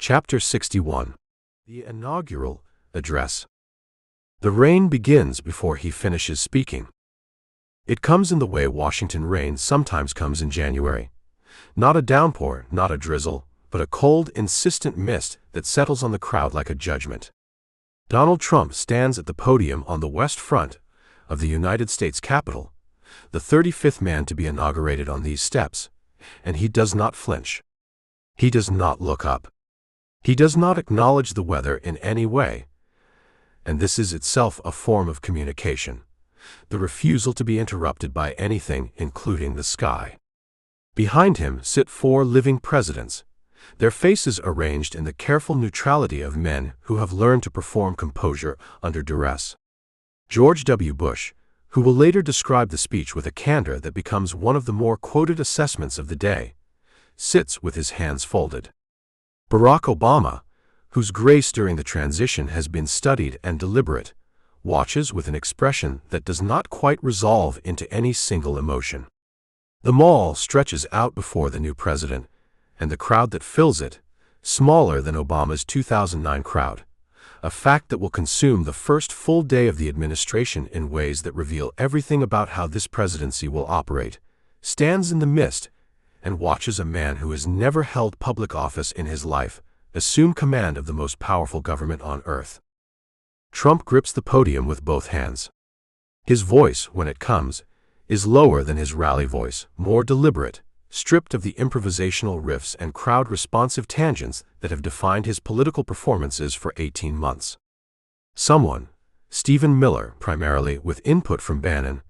Chapter 61. The Inaugural Address. The rain begins before he finishes speaking. It comes in the way Washington rain sometimes comes in January. Not a downpour, not a drizzle, but a cold, insistent mist that settles on the crowd like a judgment. Donald Trump stands at the podium on the west front of the United States Capitol, the 35th man to be inaugurated on these steps, and he does not flinch. He does not look up. He does not acknowledge the weather in any way, and this is itself a form of communication, the refusal to be interrupted by anything, including the sky. Behind him sit 4 living presidents, their faces arranged in the careful neutrality of men who have learned to perform composure under duress. George W. Bush, who will later describe the speech with a candor that becomes one of the more quoted assessments of the day, sits with his hands folded. Barack Obama, whose grace during the transition has been studied and deliberate, watches with an expression that does not quite resolve into any single emotion. The mall stretches out before the new president, and the crowd that fills it, smaller than Obama's 2009 crowd, a fact that will consume the first full day of the administration in ways that reveal everything about how this presidency will operate, stands in the mist and watches a man who has never held public office in his life assume command of the most powerful government on earth. Trump grips the podium with both hands. His voice, when it comes, is lower than his rally voice, more deliberate, stripped of the improvisational riffs and crowd-responsive tangents that have defined his political performances for 18 months. Someone, Stephen Miller, primarily with input from Bannon,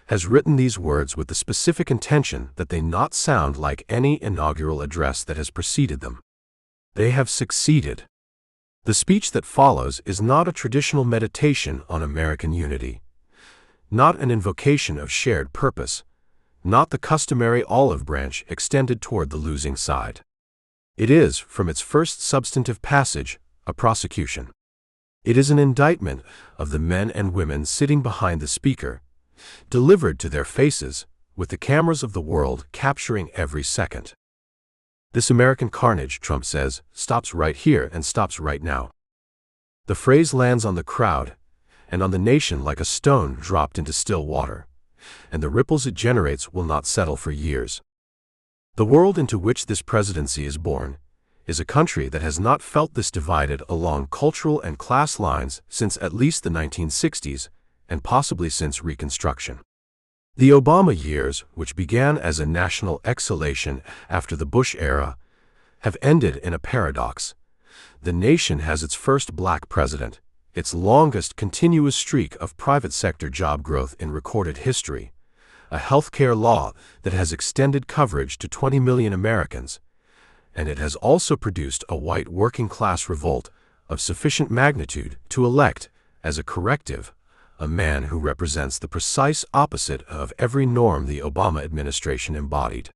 has written these words with the specific intention that they not sound like any inaugural address that has preceded them. They have succeeded. The speech that follows is not a traditional meditation on American unity, not an invocation of shared purpose, not the customary olive branch extended toward the losing side. It is, from its first substantive passage, a prosecution. It is an indictment of the men and women sitting behind the speaker, delivered to their faces, with the cameras of the world capturing every second. This American carnage, Trump says, stops right here and stops right now. The phrase lands on the crowd and on the nation like a stone dropped into still water, and the ripples it generates will not settle for years. The world into which this presidency is born is a country that has not felt this divided along cultural and class lines since at least the 1960s, and possibly since Reconstruction. The Obama years, which began as a national exhalation after the Bush era, have ended in a paradox. The nation has its first black president, its longest continuous streak of private sector job growth in recorded history, a healthcare law that has extended coverage to 20 million Americans, and it has also produced a white working-class revolt of sufficient magnitude to elect, as a corrective, a man who represents the precise opposite of every norm the Obama administration embodied.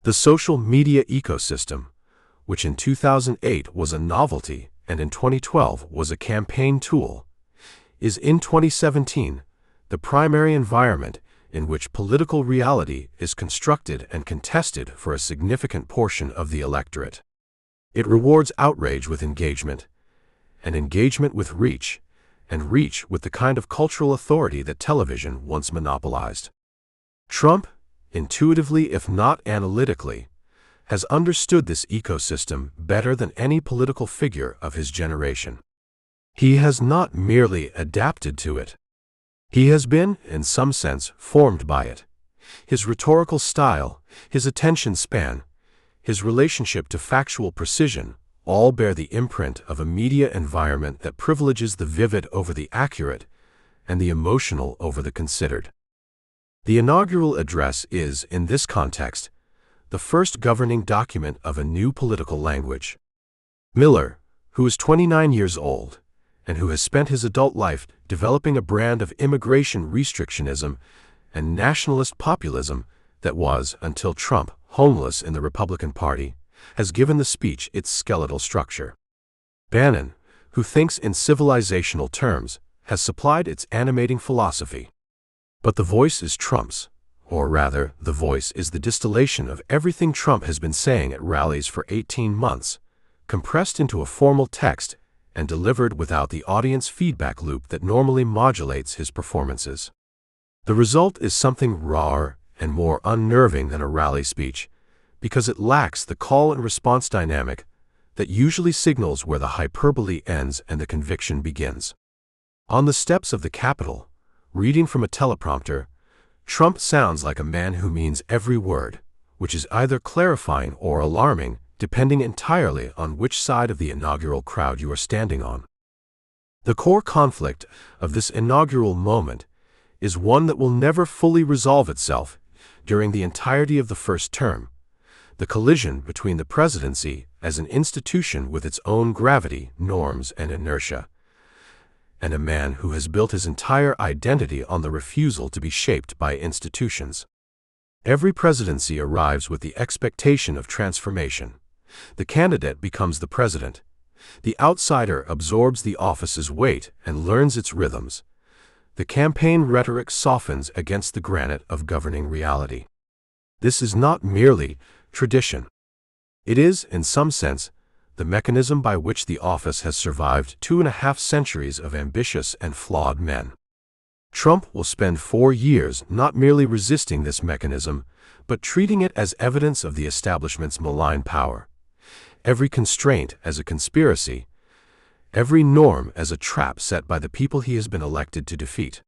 The social media ecosystem, which in 2008 was a novelty and in 2012 was a campaign tool, is in 2017 the primary environment in which political reality is constructed and contested for a significant portion of the electorate. It rewards outrage with engagement, and engagement with reach, and reach with the kind of cultural authority that television once monopolized. Trump, intuitively if not analytically, has understood this ecosystem better than any political figure of his generation. He has not merely adapted to it. He has been, in some sense, formed by it. His rhetorical style, his attention span, his relationship to factual precision, all bear the imprint of a media environment that privileges the vivid over the accurate and the emotional over the considered. The inaugural address is, in this context, the first governing document of a new political language. Miller, who is 29 years old and who has spent his adult life developing a brand of immigration restrictionism and nationalist populism that was, until Trump, homeless in the Republican Party, has given the speech its skeletal structure. Bannon, who thinks in civilizational terms, has supplied its animating philosophy. But the voice is Trump's, or rather, the voice is the distillation of everything Trump has been saying at rallies for 18 months, compressed into a formal text and delivered without the audience feedback loop that normally modulates his performances. The result is something rawer and more unnerving than a rally speech, because it lacks the call and response dynamic that usually signals where the hyperbole ends and the conviction begins. On the steps of the Capitol, reading from a teleprompter, Trump sounds like a man who means every word, which is either clarifying or alarming, depending entirely on which side of the inaugural crowd you are standing on. The core conflict of this inaugural moment is one that will never fully resolve itself during the entirety of the first term: the collision between the presidency as an institution with its own gravity, norms, and inertia, and a man who has built his entire identity on the refusal to be shaped by institutions. Every presidency arrives with the expectation of transformation. The candidate becomes the president. The outsider absorbs the office's weight and learns its rhythms. The campaign rhetoric softens against the granite of governing reality. This is not merely tradition. It is, in some sense, the mechanism by which the office has survived 2.5 centuries of ambitious and flawed men. Trump will spend 4 years not merely resisting this mechanism, but treating it as evidence of the establishment's malign power. Every constraint as a conspiracy, every norm as a trap set by the people he has been elected to defeat.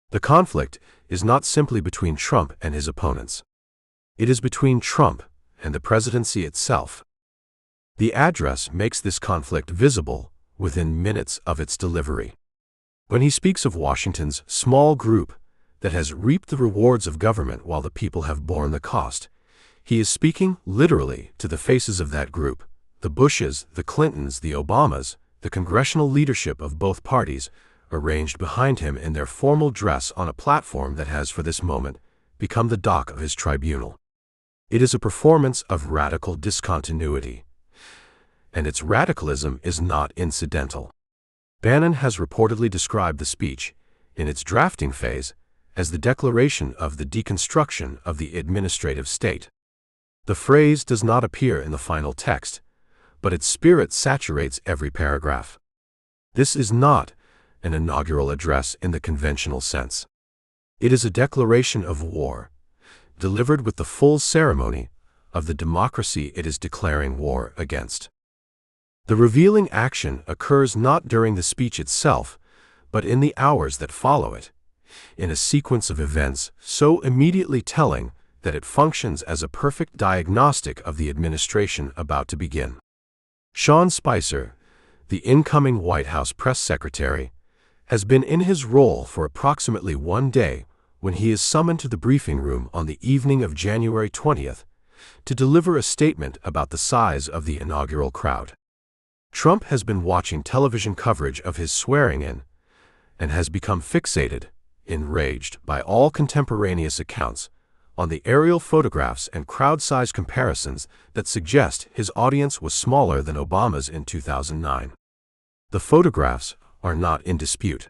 The conflict is not simply between Trump and his opponents. It is between Trump and the presidency itself. The address makes this conflict visible within minutes of its delivery. When he speaks of Washington's small group that has reaped the rewards of government while the people have borne the cost, he is speaking literally to the faces of that group: the Bushes, the Clintons, the Obamas, the congressional leadership of both parties, arranged behind him in their formal dress on a platform that has, for this moment, become the dock of his tribunal. It is a performance of radical discontinuity, and its radicalism is not incidental. Bannon has reportedly described the speech, in its drafting phase, as the declaration of the deconstruction of the administrative state. The phrase does not appear in the final text, but its spirit saturates every paragraph. This is not an inaugural address in the conventional sense. It is a declaration of war, delivered with the full ceremony of the democracy it is declaring war against. The revealing action occurs not during the speech itself, but in the hours that follow it, in a sequence of events so immediately telling that it functions as a perfect diagnostic of the administration about to begin. Sean Spicer, the incoming White House press secretary, has been in his role for approximately 1 day when he is summoned to the briefing room on the evening of January 20th to deliver a statement about the size of the inaugural crowd. Trump has been watching television coverage of his swearing-in and has become fixated, enraged by all contemporaneous accounts, on the aerial photographs and crowd-size comparisons that suggest his audience was smaller than Obama's in 2009. The photographs are not in dispute.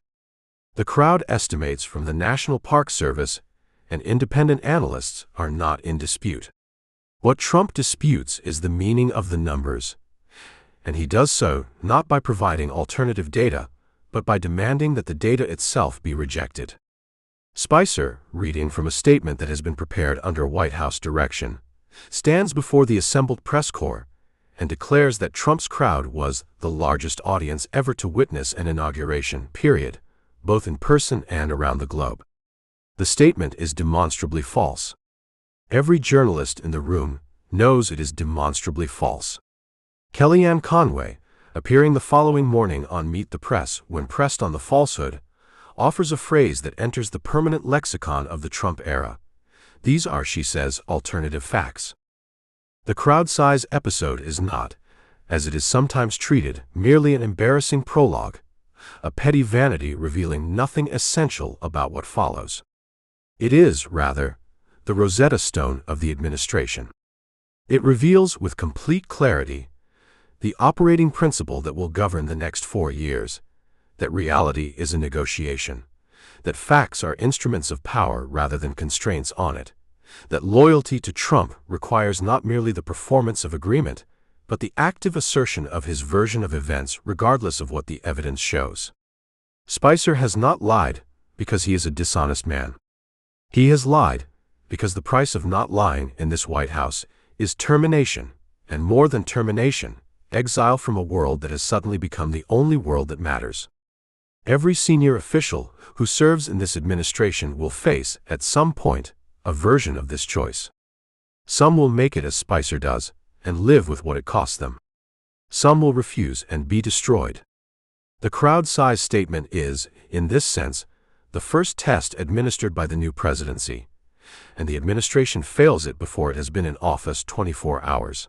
The crowd estimates from the National Park Service and independent analysts are not in dispute. What Trump disputes is the meaning of the numbers, and he does so not by providing alternative data, but by demanding that the data itself be rejected. Spicer, reading from a statement that has been prepared under White House direction, stands before the assembled press corps and declares that Trump's crowd was the largest audience ever to witness an inauguration, period, both in person and around the globe. The statement is demonstrably false. Every journalist in the room knows it is demonstrably false. Kellyanne Conway, appearing the following morning on Meet the Press when pressed on the falsehood, offers a phrase that enters the permanent lexicon of the Trump era. These are, she says, alternative facts. The crowd-size episode is not, as it is sometimes treated, merely an embarrassing prologue, a petty vanity revealing nothing essential about what follows. It is, rather, the Rosetta Stone of the administration. It reveals with complete clarity the operating principle that will govern the next 4 years, that reality is a negotiation, that facts are instruments of power rather than constraints on it, that loyalty to Trump requires not merely the performance of agreement, but the active assertion of his version of events regardless of what the evidence shows. Spicer has not lied because he is a dishonest man. He has lied because the price of not lying in this White House is termination, and more than termination, exile from a world that has suddenly become the only world that matters. Every senior official who serves in this administration will face, at some point, a version of this choice. Some will make it as Spicer does, and live with what it costs them. Some will refuse and be destroyed. The crowd-size statement is, in this sense, the first test administered by the new presidency, and the administration fails it before it has been in office 24 hours.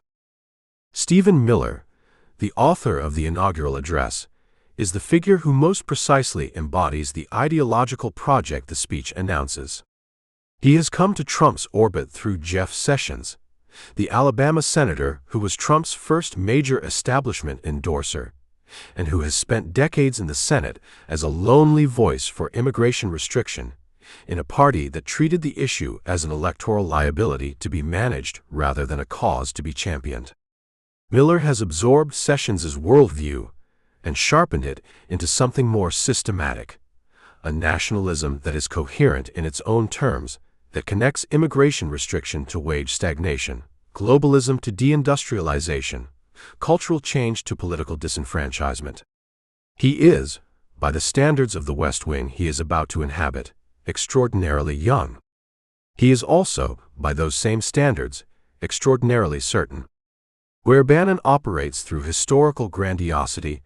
Stephen Miller, the author of the inaugural address, is the figure who most precisely embodies the ideological project the speech announces. He has come to Trump's orbit through Jeff Sessions, the Alabama senator who was Trump's first major establishment endorser, and who has spent decades in the Senate as a lonely voice for immigration restriction, in a party that treated the issue as an electoral liability to be managed rather than a cause to be championed. Miller has absorbed Sessions' worldview and sharpened it into something more systematic, a nationalism that is coherent in its own terms, that connects immigration restriction to wage stagnation, globalism to deindustrialization, cultural change to political disenfranchisement. He is, by the standards of the West Wing he is about to inhabit, extraordinarily young. He is also, by those same standards, extraordinarily certain. Where Bannon operates through historical grandiosity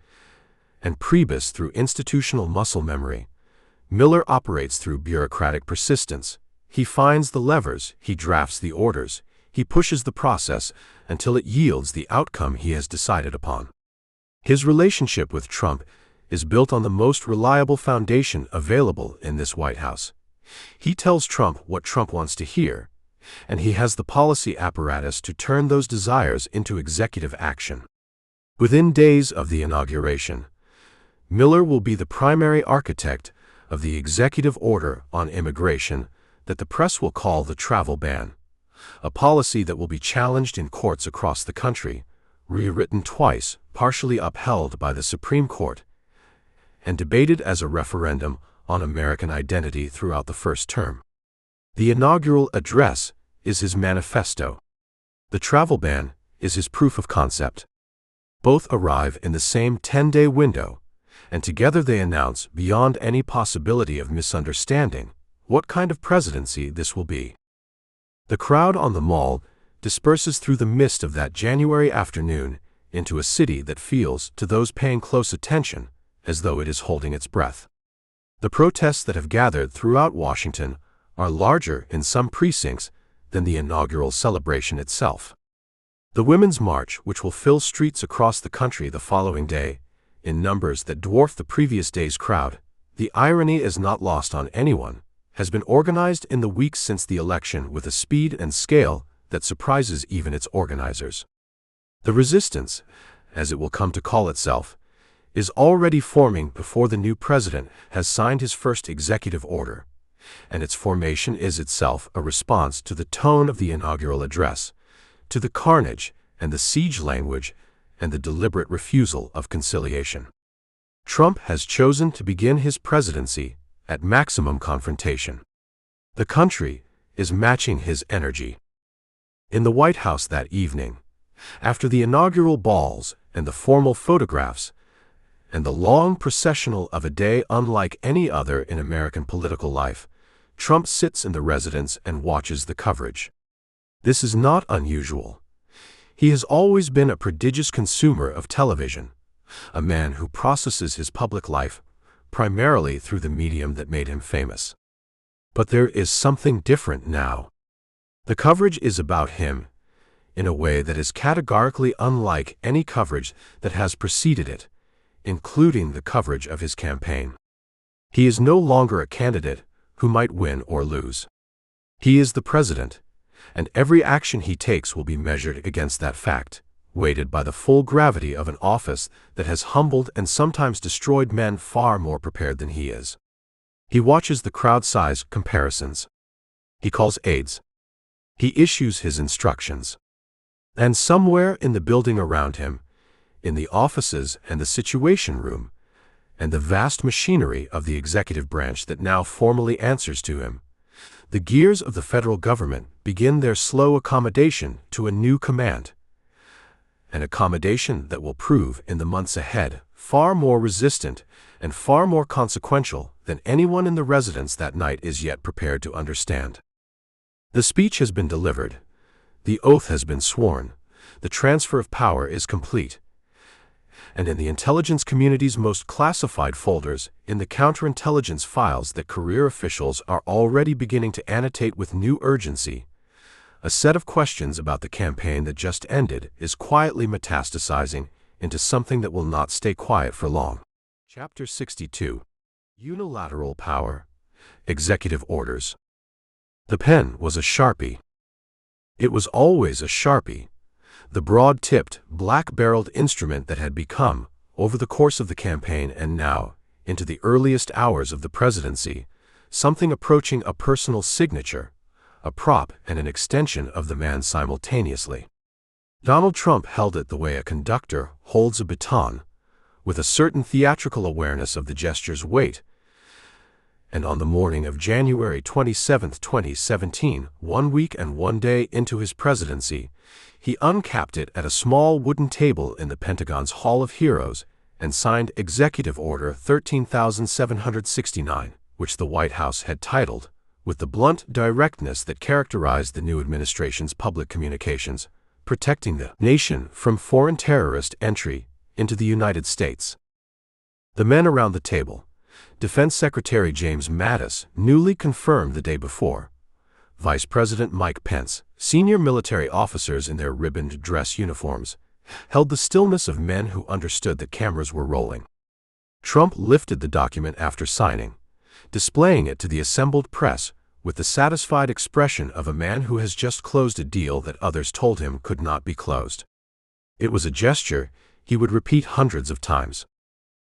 and Priebus through institutional muscle memory, Miller operates through bureaucratic persistence. He finds the levers, he drafts the orders, he pushes the process until it yields the outcome he has decided upon. His relationship with Trump is built on the most reliable foundation available in this White House. He tells Trump what Trump wants to hear, and he has the policy apparatus to turn those desires into executive action. Within days of the inauguration, Miller will be the primary architect of the executive order on immigration that the press will call the travel ban, a policy that will be challenged in courts across the country, rewritten twice, partially upheld by the Supreme Court, and debated as a referendum on American identity throughout the first term. The inaugural address is his manifesto. The travel ban is his proof of concept. Both arrive in the same 10-day window, and together they announce, beyond any possibility of misunderstanding, what kind of presidency this will be. The crowd on the Mall disperses through the mist of that January afternoon into a city that feels, to those paying close attention, as though it is holding its breath. The protests that have gathered throughout Washington are larger in some precincts than the inaugural celebration itself. The Women's March, which will fill streets across the country the following day, in numbers that dwarf the previous day's crowd, the irony is not lost on anyone, has been organized in the weeks since the election with a speed and scale that surprises even its organizers. The resistance, as it will come to call itself, is already forming before the new president has signed his first executive order, and its formation is itself a response to the tone of the inaugural address, to the carnage and the siege language and the deliberate refusal of conciliation. Trump has chosen to begin his presidency at maximum confrontation. The country is matching his energy. In the White House that evening, after the inaugural balls and the formal photographs, and the long processional of a day unlike any other in American political life, Trump sits in the residence and watches the coverage. This is not unusual. He has always been a prodigious consumer of television, a man who processes his public life primarily through the medium that made him famous. But there is something different now. The coverage is about him in a way that is categorically unlike any coverage that has preceded it, including the coverage of his campaign. He is no longer a candidate who might win or lose. He is the president, and every action he takes will be measured against that fact, weighted by the full gravity of an office that has humbled and sometimes destroyed men far more prepared than he is. He watches the crowd-size comparisons. He calls aides. He issues his instructions. And somewhere in the building around him, in the offices and the Situation Room, and the vast machinery of the executive branch that now formally answers to him, the gears of the federal government begin their slow accommodation to a new command. An accommodation that will prove in the months ahead far more resistant and far more consequential than anyone in the residence that night is yet prepared to understand. The speech has been delivered. The oath has been sworn. The transfer of power is complete. And in the intelligence community's most classified folders, in the counterintelligence files that career officials are already beginning to annotate with new urgency, a set of questions about the campaign that just ended is quietly metastasizing into something that will not stay quiet for long. Chapter 62. Unilateral Power. Executive Orders. The pen was a Sharpie. It was always a Sharpie, the broad-tipped, black-barreled instrument that had become, over the course of the campaign and now, into the earliest hours of the presidency, something approaching a personal signature, a prop and an extension of the man simultaneously. Donald Trump held it the way a conductor holds a baton, with a certain theatrical awareness of the gesture's weight, and on the morning of January 27, 2017, 1 week and 1 day into his presidency, he uncapped it at a small wooden table in the Pentagon's Hall of Heroes and signed Executive Order 13,769, which the White House had titled, with the blunt directness that characterized the new administration's public communications, protecting the nation from foreign terrorist entry into the United States. The men around the table, Defense Secretary James Mattis, newly confirmed the day before, Vice President Mike Pence, senior military officers in their ribboned dress uniforms, held the stillness of men who understood that cameras were rolling. Trump lifted the document after signing, displaying it to the assembled press with the satisfied expression of a man who has just closed a deal that others told him could not be closed. It was a gesture he would repeat hundreds of times.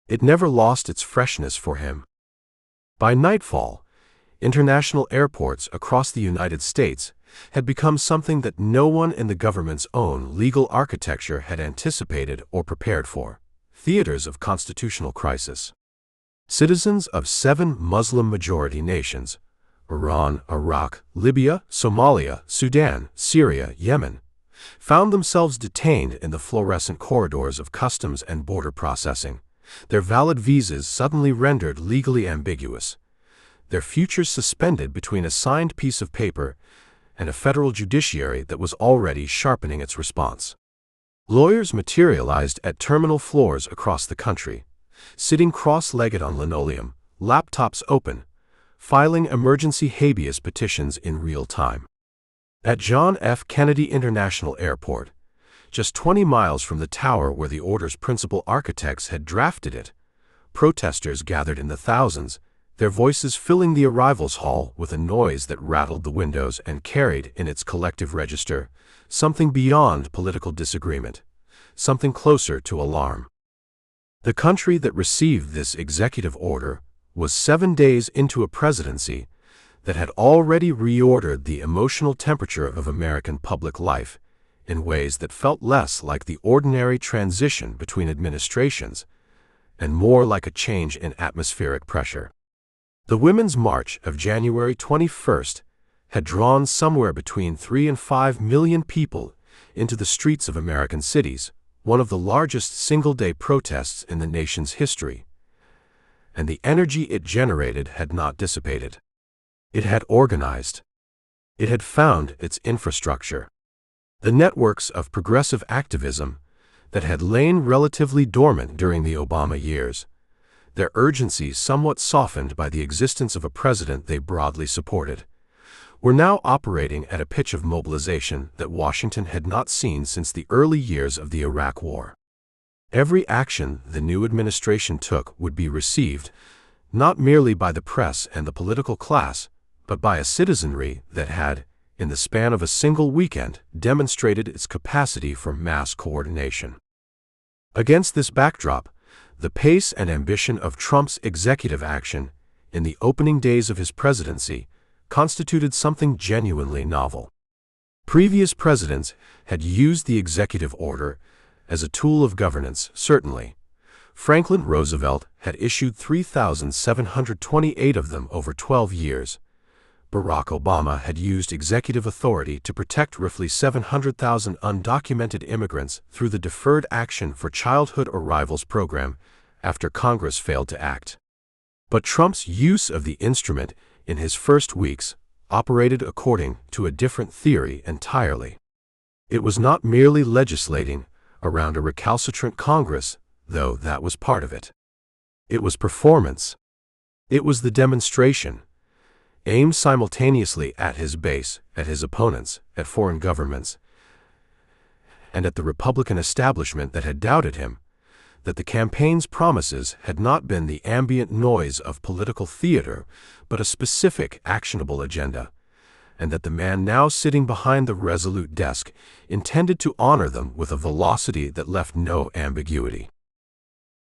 It never lost its freshness for him. By nightfall, international airports across the United States had become something that no one in the government's own legal architecture had anticipated or prepared for: theaters of constitutional crisis. Citizens of 7 Muslim-majority nations, Iran, Iraq, Libya, Somalia, Sudan, Syria, Yemen, found themselves detained in the fluorescent corridors of customs and border processing, their valid visas suddenly rendered legally ambiguous, their futures suspended between a signed piece of paper and a federal judiciary that was already sharpening its response. Lawyers materialized at terminal floors across the country, sitting cross-legged on linoleum, laptops open, filing emergency habeas petitions in real time. At John F. Kennedy International Airport, just 20 miles from the tower where the order's principal architects had drafted it, protesters gathered in the thousands, their voices filling the arrivals hall with a noise that rattled the windows and carried in its collective register something beyond political disagreement, something closer to alarm. The country that received this executive order was 7 days into a presidency that had already reordered the emotional temperature of American public life in ways that felt less like the ordinary transition between administrations and more like a change in atmospheric pressure. The Women's March of January 21st had drawn somewhere between 3 and 5 million people into the streets of American cities, one of the largest single-day protests in the nation's history, and the energy it generated had not dissipated. It had organized. It had found its infrastructure. The networks of progressive activism that had lain relatively dormant during the Obama years, their urgency somewhat softened by the existence of a president they broadly supported, were now operating at a pitch of mobilization that Washington had not seen since the early years of the Iraq War. Every action the new administration took would be received, not merely by the press and the political class, but by a citizenry that had, in the span of a single weekend, demonstrated its capacity for mass coordination. Against this backdrop, the pace and ambition of Trump's executive action in the opening days of his presidency constituted something genuinely novel. Previous presidents had used the executive order as a tool of governance, certainly. Franklin Roosevelt had issued 3,728 of them over 12 years. Barack Obama had used executive authority to protect roughly 700,000 undocumented immigrants through the Deferred Action for Childhood Arrivals program after Congress failed to act. But Trump's use of the instrument in his first weeks operated according to a different theory entirely. It was not merely legislating around a recalcitrant Congress, though that was part of it. It was performance. It was the demonstration, aimed simultaneously at his base, at his opponents, at foreign governments, and at the Republican establishment that had doubted him, that the campaign's promises had not been the ambient noise of political theater, but a specific, actionable agenda, and that the man now sitting behind the resolute desk intended to honor them with a velocity that left no ambiguity.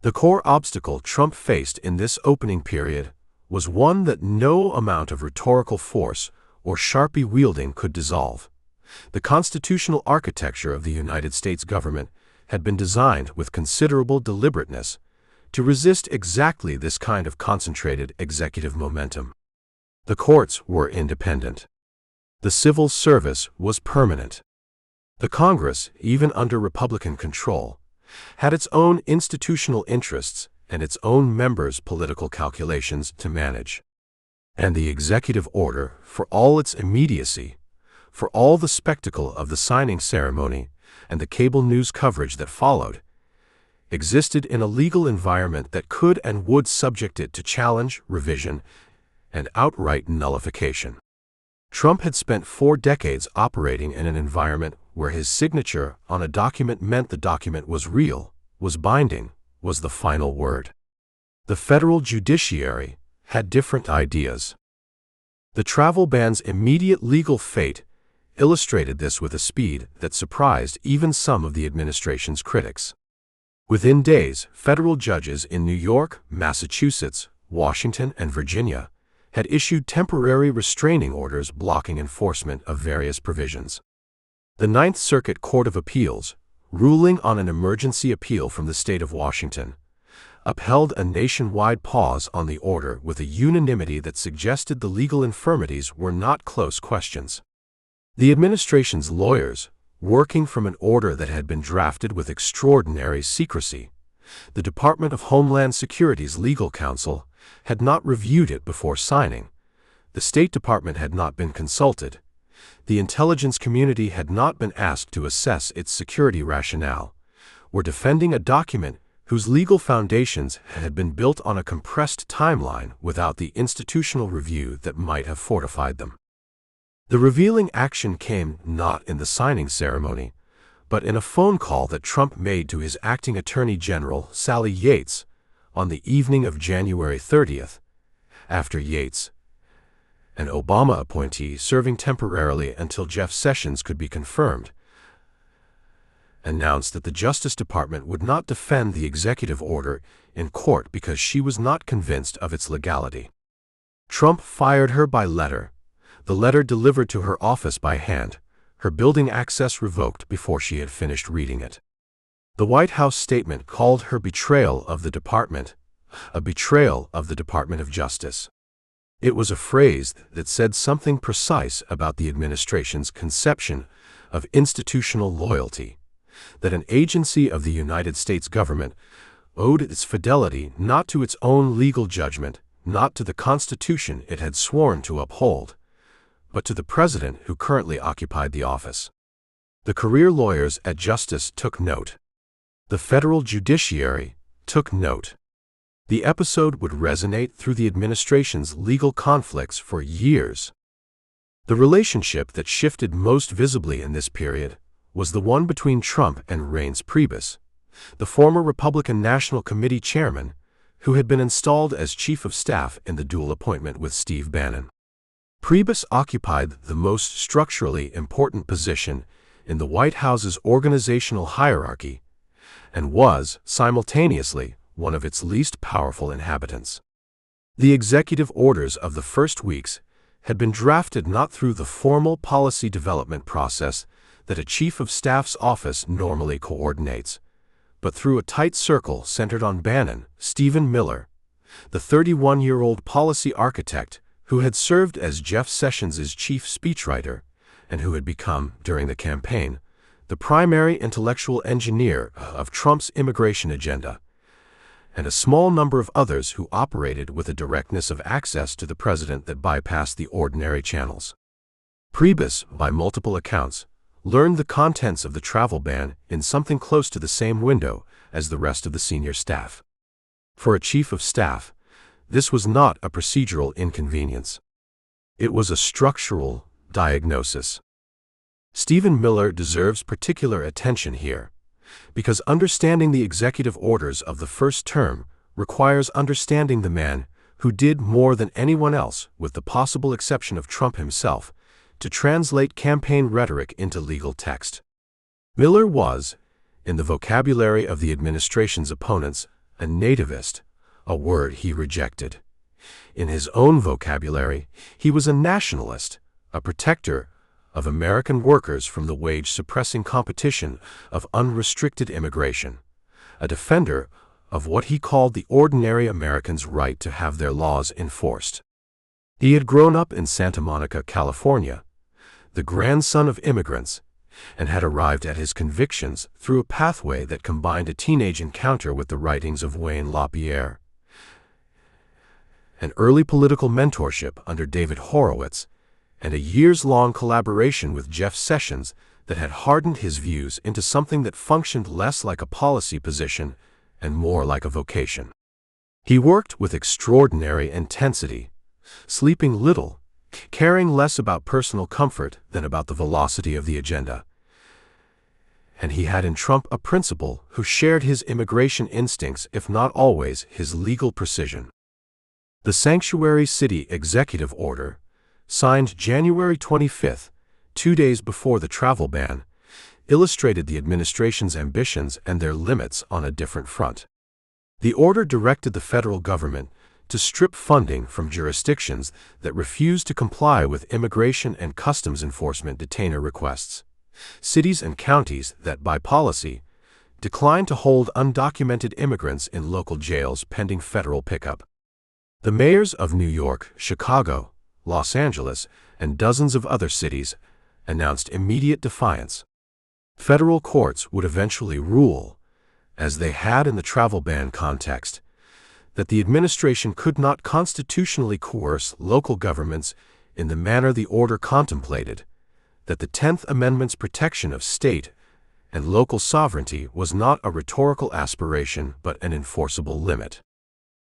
The core obstacle Trump faced in this opening period was one that no amount of rhetorical force or Sharpie wielding could dissolve. The constitutional architecture of the United States government had been designed with considerable deliberateness to resist exactly this kind of concentrated executive momentum. The courts were independent. The civil service was permanent. The Congress, even under Republican control, had its own institutional interests and its own members' political calculations to manage. And the executive order, for all its immediacy, for all the spectacle of the signing ceremony and the cable news coverage that followed, existed in a legal environment that could and would subject it to challenge, revision, and outright nullification. Trump had spent 4 decades operating in an environment where his signature on a document meant the document was real, was binding, was the final word. The federal judiciary had different ideas. The travel ban's immediate legal fate illustrated this with a speed that surprised even some of the administration's critics. Within days, federal judges in New York, Massachusetts, Washington, and Virginia had issued temporary restraining orders blocking enforcement of various provisions. The Ninth Circuit Court of Appeals, ruling on an emergency appeal from the state of Washington, upheld a nationwide pause on the order with a unanimity that suggested the legal infirmities were not close questions. The administration's lawyers, working from an order that had been drafted with extraordinary secrecy, the Department of Homeland Security's legal counsel, had not reviewed it before signing. The State Department had not been consulted. The intelligence community had not been asked to assess its security rationale, were defending a document whose legal foundations had been built on a compressed timeline without the institutional review that might have fortified them. The revealing action came not in the signing ceremony, but in a phone call that Trump made to his acting Attorney General, Sally Yates, on the evening of January 30th, after Yates, an Obama appointee serving temporarily until Jeff Sessions could be confirmed, announced that the Justice Department would not defend the executive order in court because she was not convinced of its legality. Trump fired her by letter, the letter delivered to her office by hand, her building access revoked before she had finished reading it. The White House statement called her betrayal of the department, a betrayal of the Department of Justice. It was a phrase that said something precise about the administration's conception of institutional loyalty, that an agency of the United States government owed its fidelity not to its own legal judgment, not to the Constitution it had sworn to uphold, but to the president who currently occupied the office. The career lawyers at Justice took note. The federal judiciary took note. The episode would resonate through the administration's legal conflicts for years. The relationship that shifted most visibly in this period was the one between Trump and Reince Priebus, the former Republican National Committee chairman, who had been installed as chief of staff in the dual appointment with Steve Bannon. Priebus occupied the most structurally important position in the White House's organizational hierarchy and was, simultaneously, one of its least powerful inhabitants. The executive orders of the first weeks had been drafted not through the formal policy development process that a chief of staff's office normally coordinates, but through a tight circle centered on Bannon, Stephen Miller, the 31-year-old policy architect who had served as Jeff Sessions' chief speechwriter and who had become, during the campaign, the primary intellectual engineer of Trump's immigration agenda, and a small number of others who operated with a directness of access to the president that bypassed the ordinary channels. Priebus, by multiple accounts, learned the contents of the travel ban in something close to the same window as the rest of the senior staff. For a chief of staff, this was not a procedural inconvenience. It was a structural diagnosis. Stephen Miller deserves particular attention here, because understanding the executive orders of the first term requires understanding the man who did more than anyone else, with the possible exception of Trump himself, to translate campaign rhetoric into legal text. Miller was, in the vocabulary of the administration's opponents, a nativist, a word he rejected. In his own vocabulary, he was a nationalist, a protector of American workers from the wage-suppressing competition of unrestricted immigration, a defender of what he called the ordinary American's right to have their laws enforced. He had grown up in Santa Monica, California, the grandson of immigrants, and had arrived at his convictions through a pathway that combined a teenage encounter with the writings of Wayne LaPierre, an early political mentorship under David Horowitz, and a years-long collaboration with Jeff Sessions that had hardened his views into something that functioned less like a policy position and more like a vocation. He worked with extraordinary intensity, sleeping little, caring less about personal comfort than about the velocity of the agenda. And he had in Trump a principal who shared his immigration instincts, if not always his legal precision. The Sanctuary City Executive Order, signed January 25, 2 days before the travel ban, illustrated the administration's ambitions and their limits on a different front. The order directed the federal government to strip funding from jurisdictions that refused to comply with immigration and customs enforcement detainer requests, cities and counties that, by policy, declined to hold undocumented immigrants in local jails pending federal pickup. The mayors of New York, Chicago, Los Angeles, and dozens of other cities announced immediate defiance. Federal courts would eventually rule, as they had in the travel ban context, that the administration could not constitutionally coerce local governments in the manner the order contemplated, that the 10th Amendment's protection of state and local sovereignty was not a rhetorical aspiration but an enforceable limit.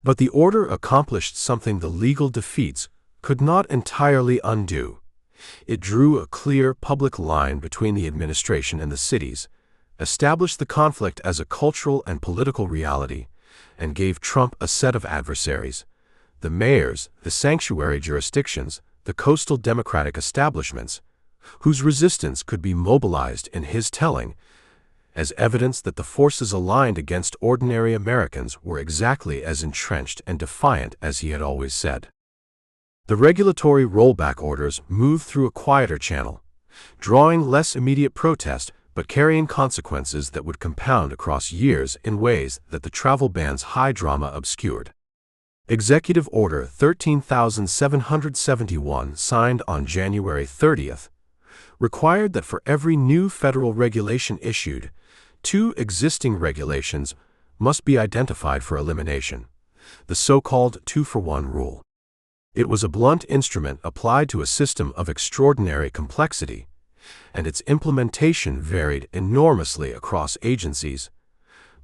But the order accomplished something the legal defeats could not entirely undo. It drew a clear public line between the administration and the cities, established the conflict as a cultural and political reality, and gave Trump a set of adversaries: the mayors, the sanctuary jurisdictions, the coastal Democratic establishments, whose resistance could be mobilized in his telling as evidence that the forces aligned against ordinary Americans were exactly as entrenched and defiant as he had always said. The regulatory rollback orders moved through a quieter channel, drawing less immediate protest but carrying consequences that would compound across years in ways that the travel ban's high drama obscured. Executive Order 13,771, signed on January 30th, required that for every new federal regulation issued, 2 existing regulations must be identified for elimination, the so-called 2-for-1 rule. It was a blunt instrument applied to a system of extraordinary complexity, and its implementation varied enormously across agencies,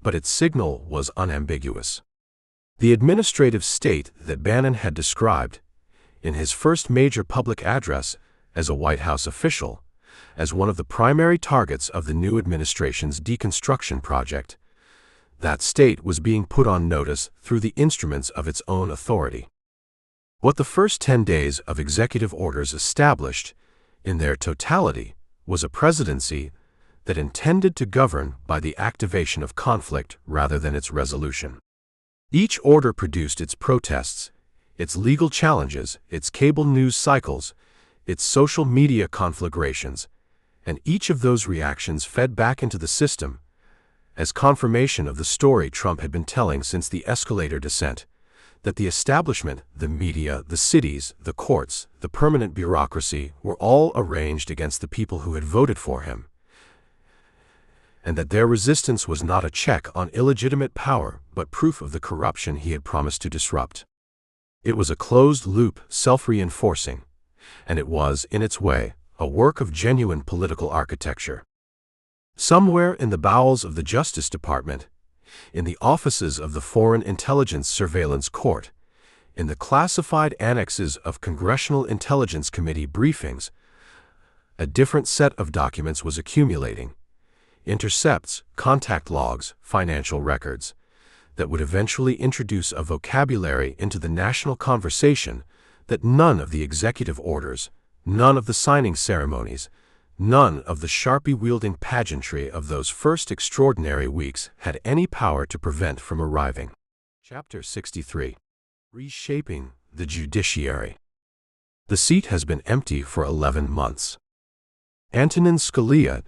but its signal was unambiguous. The administrative state that Bannon had described, in his first major public address as a White House official, as one of the primary targets of the new administration's deconstruction project, that state was being put on notice through the instruments of its own authority. What the first 10 days of executive orders established, in their totality, was a presidency that intended to govern by the activation of conflict rather than its resolution. Each order produced its protests, its legal challenges, its cable news cycles, its social media conflagrations, and each of those reactions fed back into the system as confirmation of the story Trump had been telling since the escalator descent, that the establishment, the media, the cities, the courts, the permanent bureaucracy were all arranged against the people who had voted for him, and that their resistance was not a check on illegitimate power but proof of the corruption he had promised to disrupt. It was a closed-loop, self-reinforcing, and it was, in its way, a work of genuine political architecture. Somewhere in the bowels of the Justice Department, in the offices of the Foreign Intelligence Surveillance Court, in the classified annexes of Congressional Intelligence Committee briefings, a different set of documents was accumulating: intercepts, contact logs, financial records, that would eventually introduce a vocabulary into the national conversation that none of the executive orders, none of the signing ceremonies, none of the Sharpie-wielding pageantry of those first extraordinary weeks had any power to prevent from arriving. Chapter 63. Reshaping the Judiciary. The seat has been empty for 11 months. Antonin Scalia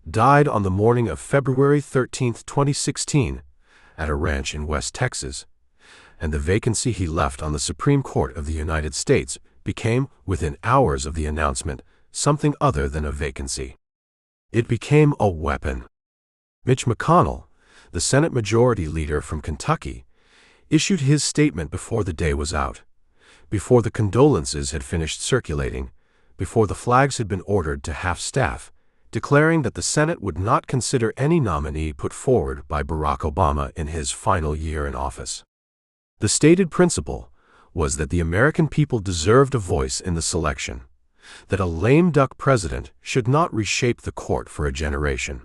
died on the morning of February 13, 2016, at a ranch in West Texas, and the vacancy he left on the Supreme Court of the United States became, within hours of the announcement, something other than a vacancy. It became a weapon. Mitch McConnell, the Senate Majority Leader from Kentucky, issued his statement before the day was out, before the condolences had finished circulating, before the flags had been ordered to half-staff, declaring that the Senate would not consider any nominee put forward by Barack Obama in his final year in office. The stated principle was that the American people deserved a voice in the selection, that a lame duck president should not reshape the court for a generation.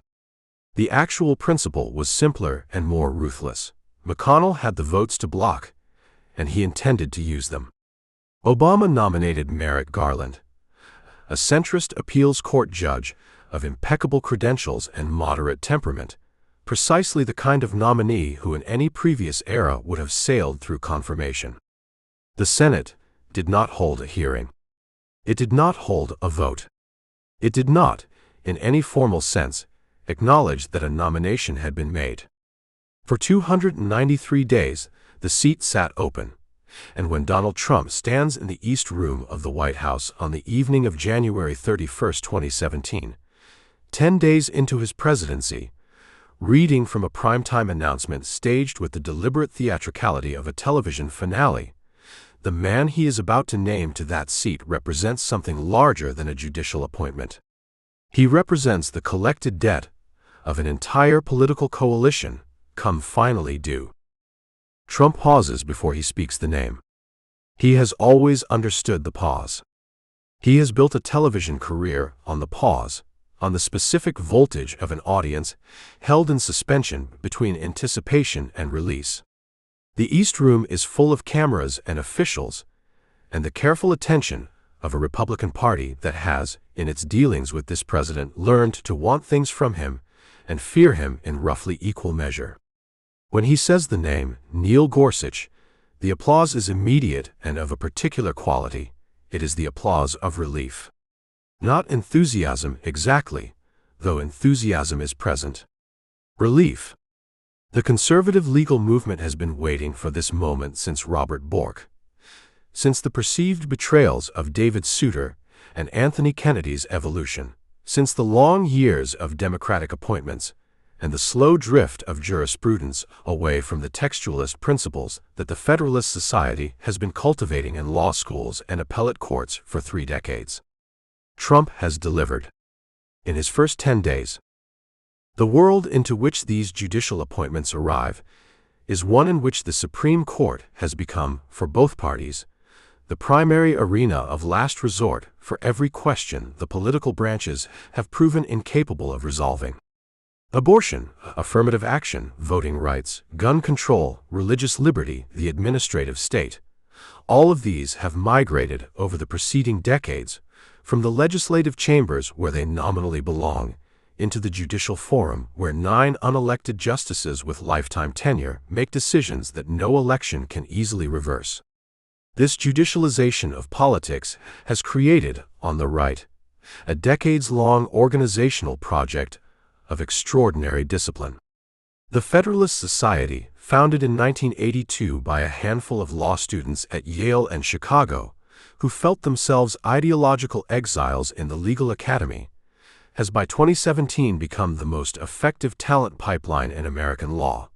The actual principle was simpler and more ruthless. McConnell had the votes to block, and he intended to use them. Obama nominated Merrick Garland, a centrist appeals court judge of impeccable credentials and moderate temperament, precisely the kind of nominee who in any previous era would have sailed through confirmation. The Senate did not hold a hearing. It did not hold a vote. It did not, in any formal sense, acknowledge that a nomination had been made. For 293 days, the seat sat open, and when Donald Trump stands in the East Room of the White House on the evening of January 31, 2017, 10 days into his presidency, reading from a primetime announcement staged with the deliberate theatricality of a television finale, the man he is about to name to that seat represents something larger than a judicial appointment. He represents the collected debt of an entire political coalition, come finally due. Trump pauses before he speaks the name. He has always understood the pause. He has built a television career on the pause, on the specific voltage of an audience held in suspension between anticipation and release. The East Room is full of cameras and officials, and the careful attention of a Republican Party that has, in its dealings with this president, learned to want things from him and fear him in roughly equal measure. When he says the name, Neil Gorsuch, the applause is immediate and of a particular quality. It is the applause of relief. Not enthusiasm exactly, though enthusiasm is present. Relief. The conservative legal movement has been waiting for this moment since Robert Bork, since the perceived betrayals of David Souter and Anthony Kennedy's evolution, since the long years of Democratic appointments and the slow drift of jurisprudence away from the textualist principles that the Federalist Society has been cultivating in law schools and appellate courts for 3 decades. Trump has delivered. In his first 10 days, the world into which these judicial appointments arrive is one in which the Supreme Court has become, for both parties, the primary arena of last resort for every question the political branches have proven incapable of resolving. Abortion, affirmative action, voting rights, gun control, religious liberty, the administrative state, all of these have migrated over the preceding decades from the legislative chambers where they nominally belong into the judicial forum where 9 unelected justices with lifetime tenure make decisions that no election can easily reverse. This judicialization of politics has created, on the right, a decades-long organizational project of extraordinary discipline. The Federalist Society, founded in 1982 by a handful of law students at Yale and Chicago, who felt themselves ideological exiles in the legal academy, has by 2017 become the most effective talent pipeline in American law,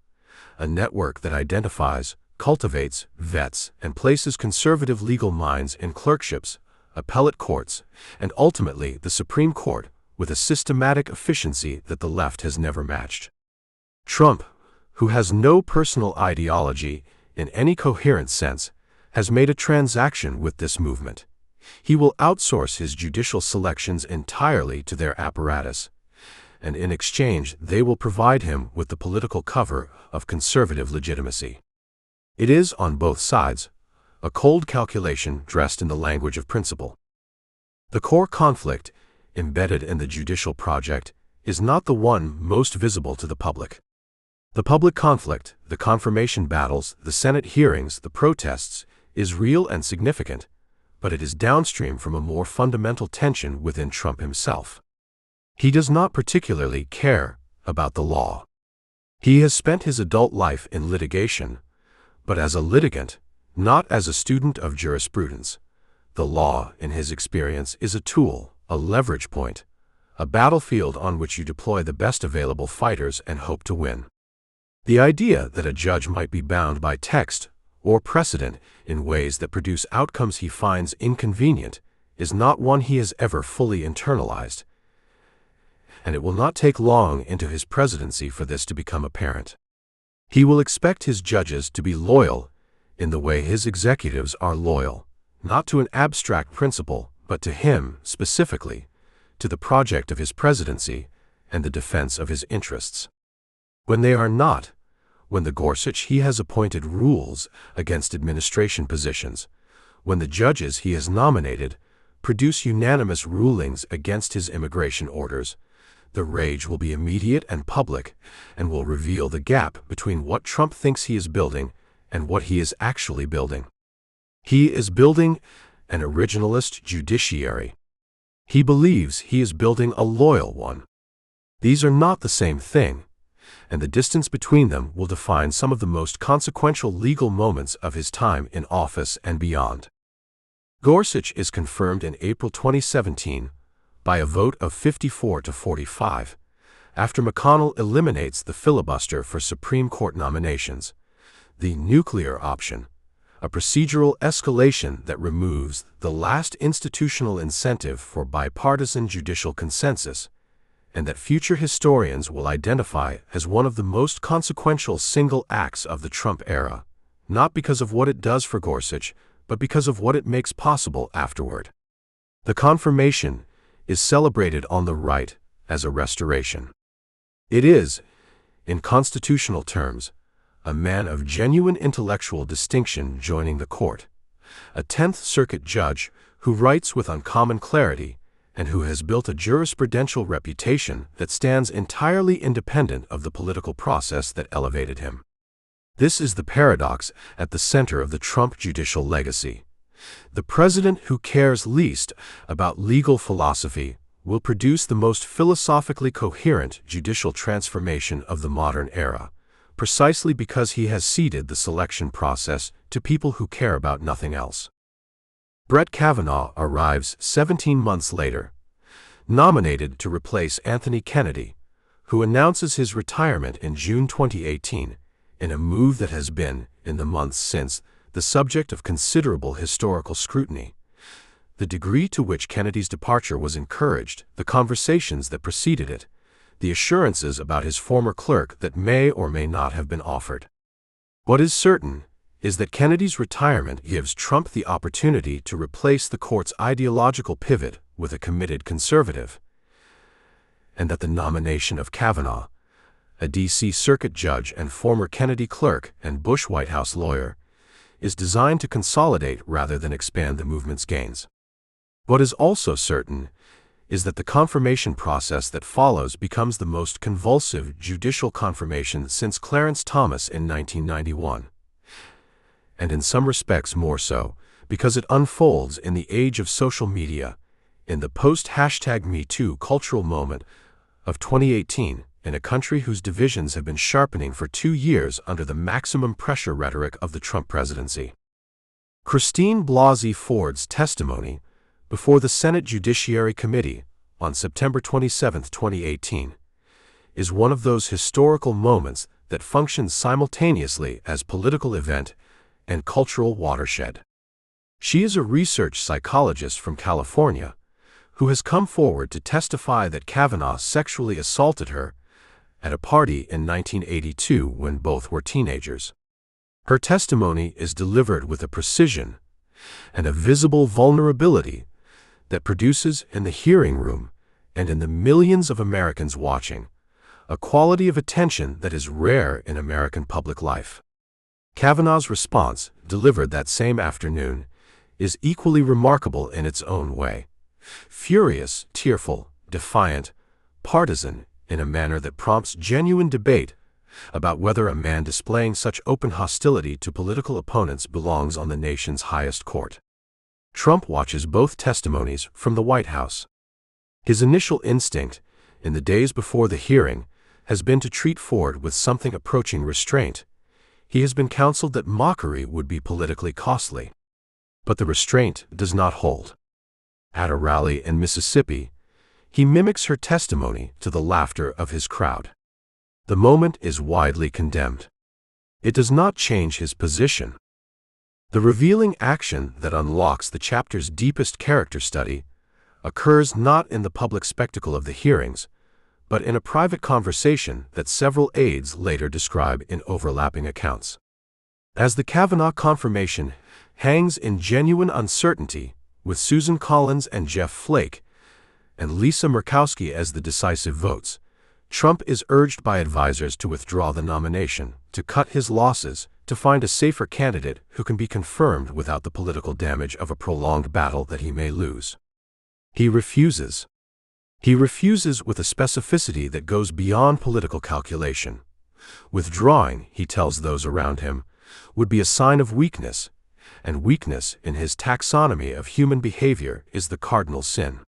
a network that identifies, cultivates, vets, and places conservative legal minds in clerkships, appellate courts, and ultimately the Supreme Court with a systematic efficiency that the left has never matched. Trump, who has no personal ideology in any coherent sense, has made a transaction with this movement. He will outsource his judicial selections entirely to their apparatus, and in exchange they will provide him with the political cover of conservative legitimacy. It is, on both sides, a cold calculation dressed in the language of principle. The core conflict, embedded in the judicial project, is not the one most visible to the public. The public conflict, the confirmation battles, the Senate hearings, the protests, is real and significant, but it is downstream from a more fundamental tension within Trump himself. He does not particularly care about the law. He has spent his adult life in litigation, but as a litigant, not as a student of jurisprudence. The law, in his experience, is a tool, a leverage point, a battlefield on which you deploy the best available fighters and hope to win. The idea that a judge might be bound by text or precedent in ways that produce outcomes he finds inconvenient is not one he has ever fully internalized, and it will not take long into his presidency for this to become apparent. He will expect his judges to be loyal in the way his executives are loyal, not to an abstract principle, but to him specifically, to the project of his presidency and the defense of his interests. When they are not, when the Gorsuch he has appointed rules against administration positions, when the judges he has nominated produce unanimous rulings against his immigration orders, the rage will be immediate and public and will reveal the gap between what Trump thinks he is building and what he is actually building. He is building an originalist judiciary. He believes he is building a loyal one. These are not the same thing, and the distance between them will define some of the most consequential legal moments of his time in office and beyond. Gorsuch is confirmed in April 2017 by a vote of 54 to 45, after McConnell eliminates the filibuster for Supreme Court nominations, the nuclear option, a procedural escalation that removes the last institutional incentive for bipartisan judicial consensus, and that future historians will identify as one of the most consequential single acts of the Trump era, not because of what it does for Gorsuch, but because of what it makes possible afterward. The confirmation is celebrated on the right as a restoration. It is, in constitutional terms, a man of genuine intellectual distinction joining the court, a 10th Circuit judge who writes with uncommon clarity and who has built a jurisprudential reputation that stands entirely independent of the political process that elevated him. This is the paradox at the center of the Trump judicial legacy. The president who cares least about legal philosophy will produce the most philosophically coherent judicial transformation of the modern era, precisely because he has ceded the selection process to people who care about nothing else. Brett Kavanaugh arrives 17 months later, nominated to replace Anthony Kennedy, who announces his retirement in June 2018, in a move that has been, in the months since, the subject of considerable historical scrutiny. The degree to which Kennedy's departure was encouraged, the conversations that preceded it, the assurances about his former clerk that may or may not have been offered. What is certain is that Kennedy's retirement gives Trump the opportunity to replace the court's ideological pivot with a committed conservative, and that the nomination of Kavanaugh, a D.C. Circuit judge and former Kennedy clerk and Bush White House lawyer, is designed to consolidate rather than expand the movement's gains. What is also certain is that the confirmation process that follows becomes the most convulsive judicial confirmation since Clarence Thomas in 1991, and in some respects more so, because it unfolds in the age of social media, in the post-#MeToo cultural moment of 2018, in a country whose divisions have been sharpening for 2 years under the maximum pressure rhetoric of the Trump presidency. Christine Blasey Ford's testimony before the Senate Judiciary Committee on September 27, 2018, is one of those historical moments that functions simultaneously as political event and cultural watershed. She is a research psychologist from California who has come forward to testify that Kavanaugh sexually assaulted her at a party in 1982 when both were teenagers. Her testimony is delivered with a precision and a visible vulnerability that produces in the hearing room and in the millions of Americans watching a quality of attention that is rare in American public life. Kavanaugh's response, delivered that same afternoon, is equally remarkable in its own way. Furious, tearful, defiant, partisan, in a manner that prompts genuine debate about whether a man displaying such open hostility to political opponents belongs on the nation's highest court. Trump watches both testimonies from the White House. His initial instinct, in the days before the hearing, has been to treat Ford with something approaching restraint. He has been counseled that mockery would be politically costly. But the restraint does not hold. At a rally in Mississippi, he mimics her testimony to the laughter of his crowd. The moment is widely condemned. It does not change his position. The revealing action that unlocks the chapter's deepest character study occurs not in the public spectacle of the hearings, but in a private conversation that several aides later describe in overlapping accounts. As the Kavanaugh confirmation hangs in genuine uncertainty, with Susan Collins and Jeff Flake and Lisa Murkowski as the decisive votes, Trump is urged by advisers to withdraw the nomination, to cut his losses, to find a safer candidate who can be confirmed without the political damage of a prolonged battle that he may lose. He refuses. He refuses with a specificity that goes beyond political calculation. Withdrawing, he tells those around him, would be a sign of weakness, and weakness in his taxonomy of human behavior is the cardinal sin.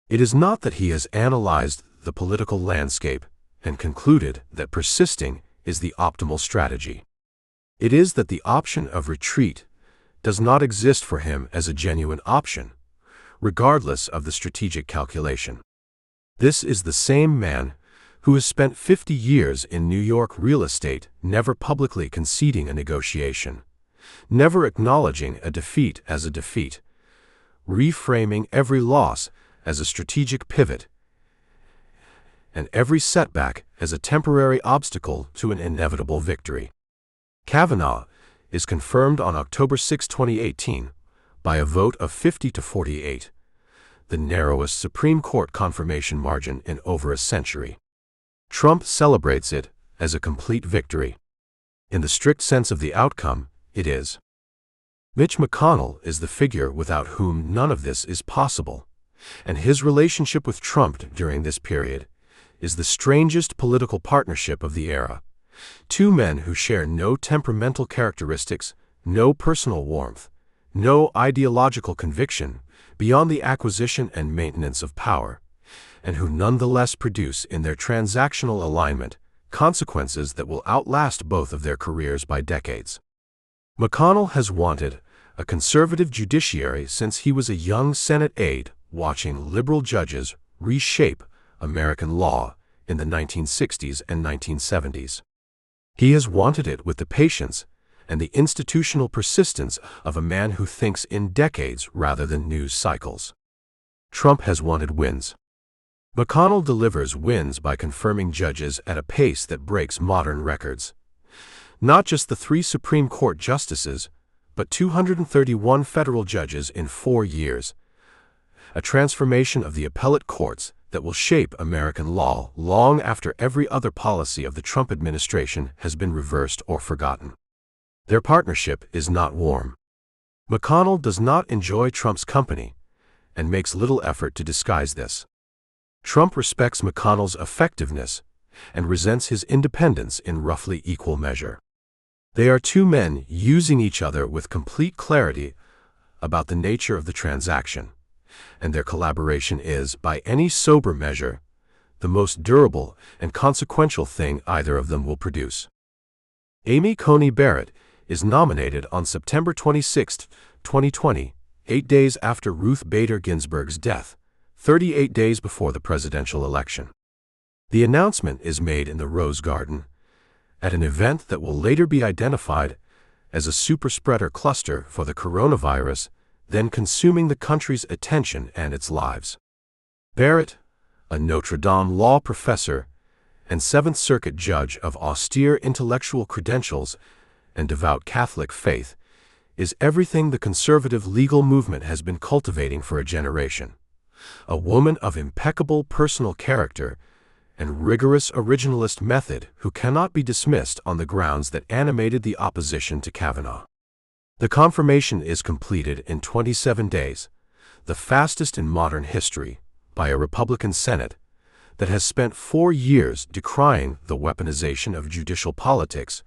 It is not that he has analyzed the political landscape and concluded that persisting is the optimal strategy. It is that the option of retreat does not exist for him as a genuine option, regardless of the strategic calculation. This is the same man who has spent 50 years in New York real estate, never publicly conceding a negotiation, never acknowledging a defeat as a defeat, reframing every loss as a strategic pivot, and every setback as a temporary obstacle to an inevitable victory. Kavanaugh is confirmed on October 6, 2018, by a vote of 50-48, the narrowest Supreme Court confirmation margin in over a century. Trump celebrates it as a complete victory. In the strict sense of the outcome, it is. Mitch McConnell is the figure without whom none of this is possible, and his relationship with Trump during this period is the strangest political partnership of the era. Two men who share no temperamental characteristics, no personal warmth, no ideological conviction beyond the acquisition and maintenance of power, and who nonetheless produce in their transactional alignment consequences that will outlast both of their careers by decades. McConnell has wanted a conservative judiciary since he was a young Senate aide watching liberal judges reshape American law in the 1960s and 1970s. He has wanted it with the patience and the institutional persistence of a man who thinks in decades rather than news cycles. Trump has wanted wins. McConnell delivers wins by confirming judges at a pace that breaks modern records. Not just the 3 Supreme Court justices, but 231 federal judges in 4 years. A transformation of the appellate courts that will shape American law long after every other policy of the Trump administration has been reversed or forgotten. Their partnership is not warm. McConnell does not enjoy Trump's company and makes little effort to disguise this. Trump respects McConnell's effectiveness and resents his independence in roughly equal measure. They are two men using each other with complete clarity about the nature of the transaction, and their collaboration is, by any sober measure, the most durable and consequential thing either of them will produce. Amy Coney Barrett is nominated on September 26, 2020, 8 days after Ruth Bader Ginsburg's death, 38 days before the presidential election. The announcement is made in the Rose Garden, at an event that will later be identified as a superspreader cluster for the coronavirus, then consuming the country's attention and its lives. Barrett, a Notre Dame law professor and Seventh Circuit judge of austere intellectual credentials and devout Catholic faith, is everything the conservative legal movement has been cultivating for a generation. A woman of impeccable personal character and rigorous originalist method who cannot be dismissed on the grounds that animated the opposition to Kavanaugh. The confirmation is completed in 27 days, the fastest in modern history, by a Republican Senate that has spent 4 years decrying the weaponization of judicial politics,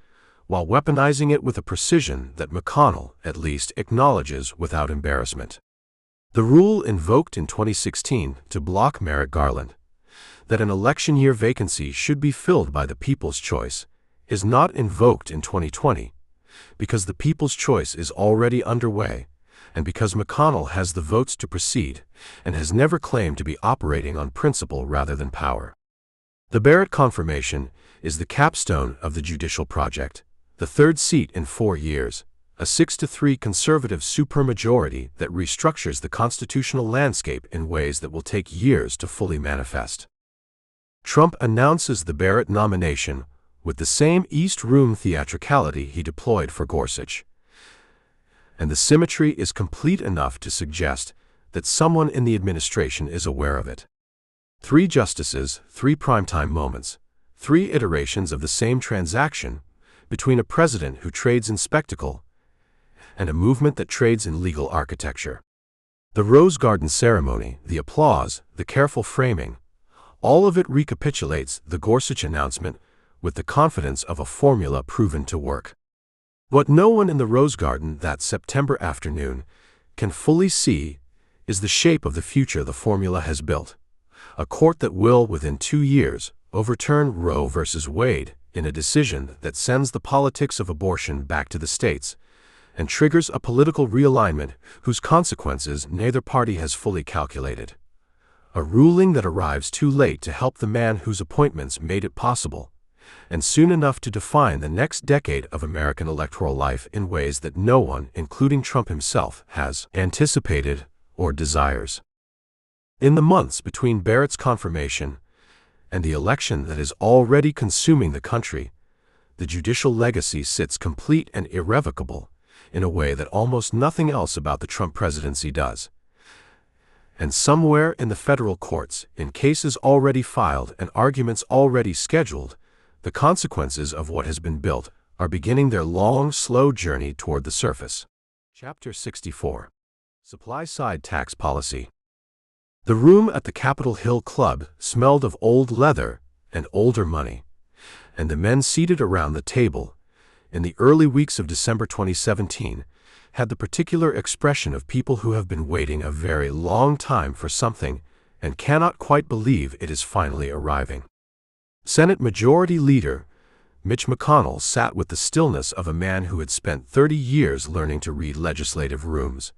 while weaponizing it with a precision that McConnell, at least, acknowledges without embarrassment. The rule invoked in 2016 to block Merrick Garland, that an election year vacancy should be filled by the people's choice, is not invoked in 2020, because the people's choice is already underway, and because McConnell has the votes to proceed and has never claimed to be operating on principle rather than power. The Barrett confirmation is the capstone of the judicial project, the third seat in 4 years, a 6-3 conservative supermajority that restructures the constitutional landscape in ways that will take years to fully manifest. Trump announces the Barrett nomination with the same East Room theatricality he deployed for Gorsuch, and the symmetry is complete enough to suggest that someone in the administration is aware of it. 3 justices, 3 primetime moments, 3 iterations of the same transaction between a president who trades in spectacle and a movement that trades in legal architecture. The Rose Garden ceremony, the applause, the careful framing, all of it recapitulates the Gorsuch announcement with the confidence of a formula proven to work. What no one in the Rose Garden that September afternoon can fully see is the shape of the future the formula has built. A court that will, within 2 years, overturn Roe v. Wade in a decision that sends the politics of abortion back to the states and triggers a political realignment whose consequences neither party has fully calculated. A ruling that arrives too late to help the man whose appointments made it possible, and soon enough to define the next decade of American electoral life in ways that no one, including Trump himself, has anticipated or desires. In the months between Barrett's confirmation and the election that is already consuming the country, the judicial legacy sits complete and irrevocable in a way that almost nothing else about the Trump presidency does. And somewhere in the federal courts, in cases already filed and arguments already scheduled, the consequences of what has been built are beginning their long, slow journey toward the surface. Chapter 64. Supply-Side Tax Policy. The room at the Capitol Hill Club smelled of old leather and older money, and the men seated around the table, in the early weeks of December 2017, had the particular expression of people who have been waiting a very long time for something and cannot quite believe it is finally arriving. Senate Majority Leader Mitch McConnell sat with the stillness of a man who had spent 30 years learning to read legislative rooms,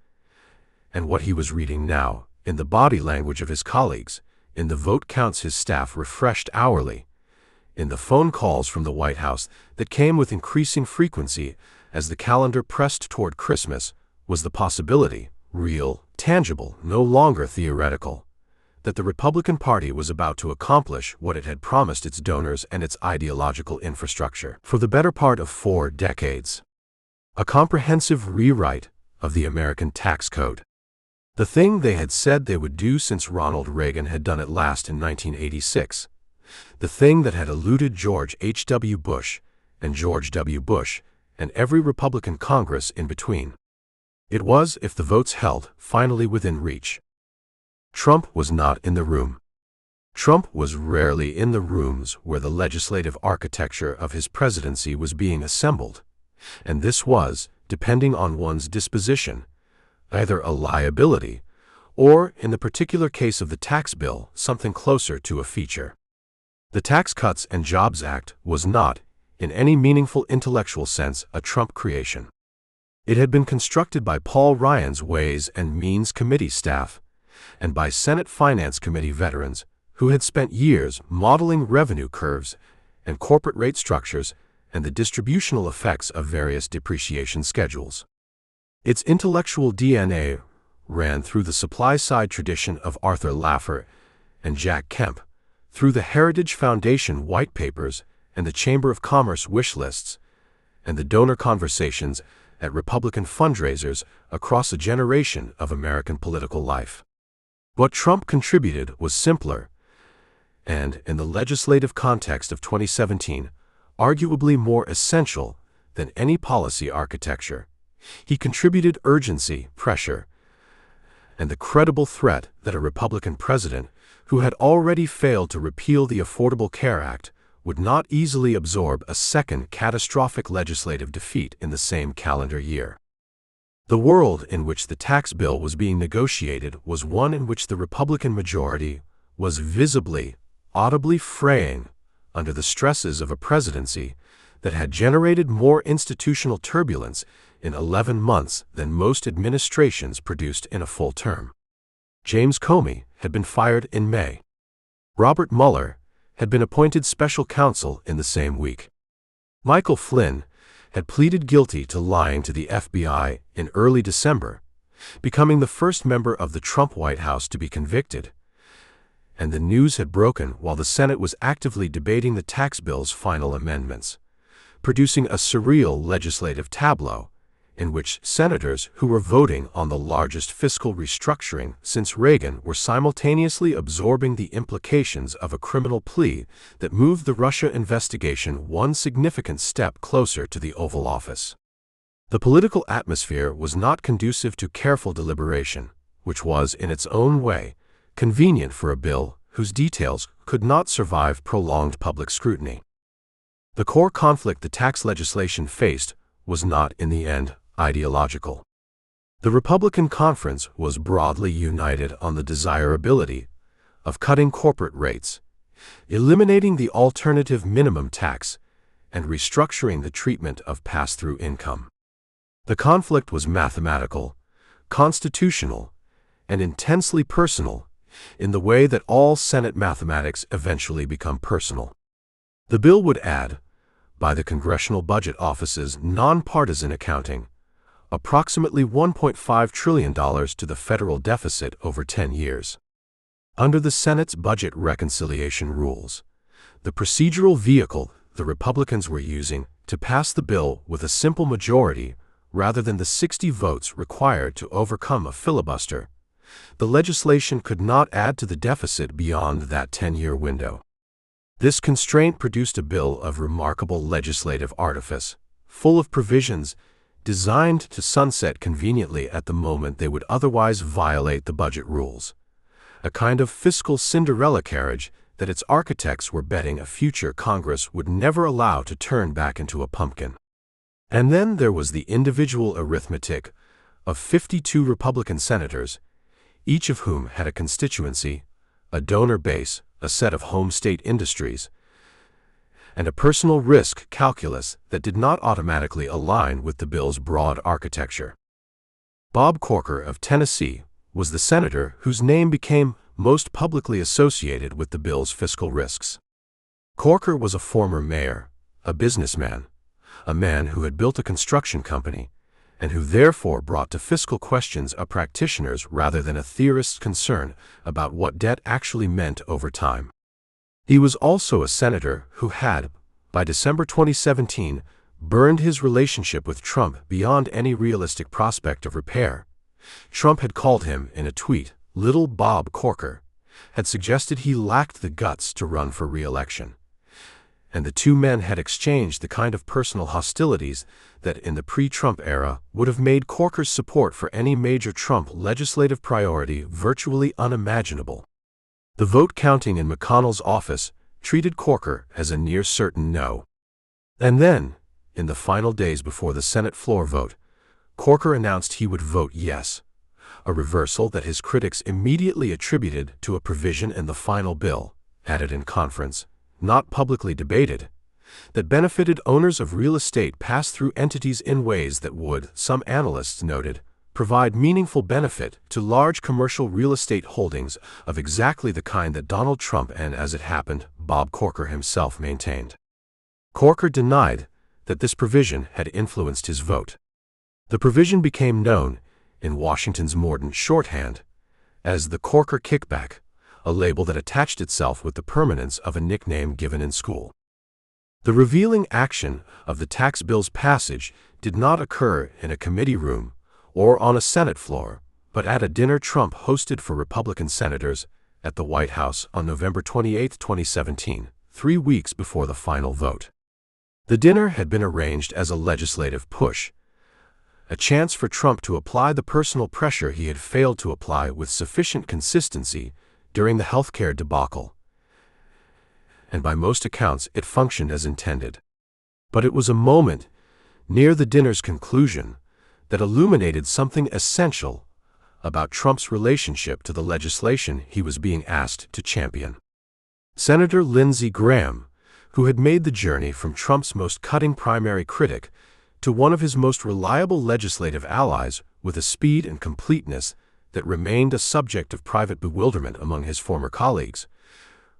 and what he was reading now, in the body language of his colleagues, in the vote counts his staff refreshed hourly, in the phone calls from the White House that came with increasing frequency as the calendar pressed toward Christmas, was the possibility, real, tangible, no longer theoretical, that the Republican Party was about to accomplish what it had promised its donors and its ideological infrastructure for the better part of 4 decades. A comprehensive rewrite of the American tax code. The thing they had said they would do since Ronald Reagan had done it last in 1986. The thing that had eluded George H.W. Bush and George W. Bush and every Republican Congress in between. It was, if the votes held, finally within reach. Trump was not in the room. Trump was rarely in the rooms where the legislative architecture of his presidency was being assembled, and this was, depending on one's disposition, either a liability or, in the particular case of the tax bill, something closer to a feature. The Tax Cuts and Jobs Act was not, in any meaningful intellectual sense, a Trump creation. It had been constructed by Paul Ryan's Ways and Means Committee staff and by Senate Finance Committee veterans who had spent years modeling revenue curves and corporate rate structures and the distributional effects of various depreciation schedules. Its intellectual DNA ran through the supply-side tradition of Arthur Laffer and Jack Kemp, through the Heritage Foundation white papers and the Chamber of Commerce wish lists, and the donor conversations at Republican fundraisers across a generation of American political life. What Trump contributed was simpler, and, in the legislative context of 2017, arguably more essential than any policy architecture. He contributed urgency, pressure, and the credible threat that a Republican president who had already failed to repeal the Affordable Care Act would not easily absorb a second catastrophic legislative defeat in the same calendar year. The world in which the tax bill was being negotiated was one in which the Republican majority was visibly, audibly fraying under the stresses of a presidency that had generated more institutional turbulence in 11 months than most administrations produced in a full term. James Comey had been fired in May. Robert Mueller had been appointed special counsel in the same week. Michael Flynn had pleaded guilty to lying to the FBI in early December, becoming the first member of the Trump White House to be convicted. And the news had broken while the Senate was actively debating the tax bill's final amendments, producing a surreal legislative tableau in which senators who were voting on the largest fiscal restructuring since Reagan were simultaneously absorbing the implications of a criminal plea that moved the Russia investigation one significant step closer to the Oval Office. The political atmosphere was not conducive to careful deliberation, which was, in its own way, convenient for a bill whose details could not survive prolonged public scrutiny. The core conflict the tax legislation faced was not, in the end, ideological. The Republican conference was broadly united on the desirability of cutting corporate rates, eliminating the alternative minimum tax, and restructuring the treatment of pass-through income. The conflict was mathematical, constitutional, and intensely personal in the way that all Senate mathematics eventually become personal. The bill would add, by the Congressional Budget Office's nonpartisan accounting, approximately $1.5 trillion to the federal deficit over 10 years. Under the Senate's budget reconciliation rules, the procedural vehicle the Republicans were using to pass the bill with a simple majority rather than the 60 votes required to overcome a filibuster, the legislation could not add to the deficit beyond that 10-year window. This constraint produced a bill of remarkable legislative artifice, full of provisions designed to sunset conveniently at the moment they would otherwise violate the budget rules, a kind of fiscal Cinderella carriage that its architects were betting a future Congress would never allow to turn back into a pumpkin. And then there was the individual arithmetic of 52 Republican senators, each of whom had a constituency, a donor base, a set of home state industries, and a personal risk calculus that did not automatically align with the bill's broad architecture. Bob Corker of Tennessee was the senator whose name became most publicly associated with the bill's fiscal risks. Corker was a former mayor, a businessman, a man who had built a construction company, and who therefore brought to fiscal questions a practitioner's rather than a theorist's concern about what debt actually meant over time. He was also a senator who had, by December 2017, burned his relationship with Trump beyond any realistic prospect of repair. Trump had called him, in a tweet, Little Bob Corker, had suggested he lacked the guts to run for re-election. And the two men had exchanged the kind of personal hostilities that in the pre-Trump era would have made Corker's support for any major Trump legislative priority virtually unimaginable. The vote counting in McConnell's office treated Corker as a near-certain no. And then, in the final days before the Senate floor vote, Corker announced he would vote yes, a reversal that his critics immediately attributed to a provision in the final bill, added in conference, not publicly debated, that benefited owners of real estate pass-through entities in ways that would, some analysts noted, provide meaningful benefit to large commercial real estate holdings of exactly the kind that Donald Trump and, as it happened, Bob Corker himself maintained. Corker denied that this provision had influenced his vote. The provision became known, in Washington's mordant shorthand, as the Corker kickback, a label that attached itself with the permanence of a nickname given in school. The revealing action of the tax bill's passage did not occur in a committee room or on a Senate floor, but at a dinner Trump hosted for Republican senators at the White House on November 28, 2017, 3 weeks before the final vote. The dinner had been arranged as a legislative push, a chance for Trump to apply the personal pressure he had failed to apply with sufficient consistency during the healthcare debacle. And by most accounts it functioned as intended. But it was a moment, near the dinner's conclusion, that illuminated something essential about Trump's relationship to the legislation he was being asked to champion. Senator Lindsey Graham, who had made the journey from Trump's most cutting primary critic to one of his most reliable legislative allies with a speed and completeness that remained a subject of private bewilderment among his former colleagues,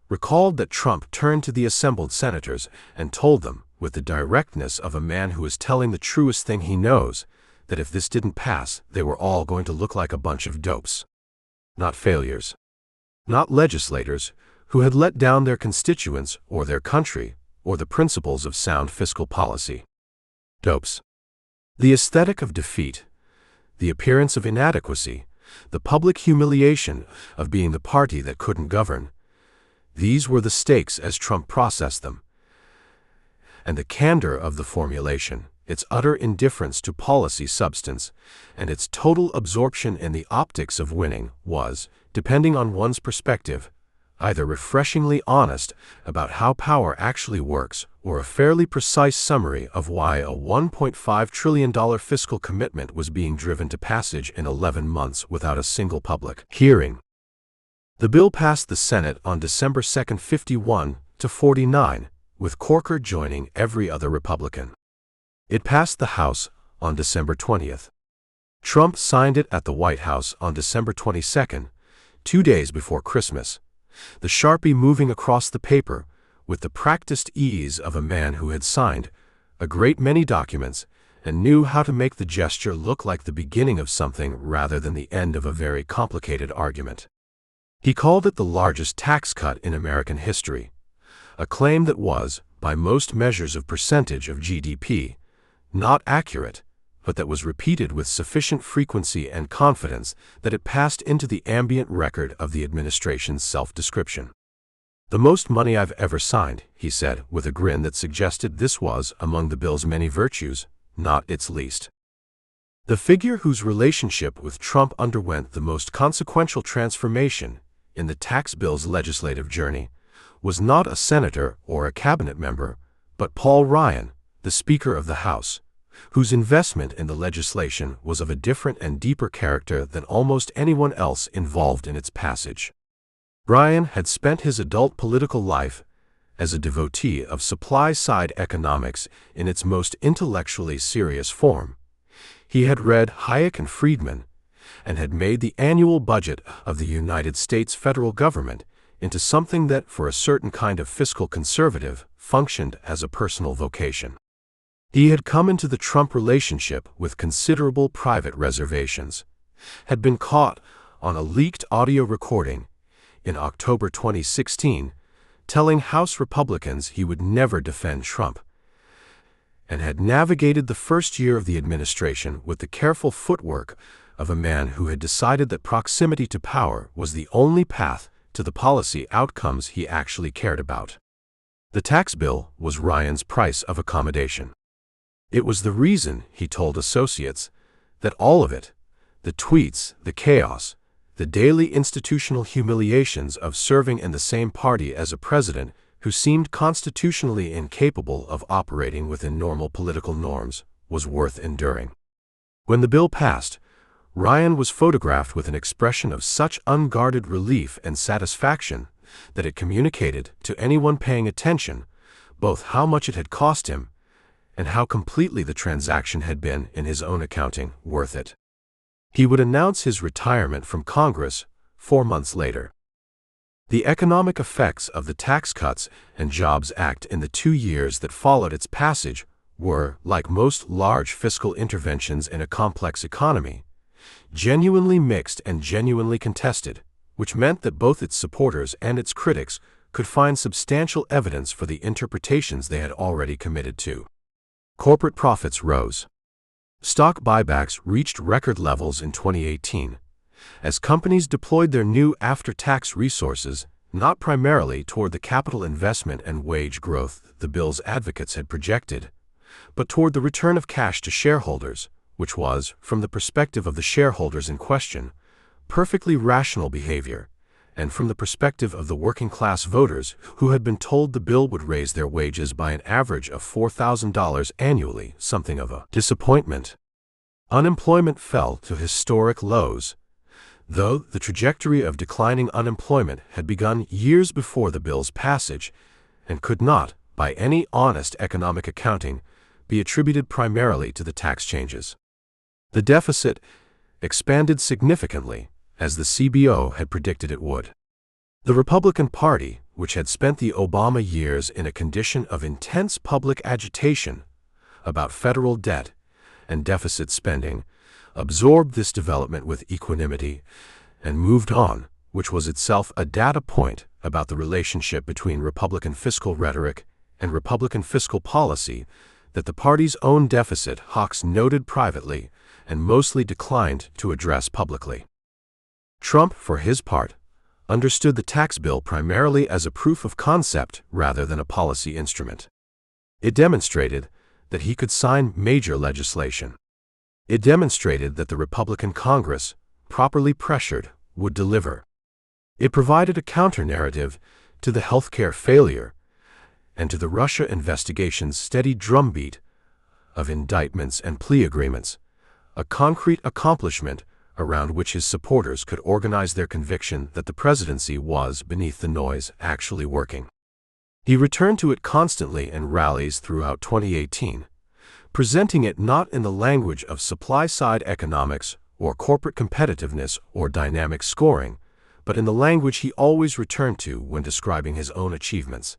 recalled that Trump turned to the assembled senators and told them, with the directness of a man who is telling the truest thing he knows, that if this didn't pass, they were all going to look like a bunch of dopes. Not failures. Not legislators who had let down their constituents or their country or the principles of sound fiscal policy. Dopes. The aesthetic of defeat, the appearance of inadequacy, the public humiliation of being the party that couldn't govern. These were the stakes as Trump processed them. And the candor of the formulation, its utter indifference to policy substance, and its total absorption in the optics of winning was, depending on one's perspective, either refreshingly honest about how power actually works or a fairly precise summary of why a $1.5 trillion fiscal commitment was being driven to passage in 11 months without a single public hearing. The bill passed the Senate on December 2, 51-49, with Corker joining every other Republican. It passed the House on December 20th. Trump signed it at the White House on December 22nd, 2 days before Christmas, the Sharpie moving across the paper with the practiced ease of a man who had signed a great many documents and knew how to make the gesture look like the beginning of something rather than the end of a very complicated argument. He called it the largest tax cut in American history, a claim that was, by most measures of percentage of GDP, not accurate, but that was repeated with sufficient frequency and confidence that it passed into the ambient record of the administration's self-description. "The most money I've ever signed," he said, with a grin that suggested this was, among the bill's many virtues, not its least. The figure whose relationship with Trump underwent the most consequential transformation in the tax bill's legislative journey was not a senator or a cabinet member, but Paul Ryan, the Speaker of the House, whose investment in the legislation was of a different and deeper character than almost anyone else involved in its passage. Ryan had spent his adult political life as a devotee of supply-side economics in its most intellectually serious form. He had read Hayek and Friedman and had made the annual budget of the United States federal government into something that, for a certain kind of fiscal conservative, functioned as a personal vocation. He had come into the Trump relationship with considerable private reservations, had been caught on a leaked audio recording in October 2016 telling House Republicans he would never defend Trump, and had navigated the first year of the administration with the careful footwork of a man who had decided that proximity to power was the only path to the policy outcomes he actually cared about. The tax bill was Ryan's price of accommodation. It was the reason, he told associates, that all of it, the tweets, the chaos, the daily institutional humiliations of serving in the same party as a president who seemed constitutionally incapable of operating within normal political norms, was worth enduring. When the bill passed, Ryan was photographed with an expression of such unguarded relief and satisfaction that it communicated to anyone paying attention both how much it had cost him and how completely the transaction had been, in his own accounting, worth it. He would announce his retirement from Congress 4 months later. The economic effects of the Tax Cuts and Jobs Act in the 2 years that followed its passage were, like most large fiscal interventions in a complex economy, genuinely mixed and genuinely contested, which meant that both its supporters and its critics could find substantial evidence for the interpretations they had already committed to. Corporate profits rose. Stock buybacks reached record levels in 2018, as companies deployed their new after-tax resources not primarily toward the capital investment and wage growth the bill's advocates had projected, but toward the return of cash to shareholders, which was, from the perspective of the shareholders in question, perfectly rational behavior, and from the perspective of the working-class voters who had been told the bill would raise their wages by an average of $4,000 annually, something of a disappointment. Unemployment fell to historic lows, though the trajectory of declining unemployment had begun years before the bill's passage and could not, by any honest economic accounting, be attributed primarily to the tax changes. The deficit expanded significantly, as the CBO had predicted it would. The Republican Party, which had spent the Obama years in a condition of intense public agitation about federal debt and deficit spending, absorbed this development with equanimity and moved on, which was itself a data point about the relationship between Republican fiscal rhetoric and Republican fiscal policy that the party's own deficit hawks noted privately and mostly declined to address publicly. Trump, for his part, understood the tax bill primarily as a proof of concept rather than a policy instrument. It demonstrated that he could sign major legislation. It demonstrated that the Republican Congress, properly pressured, would deliver. It provided a counter-narrative to the healthcare failure and to the Russia investigation's steady drumbeat of indictments and plea agreements, a concrete accomplishment around which his supporters could organize their conviction that the presidency was, beneath the noise, actually working. He returned to it constantly in rallies throughout 2018, presenting it not in the language of supply-side economics or corporate competitiveness or dynamic scoring, but in the language he always returned to when describing his own achievements,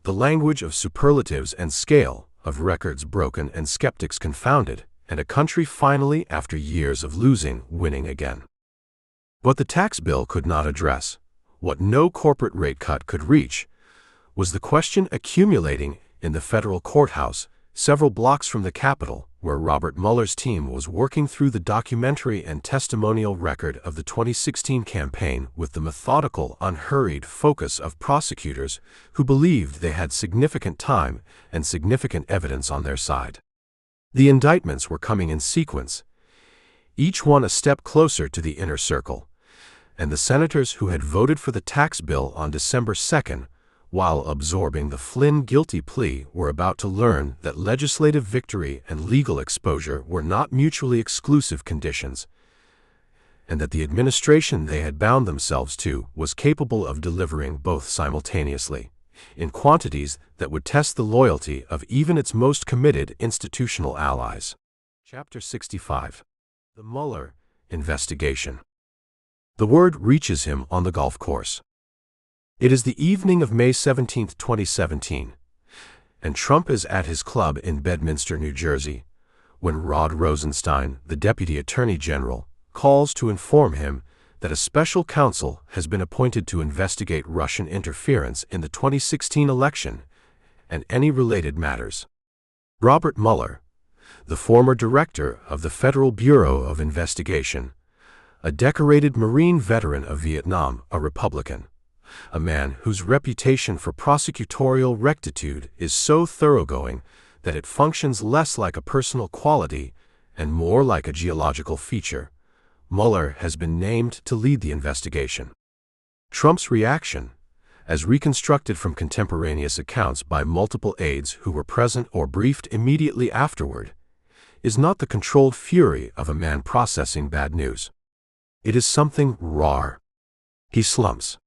the language of superlatives and scale, of records broken and skeptics confounded, and a country finally, after years of losing, winning again. What the tax bill could not address, what no corporate rate cut could reach, was the question accumulating in the federal courthouse several blocks from the Capitol, where Robert Mueller's team was working through the documentary and testimonial record of the 2016 campaign with the methodical, unhurried focus of prosecutors who believed they had significant time and significant evidence on their side. The indictments were coming in sequence, each one a step closer to the inner circle, and the senators who had voted for the tax bill on December 2nd, while absorbing the Flynn guilty plea, were about to learn that legislative victory and legal exposure were not mutually exclusive conditions, and that the administration they had bound themselves to was capable of delivering both simultaneously, in quantities that would test the loyalty of even its most committed institutional allies. Chapter 65. The Mueller Investigation. The word reaches him on the golf course. It is the evening of May 17, 2017, and Trump is at his club in Bedminster, New Jersey, when Rod Rosenstein, the Deputy Attorney General, calls to inform him that a special counsel has been appointed to investigate Russian interference in the 2016 election and any related matters. Robert Mueller, the former director of the Federal Bureau of Investigation, a decorated Marine veteran of Vietnam, a Republican, a man whose reputation for prosecutorial rectitude is so thoroughgoing that it functions less like a personal quality and more like a geological feature, Mueller has been named to lead the investigation. Trump's reaction, as reconstructed from contemporaneous accounts by multiple aides who were present or briefed immediately afterward, is not the controlled fury of a man processing bad news. It is something raw. He slumps.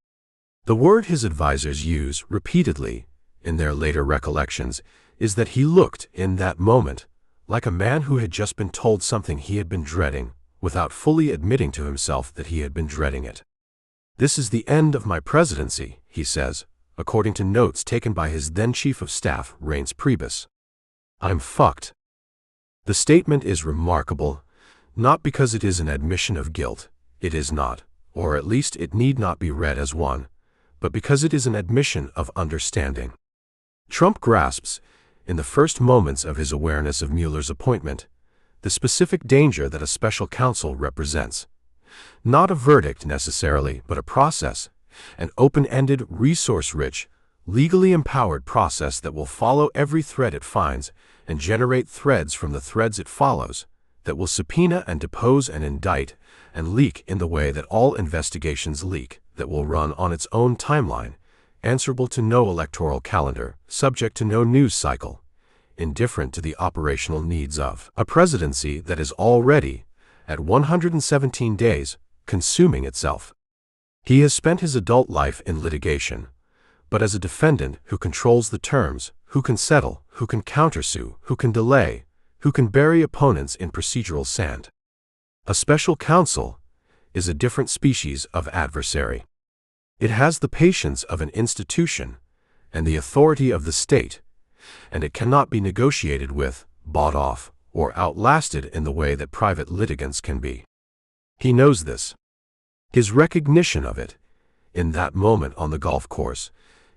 The word his advisors use repeatedly in their later recollections is that he looked, in that moment, like a man who had just been told something he had been dreading, without fully admitting to himself that he had been dreading it. "This is the end of my presidency," he says, according to notes taken by his then Chief of Staff, Reince Priebus. "I'm fucked." The statement is remarkable, not because it is an admission of guilt, it is not, or at least it need not be read as one, but because it is an admission of understanding. Trump grasps, in the first moments of his awareness of Mueller's appointment, the specific danger that a special counsel represents. Not a verdict necessarily, but a process, an open-ended, resource-rich, legally empowered process that will follow every thread it finds and generate threads from the threads it follows, that will subpoena and depose and indict and leak in the way that all investigations leak, that will run on its own timeline, answerable to no electoral calendar, subject to no news cycle, indifferent to the operational needs of a presidency that is already, at 117 days, consuming itself. He has spent his adult life in litigation, but as a defendant who controls the terms, who can settle, who can countersue, who can delay, who can bury opponents in procedural sand. A special counsel is a different species of adversary. It has the patience of an institution and the authority of the state, and it cannot be negotiated with, bought off, or outlasted in the way that private litigants can be. He knows this. His recognition of it, in that moment on the golf course,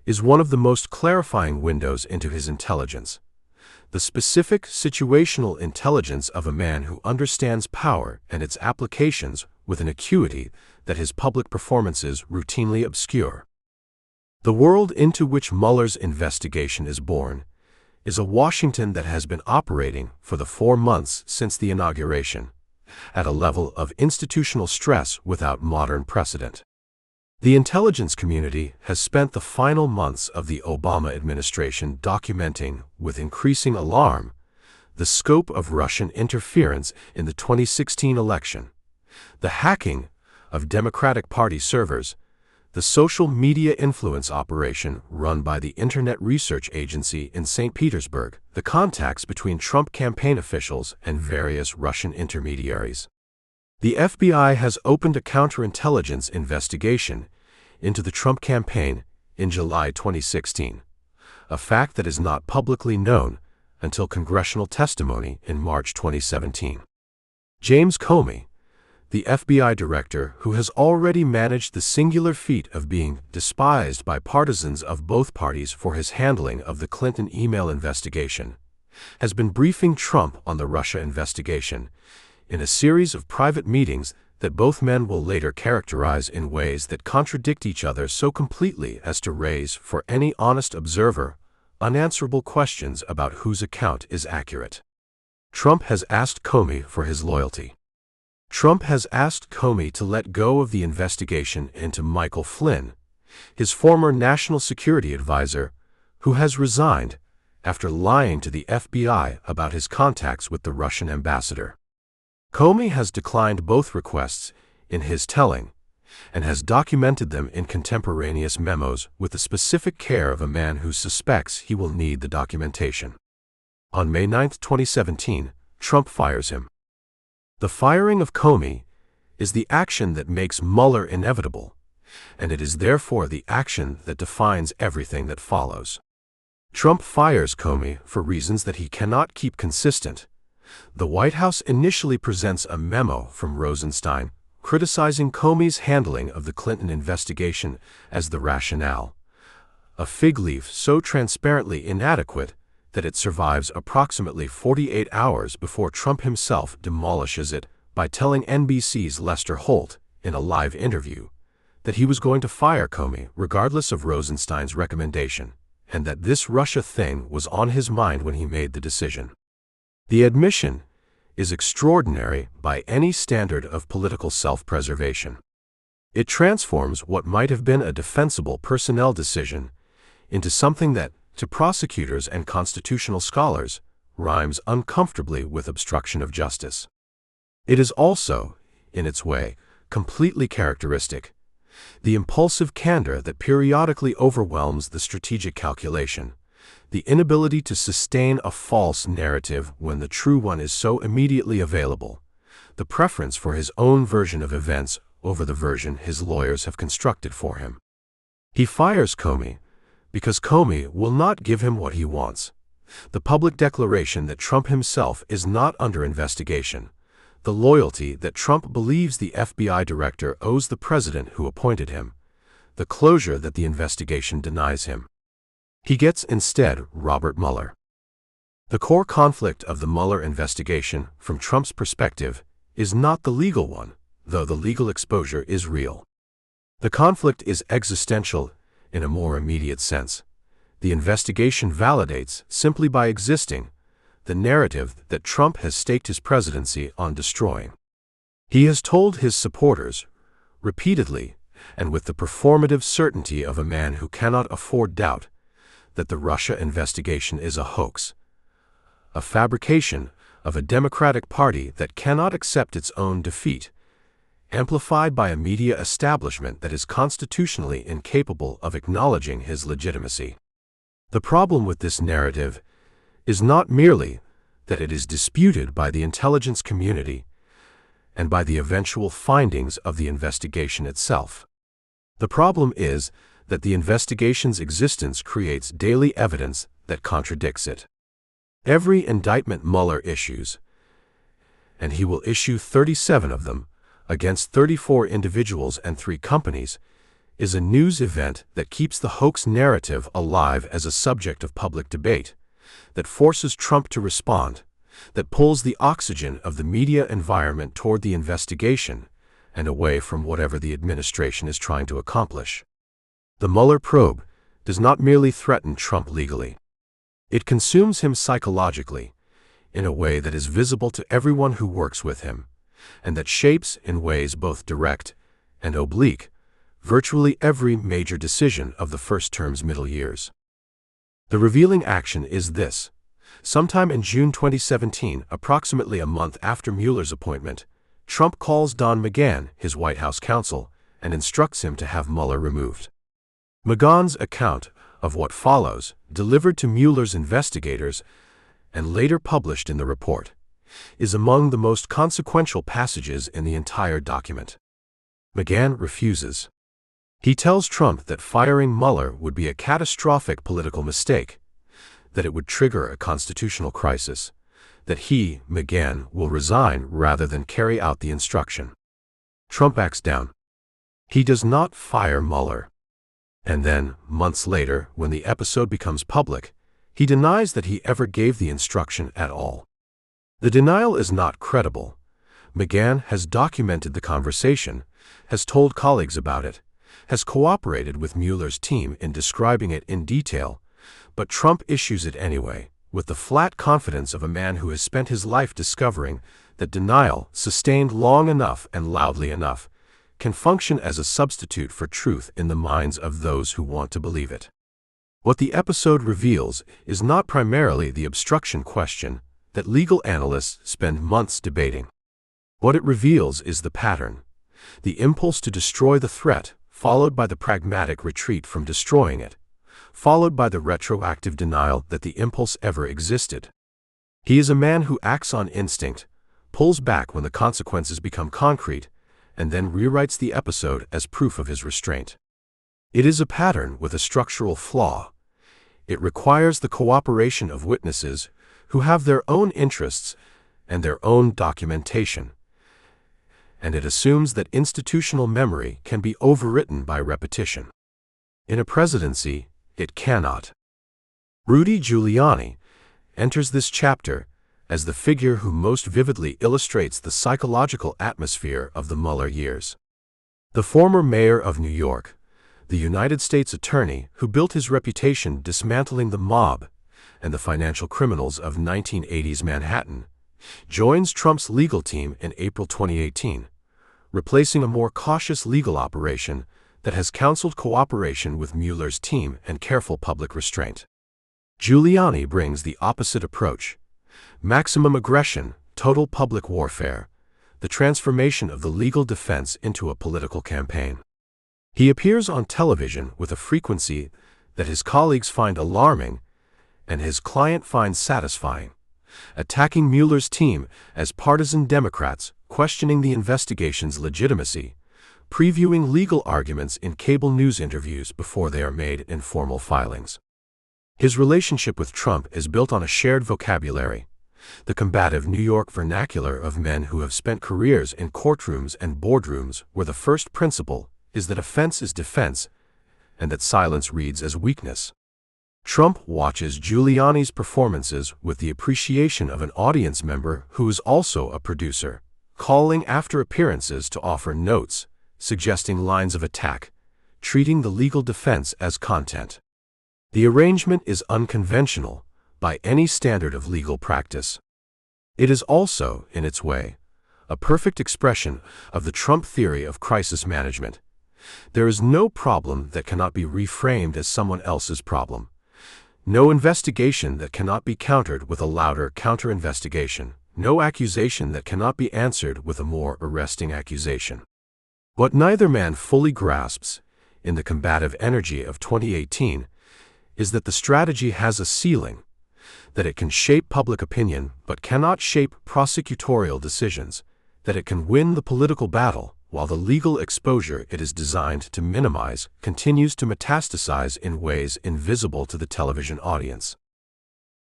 is one of the most clarifying windows into his intelligence. The specific, situational intelligence of a man who understands power and its applications with an acuity that his public performances routinely obscure. The world into which Mueller's investigation is born is a Washington that has been operating for the 4 months since the inauguration, at a level of institutional stress without modern precedent. The intelligence community has spent the final months of the Obama administration documenting, with increasing alarm, the scope of Russian interference in the 2016 election, the hacking of Democratic Party servers, the social media influence operation run by the Internet Research Agency in St. Petersburg, the contacts between Trump campaign officials and various Russian intermediaries. The FBI has opened a counterintelligence investigation into the Trump campaign in July 2016, a fact that is not publicly known until congressional testimony in March 2017. James Comey, the FBI director who has already managed the singular feat of being despised by partisans of both parties for his handling of the Clinton email investigation, has been briefing Trump on the Russia investigation in a series of private meetings that both men will later characterize in ways that contradict each other so completely as to raise, for any honest observer, unanswerable questions about whose account is accurate. Trump has asked Comey for his loyalty. Trump has asked Comey to let go of the investigation into Michael Flynn, his former national security advisor, who has resigned after lying to the FBI about his contacts with the Russian ambassador. Comey has declined both requests in his telling, and has documented them in contemporaneous memos with the specific care of a man who suspects he will need the documentation. On May 9, 2017, Trump fires him. The firing of Comey is the action that makes Mueller inevitable, and it is therefore the action that defines everything that follows. Trump fires Comey for reasons that he cannot keep consistent. The White House initially presents a memo from Rosenstein criticizing Comey's handling of the Clinton investigation as the rationale, a fig leaf so transparently inadequate that it survives approximately 48 hours before Trump himself demolishes it by telling NBC's Lester Holt, in a live interview, that he was going to fire Comey regardless of Rosenstein's recommendation, and that this Russia thing was on his mind when he made the decision. The admission is extraordinary by any standard of political self-preservation. It transforms what might have been a defensible personnel decision into something that, to prosecutors and constitutional scholars, rhymes uncomfortably with obstruction of justice. It is also, in its way, completely characteristic, the impulsive candor that periodically overwhelms the strategic calculation, the inability to sustain a false narrative when the true one is so immediately available, the preference for his own version of events over the version his lawyers have constructed for him. He fires Comey because Comey will not give him what he wants. The public declaration that Trump himself is not under investigation, the loyalty that Trump believes the FBI director owes the president who appointed him, the closure that the investigation denies him. He gets instead Robert Mueller. The core conflict of the Mueller investigation, from Trump's perspective, is not the legal one, though the legal exposure is real. The conflict is existential in a more immediate sense. The investigation validates, simply by existing, the narrative that Trump has staked his presidency on destroying. He has told his supporters, repeatedly, and with the performative certainty of a man who cannot afford doubt, that the Russia investigation is a hoax, a fabrication of a Democratic Party that cannot accept its own defeat, amplified by a media establishment that is constitutionally incapable of acknowledging his legitimacy. The problem with this narrative is not merely that it is disputed by the intelligence community and by the eventual findings of the investigation itself. The problem is that the investigation's existence creates daily evidence that contradicts it. Every indictment Mueller issues, and he will issue 37 of them, against 34 individuals and 3 companies, is a news event that keeps the hoax narrative alive as a subject of public debate, that forces Trump to respond, that pulls the oxygen of the media environment toward the investigation and away from whatever the administration is trying to accomplish. The Mueller probe does not merely threaten Trump legally. It consumes him psychologically, in a way that is visible to everyone who works with him, and that shapes, in ways both direct and oblique, virtually every major decision of the first term's middle years. The revealing action is this. Sometime in June 2017, approximately a month after Mueller's appointment, Trump calls Don McGahn, his White House counsel, and instructs him to have Mueller removed. McGahn's account of what follows, delivered to Mueller's investigators and later published in the report, is among the most consequential passages in the entire document. McGahn refuses. He tells Trump that firing Mueller would be a catastrophic political mistake, that it would trigger a constitutional crisis, that he, McGahn, will resign rather than carry out the instruction. Trump backs down. He does not fire Mueller. And then, months later, when the episode becomes public, he denies that he ever gave the instruction at all. The denial is not credible. McGahn has documented the conversation, has told colleagues about it, has cooperated with Mueller's team in describing it in detail, but Trump issues it anyway, with the flat confidence of a man who has spent his life discovering that denial, sustained long enough and loudly enough, can function as a substitute for truth in the minds of those who want to believe it. What the episode reveals is not primarily the obstruction question that legal analysts spend months debating. What it reveals is the pattern, the impulse to destroy the threat, followed by the pragmatic retreat from destroying it, followed by the retroactive denial that the impulse ever existed. He is a man who acts on instinct, pulls back when the consequences become concrete, and then rewrites the episode as proof of his restraint. It is a pattern with a structural flaw. It requires the cooperation of witnesses who have their own interests and their own documentation, and it assumes that institutional memory can be overwritten by repetition. In a presidency, it cannot. Rudy Giuliani enters this chapter as the figure who most vividly illustrates the psychological atmosphere of the Mueller years. The former mayor of New York, the United States attorney who built his reputation dismantling the mob and the financial criminals of 1980s Manhattan, joins Trump's legal team in April 2018, replacing a more cautious legal operation that has counseled cooperation with Mueller's team and careful public restraint. Giuliani brings the opposite approach, Maximum aggression, total public warfare, the transformation of the legal defense into a political campaign. He appears on television with a frequency that his colleagues find alarming and his client finds satisfying, attacking Mueller's team as partisan Democrats, questioning the investigation's legitimacy, previewing legal arguments in cable news interviews before they are made in formal filings. His relationship with Trump is built on a shared vocabulary, the combative New York vernacular of men who have spent careers in courtrooms and boardrooms where the first principle is that offense is defense and that silence reads as weakness. Trump watches Giuliani's performances with the appreciation of an audience member who is also a producer, calling after appearances to offer notes, suggesting lines of attack, treating the legal defense as content. The arrangement is unconventional by any standard of legal practice. It is also, in its way, a perfect expression of the Trump theory of crisis management. There is no problem that cannot be reframed as someone else's problem. No investigation that cannot be countered with a louder counter-investigation. No accusation that cannot be answered with a more arresting accusation. What neither man fully grasps, in the combative energy of 2018, is that the strategy has a ceiling, that it can shape public opinion but cannot shape prosecutorial decisions, that it can win the political battle while the legal exposure it is designed to minimize continues to metastasize in ways invisible to the television audience.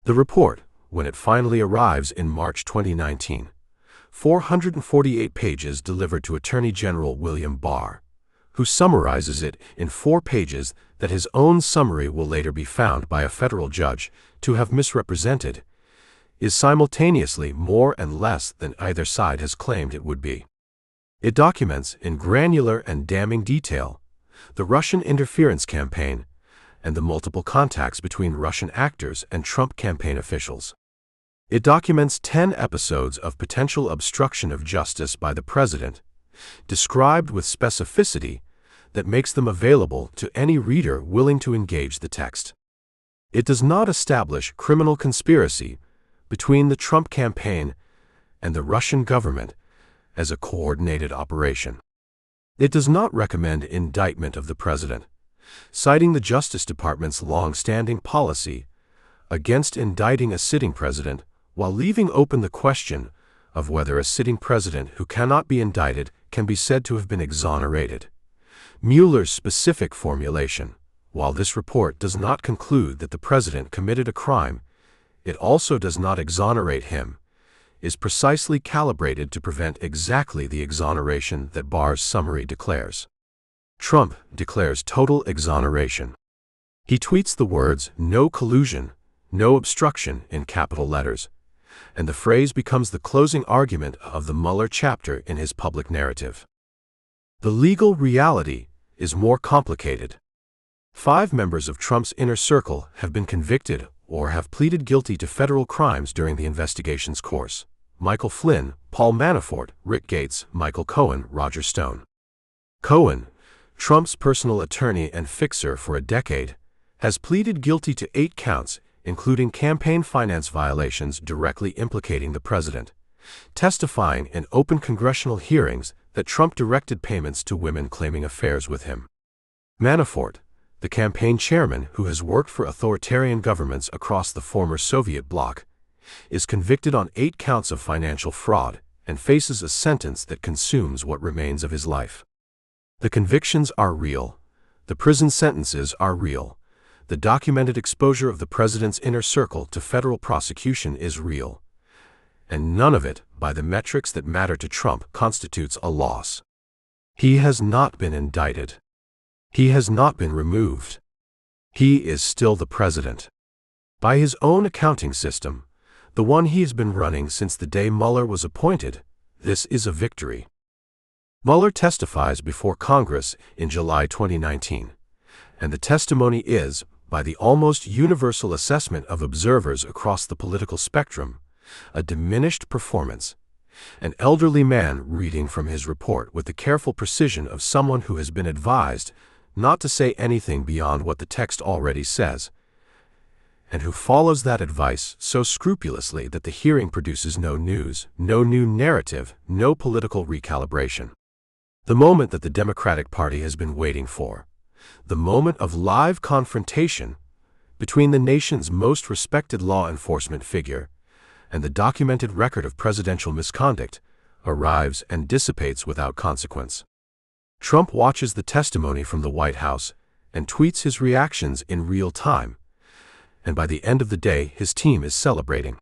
The report, when it finally arrives in March 2019, 448 pages delivered to Attorney General William Barr, who summarizes it in 4 pages that his own summary will later be found by a federal judge to have misrepresented, is simultaneously more and less than either side has claimed it would be. It documents, in granular and damning detail, the Russian interference campaign and the multiple contacts between Russian actors and Trump campaign officials. It documents 10 episodes of potential obstruction of justice by the president, described with specificity that makes them available to any reader willing to engage the text. It does not establish criminal conspiracy between the Trump campaign and the Russian government as a coordinated operation. It does not recommend indictment of the president, citing the Justice Department's long-standing policy against indicting a sitting president while leaving open the question of whether a sitting president who cannot be indicted can be said to have been exonerated. Mueller's specific formulation, while this report does not conclude that the president committed a crime, it also does not exonerate him, is precisely calibrated to prevent exactly the exoneration that Barr's summary declares. Trump declares total exoneration. He tweets the words, "no collusion, no obstruction" in capital letters, and the phrase becomes the closing argument of the Mueller chapter in his public narrative. The legal reality is more complicated. 5 members of Trump's inner circle have been convicted or have pleaded guilty to federal crimes during the investigation's course: Michael Flynn, Paul Manafort, Rick Gates, Michael Cohen, Roger Stone. Cohen, Trump's personal attorney and fixer for a decade, has pleaded guilty to 8 counts, including campaign finance violations directly implicating the president, testifying in open congressional hearings that Trump directed payments to women claiming affairs with him. Manafort, the campaign chairman who has worked for authoritarian governments across the former Soviet bloc, is convicted on 8 counts of financial fraud and faces a sentence that consumes what remains of his life. The convictions are real. The prison sentences are real. The documented exposure of the president's inner circle to federal prosecution is real. And none of it, by the metrics that matter to Trump, constitutes a loss. He has not been indicted. He has not been removed. He is still the president. By his own accounting system, the one he has been running since the day Mueller was appointed, this is a victory. Mueller testifies before Congress in July 2019, and the testimony is, by the almost universal assessment of observers across the political spectrum, a diminished performance. An elderly man reading from his report with the careful precision of someone who has been advised not to say anything beyond what the text already says, and who follows that advice so scrupulously that the hearing produces no news, no new narrative, no political recalibration. The moment that the Democratic Party has been waiting for. The moment of live confrontation between the nation's most respected law enforcement figure and the documented record of presidential misconduct arrives and dissipates without consequence. Trump watches the testimony from the White House and tweets his reactions in real time, and by the end of the day his team is celebrating.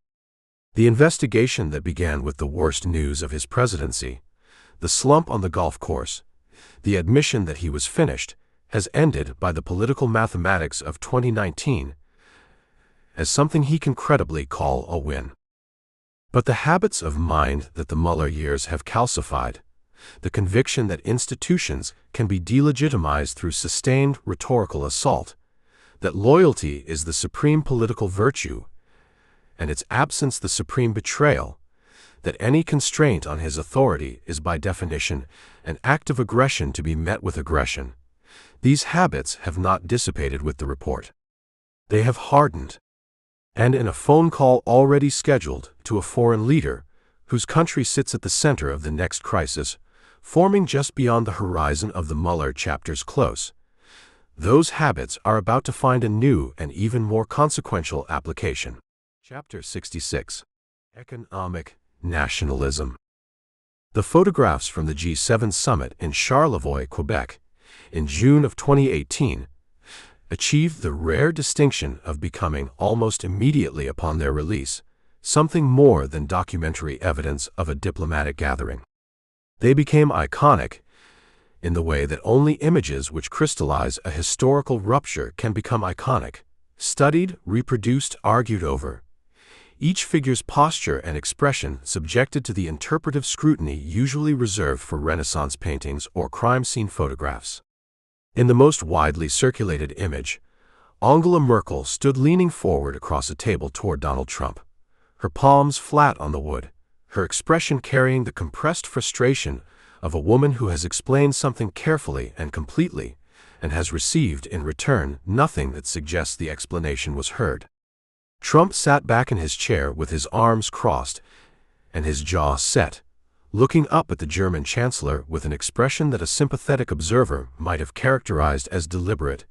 The investigation that began with the worst news of his presidency, the slump on the golf course, the admission that he was finished, has ended by the political mathematics of 2019 as something he can credibly call a win. But the habits of mind that the Mueller years have calcified, the conviction that institutions can be delegitimized through sustained rhetorical assault, that loyalty is the supreme political virtue, and its absence the supreme betrayal, that any constraint on his authority is by definition an act of aggression to be met with aggression, these habits have not dissipated with the report. They have hardened. And in a phone call already scheduled to a foreign leader whose country sits at the center of the next crisis, forming just beyond the horizon of the Mueller chapter's close, those habits are about to find a new and even more consequential application. Chapter 66. Economic Nationalism. The photographs from the G7 summit in Charlevoix, Quebec, in June of 2018, achieved the rare distinction of becoming, almost immediately upon their release, something more than documentary evidence of a diplomatic gathering. They became iconic in the way that only images which crystallize a historical rupture can become iconic, studied, reproduced, argued over. Each figure's posture and expression subjected to the interpretive scrutiny usually reserved for Renaissance paintings or crime scene photographs. In the most widely circulated image, Angela Merkel stood leaning forward across a table toward Donald Trump, her palms flat on the wood, her expression carrying the compressed frustration of a woman who has explained something carefully and completely and has received in return nothing that suggests the explanation was heard. Trump sat back in his chair with his arms crossed and his jaw set, looking up at the German chancellor with an expression that a sympathetic observer might have characterized as deliberate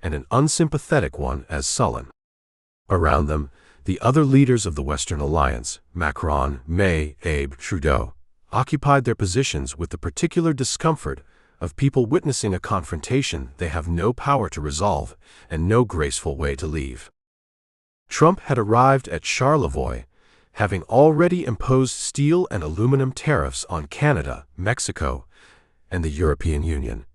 and an unsympathetic one as sullen. Around them, the other leaders of the Western Alliance, Macron, May, Abe, Trudeau, occupied their positions with the particular discomfort of people witnessing a confrontation they have no power to resolve and no graceful way to leave. Trump had arrived at Charlevoix, having already imposed steel and aluminum tariffs on Canada, Mexico, and the European Union,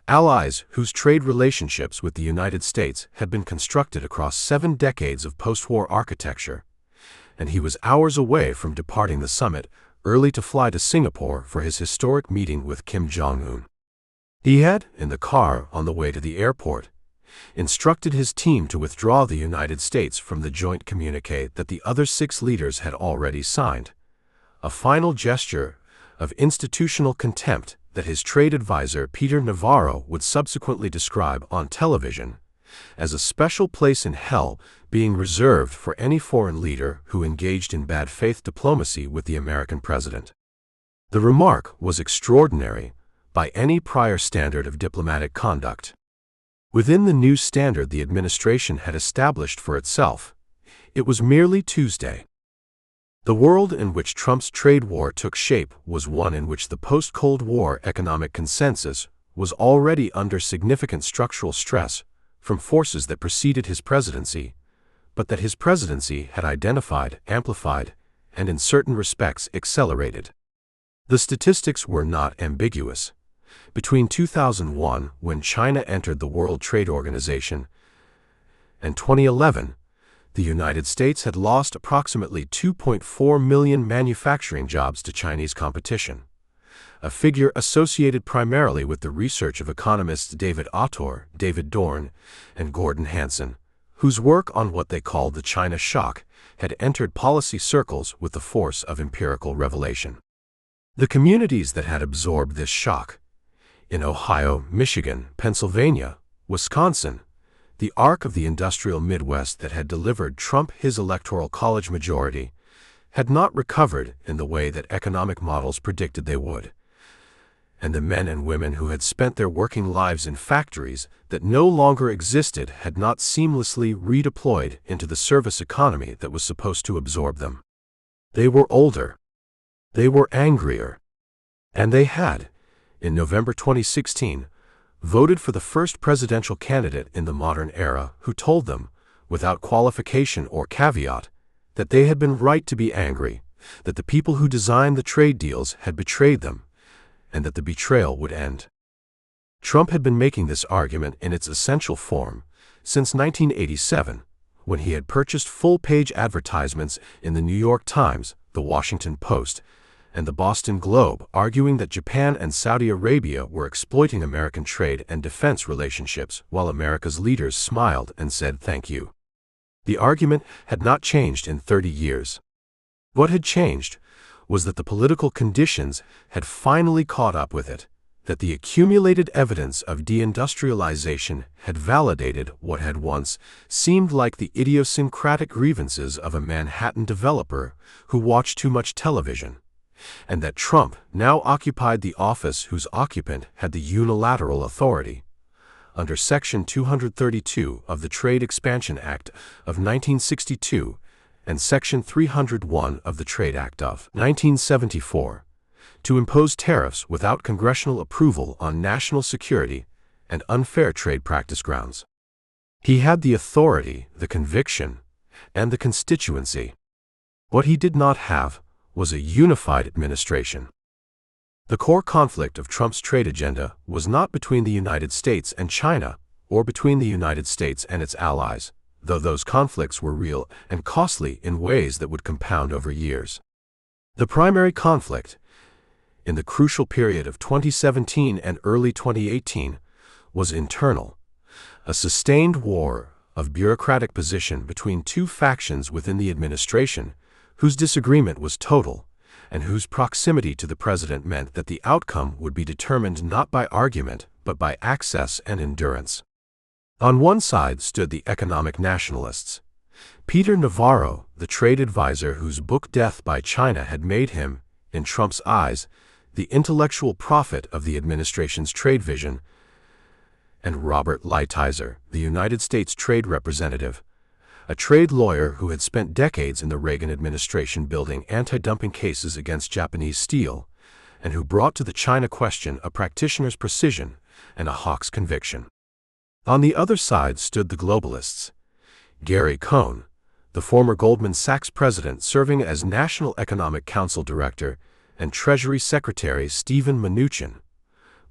allies whose trade relationships with the United States had been constructed across 7 decades of post-war architecture, and he was hours away from departing the summit, early to fly to Singapore for his historic meeting with Kim Jong-un. He had, in the car on the way to the airport, instructed his team to withdraw the United States from the joint communiqué that the other 6 leaders had already signed, a final gesture of institutional contempt that his trade advisor Peter Navarro would subsequently describe on television as a special place in hell being reserved for any foreign leader who engaged in bad faith diplomacy with the American president. The remark was extraordinary by any prior standard of diplomatic conduct. Within the new standard the administration had established for itself, it was merely Tuesday. The world in which Trump's trade war took shape was one in which the post-Cold War economic consensus was already under significant structural stress from forces that preceded his presidency, but that his presidency had identified, amplified, and in certain respects accelerated. The statistics were not ambiguous. Between 2001, when China entered the World Trade Organization, and 2011, the United States had lost approximately 2.4 million manufacturing jobs to Chinese competition, a figure associated primarily with the research of economists David Autor, David Dorn, and Gordon Hanson, whose work on what they called the China shock had entered policy circles with the force of empirical revelation. The communities that had absorbed this shock, in Ohio, Michigan, Pennsylvania, Wisconsin, the arc of the industrial Midwest that had delivered Trump his electoral college majority, had not recovered in the way that economic models predicted they would. And the men and women who had spent their working lives in factories that no longer existed had not seamlessly redeployed into the service economy that was supposed to absorb them. They were older. They were angrier. And they had, in November 2016, voted for the first presidential candidate in the modern era who told them, without qualification or caveat, that they had been right to be angry, that the people who designed the trade deals had betrayed them, and that the betrayal would end. Trump had been making this argument in its essential form since 1987, when he had purchased full-page advertisements in the New York Times, the Washington Post, and the Boston Globe, arguing that Japan and Saudi Arabia were exploiting American trade and defense relationships while America's leaders smiled and said thank you. The argument had not changed in 30 years. What had changed was that the political conditions had finally caught up with it, that the accumulated evidence of deindustrialization had validated what had once seemed like the idiosyncratic grievances of a Manhattan developer who watched too much television, and that Trump now occupied the office whose occupant had the unilateral authority, under Section 232 of the Trade Expansion Act of 1962 and Section 301 of the Trade Act of 1974, to impose tariffs without congressional approval on national security and unfair trade practice grounds. He had the authority, the conviction, and the constituency. What he did not have was a unified administration. The core conflict of Trump's trade agenda was not between the United States and China, or between the United States and its allies, though those conflicts were real and costly in ways that would compound over years. The primary conflict, in the crucial period of 2017 and early 2018, was internal, a sustained war of bureaucratic position between two factions within the administration, whose disagreement was total, and whose proximity to the president meant that the outcome would be determined not by argument but by access and endurance. On one side stood the economic nationalists. Peter Navarro, the trade advisor whose book Death by China had made him, in Trump's eyes, the intellectual prophet of the administration's trade vision, and Robert Lighthizer, the United States trade representative, a trade lawyer who had spent decades in the Reagan administration building anti-dumping cases against Japanese steel, and who brought to the China question a practitioner's precision and a hawk's conviction. On the other side stood the globalists. Gary Cohn, the former Goldman Sachs president serving as National Economic Council Director, and Treasury Secretary Steven Mnuchin,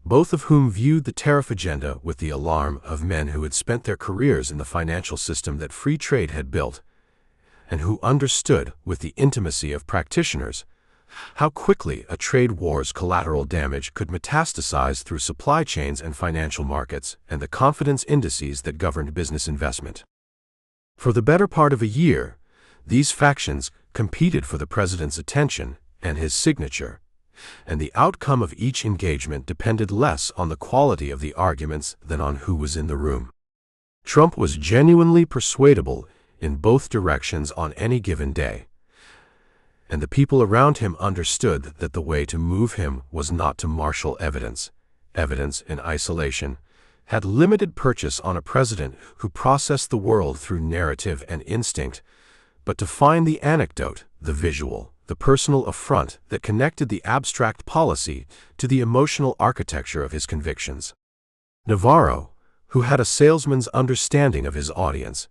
both of whom viewed the tariff agenda with the alarm of men who had spent their careers in the financial system that free trade had built, and who understood, with the intimacy of practitioners, how quickly a trade war's collateral damage could metastasize through supply chains and financial markets and the confidence indices that governed business investment. For the better part of a year, these factions competed for the president's attention and his signature, and the outcome of each engagement depended less on the quality of the arguments than on who was in the room. Trump was genuinely persuadable in both directions on any given day, and the people around him understood that the way to move him was not to marshal evidence. Evidence in isolation had limited purchase on a president who processed the world through narrative and instinct, but to find the anecdote, the visual, the personal affront that connected the abstract policy to the emotional architecture of his convictions. Navarro, who had a salesman's understanding of his audience,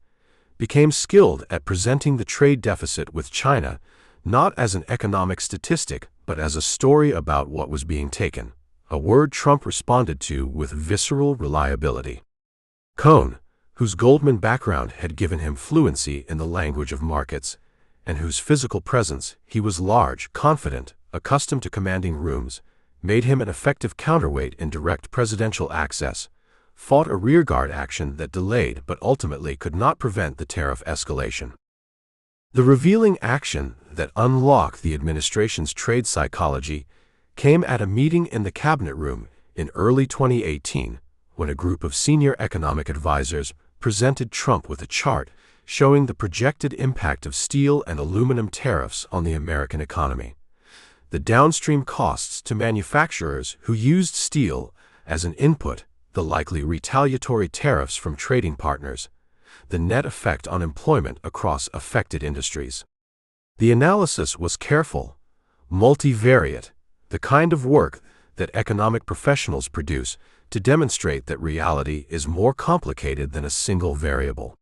became skilled at presenting the trade deficit with China not as an economic statistic but as a story about what was being taken, a word Trump responded to with visceral reliability. Cohn, whose Goldman background had given him fluency in the language of markets, and whose physical presence, he was large, confident, accustomed to commanding rooms, made him an effective counterweight in direct presidential access, fought a rearguard action that delayed but ultimately could not prevent the tariff escalation. The revealing action that unlocked the administration's trade psychology came at a meeting in the cabinet room in early 2018, when a group of senior economic advisors presented Trump with a chart showing the projected impact of steel and aluminum tariffs on the American economy, the downstream costs to manufacturers who used steel as an input, the likely retaliatory tariffs from trading partners, the net effect on employment across affected industries. The analysis was careful, multivariate, the kind of work that economic professionals produce to demonstrate that reality is more complicated than a single variable.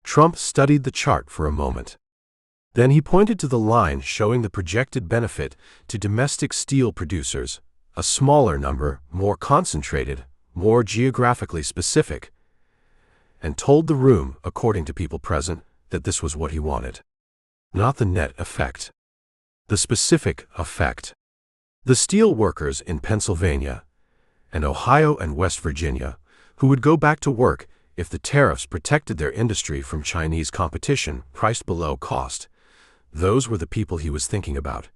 Trump studied the chart for a moment. Then he pointed to the line showing the projected benefit to domestic steel producers, a smaller number, more concentrated, more geographically specific, and told the room, according to people present, that this was what he wanted. Not the net effect. The specific effect. The steel workers in Pennsylvania and Ohio and West Virginia, who would go back to work if the tariffs protected their industry from Chinese competition priced below cost, those were the people he was thinking about.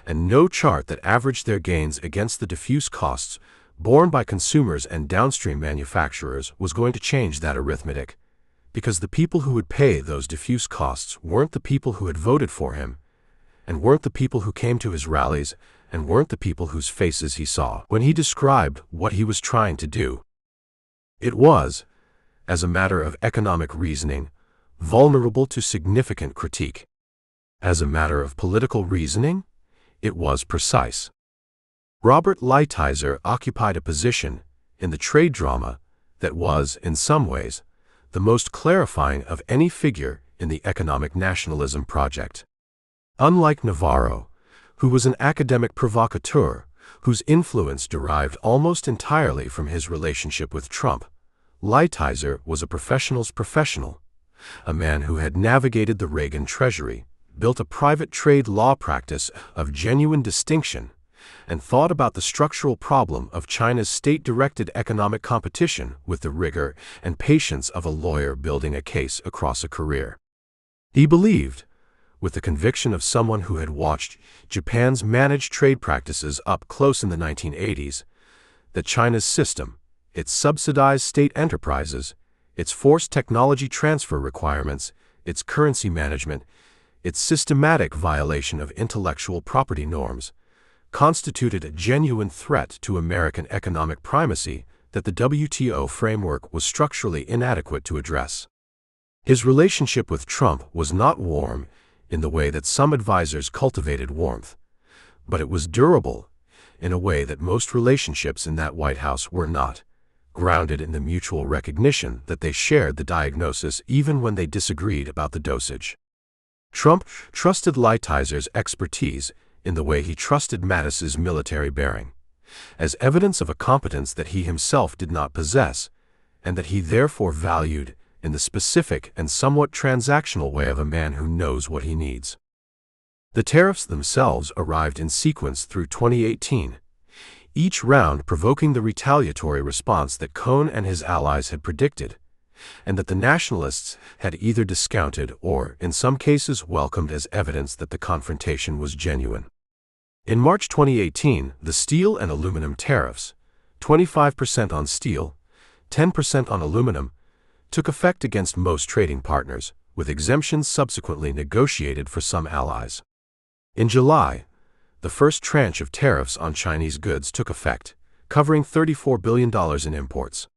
And no chart that averaged their gains against the diffuse costs borne by consumers and downstream manufacturers was going to change that arithmetic, because the people who would pay those diffuse costs weren't the people who had voted for him, and weren't the people who came to his rallies, and weren't the people whose faces he saw when he described what he was trying to do. It was, as a matter of economic reasoning, vulnerable to significant critique. As a matter of political reasoning, it was precise. Robert Lighthizer occupied a position in the trade drama that was, in some ways, the most clarifying of any figure in the economic nationalism project. Unlike Navarro, who was an academic provocateur whose influence derived almost entirely from his relationship with Trump, Lighthizer was a professional's professional, a man who had navigated the Reagan Treasury, built a private trade law practice of genuine distinction, and thought about the structural problem of China's state-directed economic competition with the rigor and patience of a lawyer building a case across a career. He believed, with the conviction of someone who had watched Japan's managed trade practices up close in the 1980s, that China's system, its subsidized state enterprises, its forced technology transfer requirements, its currency management, its systematic violation of intellectual property norms, constituted a genuine threat to American economic primacy that the WTO framework was structurally inadequate to address. His relationship with Trump was not warm in the way that some advisors cultivated warmth, but it was durable in a way that most relationships in that White House were not, grounded in the mutual recognition that they shared the diagnosis even when they disagreed about the dosage. Trump trusted Lighthizer's expertise in the way he trusted Mattis's military bearing, as evidence of a competence that he himself did not possess, and that he therefore valued in the specific and somewhat transactional way of a man who knows what he needs. The tariffs themselves arrived in sequence through 2018, each round provoking the retaliatory response that Cohn and his allies had predicted, and that the nationalists had either discounted or, in some cases, welcomed as evidence that the confrontation was genuine. In March 2018, the steel and aluminum tariffs, 25% on steel, 10% on aluminum, took effect against most trading partners, with exemptions subsequently negotiated for some allies. In July, the first tranche of tariffs on Chinese goods took effect, covering $34 billion in imports.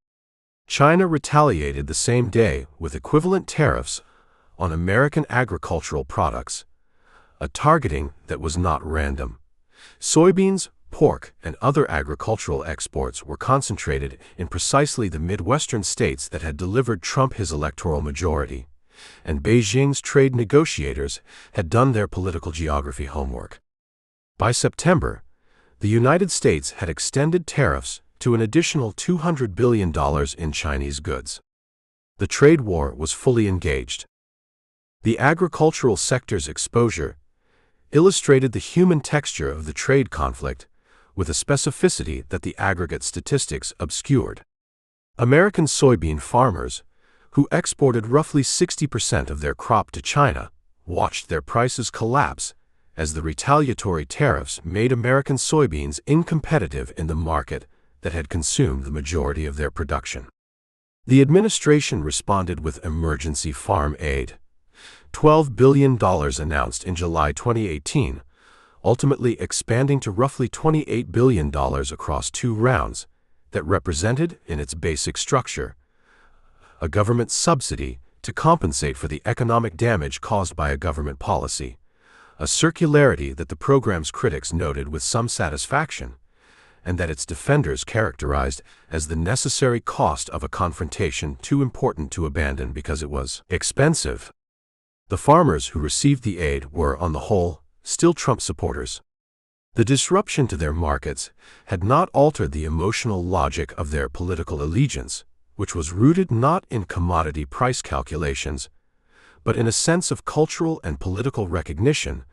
China retaliated the same day with equivalent tariffs on American agricultural products, a targeting that was not random. Soybeans, pork, and other agricultural exports were concentrated in precisely the Midwestern states that had delivered Trump his electoral majority, and Beijing's trade negotiators had done their political geography homework. By September, the United States had extended tariffs to an additional $200 billion in Chinese goods. The trade war was fully engaged. The agricultural sector's exposure illustrated the human texture of the trade conflict with a specificity that the aggregate statistics obscured. American soybean farmers, who exported roughly 60% of their crop to China, watched their prices collapse as the retaliatory tariffs made American soybeans incompetitive in the market that had consumed the majority of their production. The administration responded with emergency farm aid. $12 billion announced in July 2018, ultimately expanding to roughly $28 billion across 2 rounds, that represented, in its basic structure, a government subsidy to compensate for the economic damage caused by a government policy, a circularity that the program's critics noted with some satisfaction, and that its defenders characterized as the necessary cost of a confrontation too important to abandon because it was expensive. The farmers who received the aid were, on the whole, still Trump supporters. The disruption to their markets had not altered the emotional logic of their political allegiance, which was rooted not in commodity price calculations, but in a sense of cultural and political recognition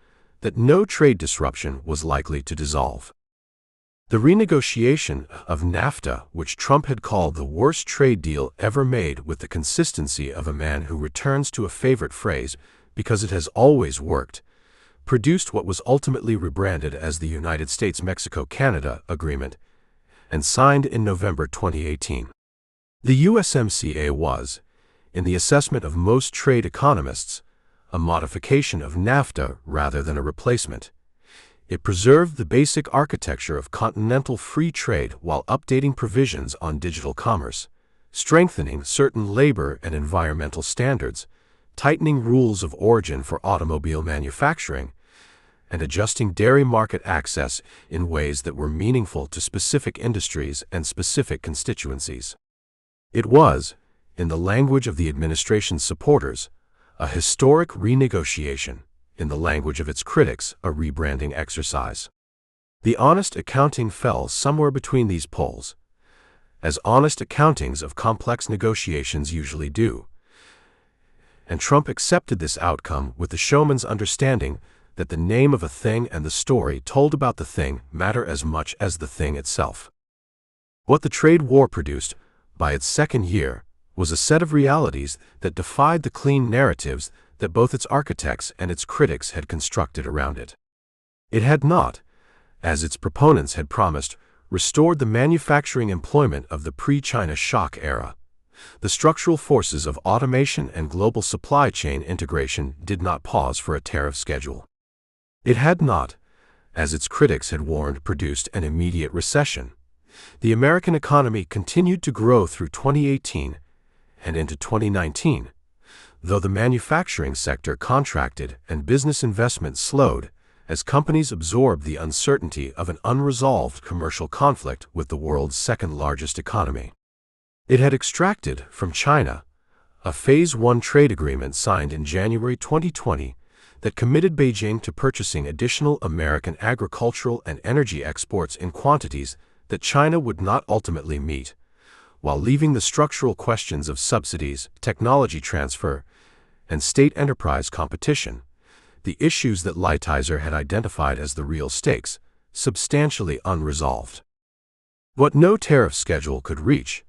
that no trade disruption was likely to dissolve. The renegotiation of NAFTA, which Trump had called the worst trade deal ever made with the consistency of a man who returns to a favorite phrase because it has always worked, produced what was ultimately rebranded as the United States-Mexico-Canada Agreement and signed in November 2018. The USMCA was, in the assessment of most trade economists, a modification of NAFTA rather than a replacement. It preserved the basic architecture of continental free trade while updating provisions on digital commerce, strengthening certain labor and environmental standards, tightening rules of origin for automobile manufacturing, and adjusting dairy market access in ways that were meaningful to specific industries and specific constituencies. It was, in the language of the administration's supporters, a historic renegotiation. In the language of its critics, a rebranding exercise. The honest accounting fell somewhere between these poles, as honest accountings of complex negotiations usually do, and Trump accepted this outcome with the showman's understanding that the name of a thing and the story told about the thing matter as much as the thing itself. What the trade war produced, by its second year, was a set of realities that defied the clean narratives that both its architects and its critics had constructed around it. It had not, as its proponents had promised, restored the manufacturing employment of the pre-China shock era. The structural forces of automation and global supply chain integration did not pause for a tariff schedule. It had not, as its critics had warned, produced an immediate recession. The American economy continued to grow through 2018 and into 2019. Though the manufacturing sector contracted and business investment slowed as companies absorbed the uncertainty of an unresolved commercial conflict with the world's second-largest economy. It had extracted from China a Phase 1 trade agreement signed in January 2020 that committed Beijing to purchasing additional American agricultural and energy exports in quantities that China would not ultimately meet, while leaving the structural questions of subsidies, technology transfer, and state enterprise competition, the issues that Lighthizer had identified as the real stakes, substantially unresolved. What no tariff schedule could reach,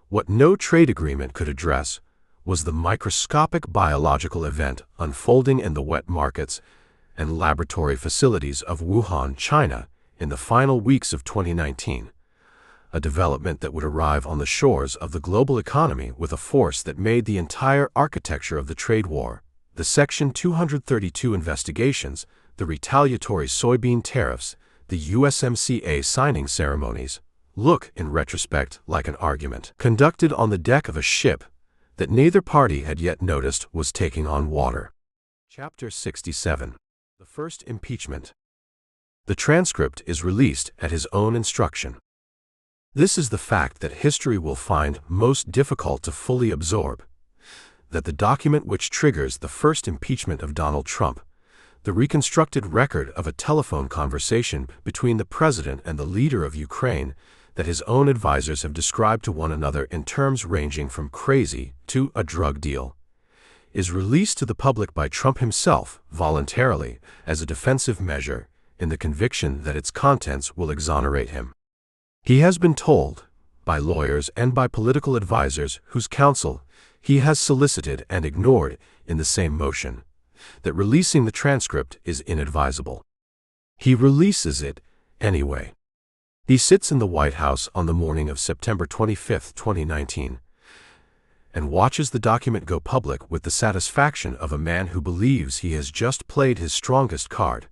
what no trade agreement could address, was the microscopic biological event unfolding in the wet markets and laboratory facilities of Wuhan, China, in the final weeks of 2019. A development that would arrive on the shores of the global economy with a force that made the entire architecture of the trade war, the Section 232 investigations, the retaliatory soybean tariffs, the USMCA signing ceremonies, look, in retrospect, like an argument conducted on the deck of a ship that neither party had yet noticed was taking on water. Chapter 67. The First Impeachment. The transcript is released at his own instruction. This is the fact that history will find most difficult to fully absorb, that the document which triggers the first impeachment of Donald Trump, the reconstructed record of a telephone conversation between the president and the leader of Ukraine that his own advisors have described to one another in terms ranging from crazy to a drug deal, is released to the public by Trump himself, voluntarily, as a defensive measure, in the conviction that its contents will exonerate him. He has been told, by lawyers and by political advisers whose counsel he has solicited and ignored in the same motion, that releasing the transcript is inadvisable. He releases it anyway. He sits in the White House on the morning of September 25, 2019, and watches the document go public with the satisfaction of a man who believes he has just played his strongest card,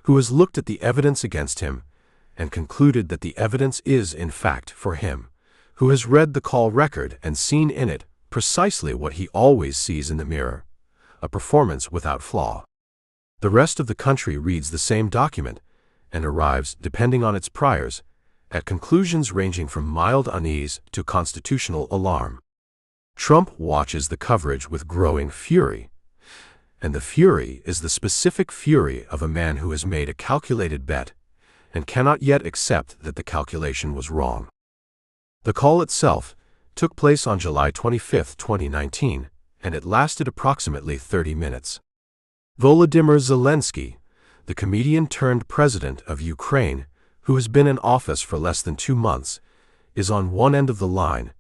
who has looked at the evidence against him and concluded that the evidence is, in fact, for him, who has read the call record and seen in it precisely what he always sees in the mirror, a performance without flaw. The rest of the country reads the same document and arrives, depending on its priors, at conclusions ranging from mild unease to constitutional alarm. Trump watches the coverage with growing fury, and the fury is the specific fury of a man who has made a calculated bet and cannot yet accept that the calculation was wrong. The call itself took place on July 25, 2019, and it lasted approximately 30 minutes. Volodymyr Zelensky, the comedian turned president of Ukraine, who has been in office for less than 2 months, is on one end of the line,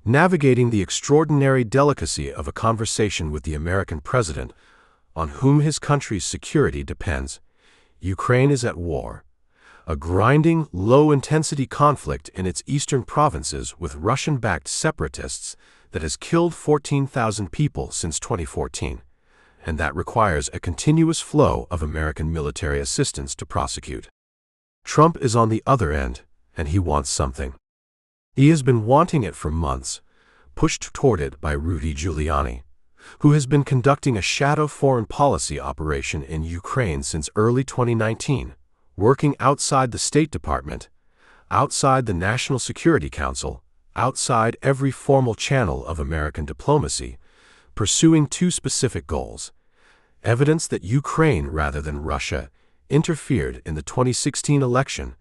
navigating the extraordinary delicacy of a conversation with the American president, on whom his country's security depends. Ukraine is at war, a grinding, low-intensity conflict in its eastern provinces with Russian-backed separatists that has killed 14,000 people since 2014, and that requires a continuous flow of American military assistance to prosecute. Trump is on the other end, and he wants something. He has been wanting it for months, pushed toward it by Rudy Giuliani, who has been conducting a shadow foreign policy operation in Ukraine since early 2019, working outside the State Department, outside the National Security Council, outside every formal channel of American diplomacy, pursuing 2 specific goals: evidence that Ukraine rather than Russia interfered in the 2016 election,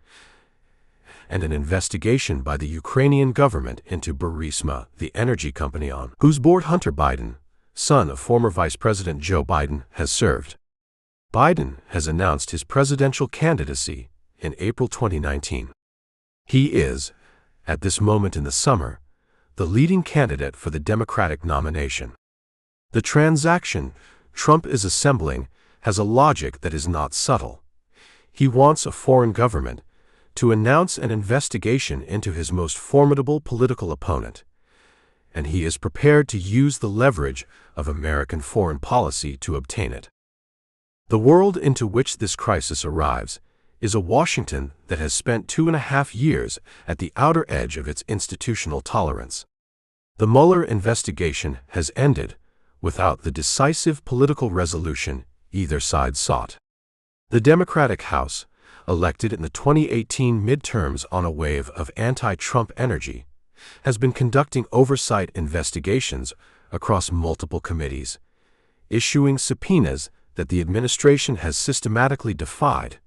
and an investigation by the Ukrainian government into Burisma, the energy company on whose board Hunter Biden, son of former Vice President Joe Biden, has served. Biden has announced his presidential candidacy in April 2019. He is, at this moment in the summer, the leading candidate for the Democratic nomination. The transaction Trump is assembling has a logic that is not subtle. He wants a foreign government to announce an investigation into his most formidable political opponent, and he is prepared to use the leverage of American foreign policy to obtain it. The world into which this crisis arrives is a Washington that has spent 2.5 years at the outer edge of its institutional tolerance. The Mueller investigation has ended without the decisive political resolution either side sought. The Democratic House, elected in the 2018 midterms on a wave of anti-Trump energy, has been conducting oversight investigations across multiple committees, issuing subpoenas that the administration has systematically defied,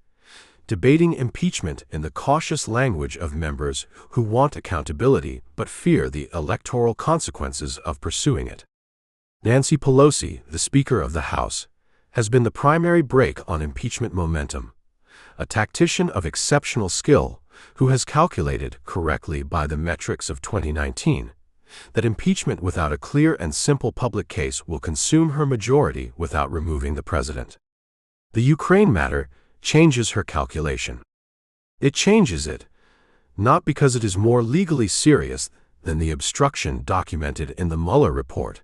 debating impeachment in the cautious language of members who want accountability but fear the electoral consequences of pursuing it. Nancy Pelosi, the Speaker of the House, has been the primary brake on impeachment momentum, a tactician of exceptional skill who has calculated, correctly by the metrics of 2019, that impeachment without a clear and simple public case will consume her majority without removing the president. The Ukraine matter changes her calculation. It changes it, not because it is more legally serious than the obstruction documented in the Mueller report,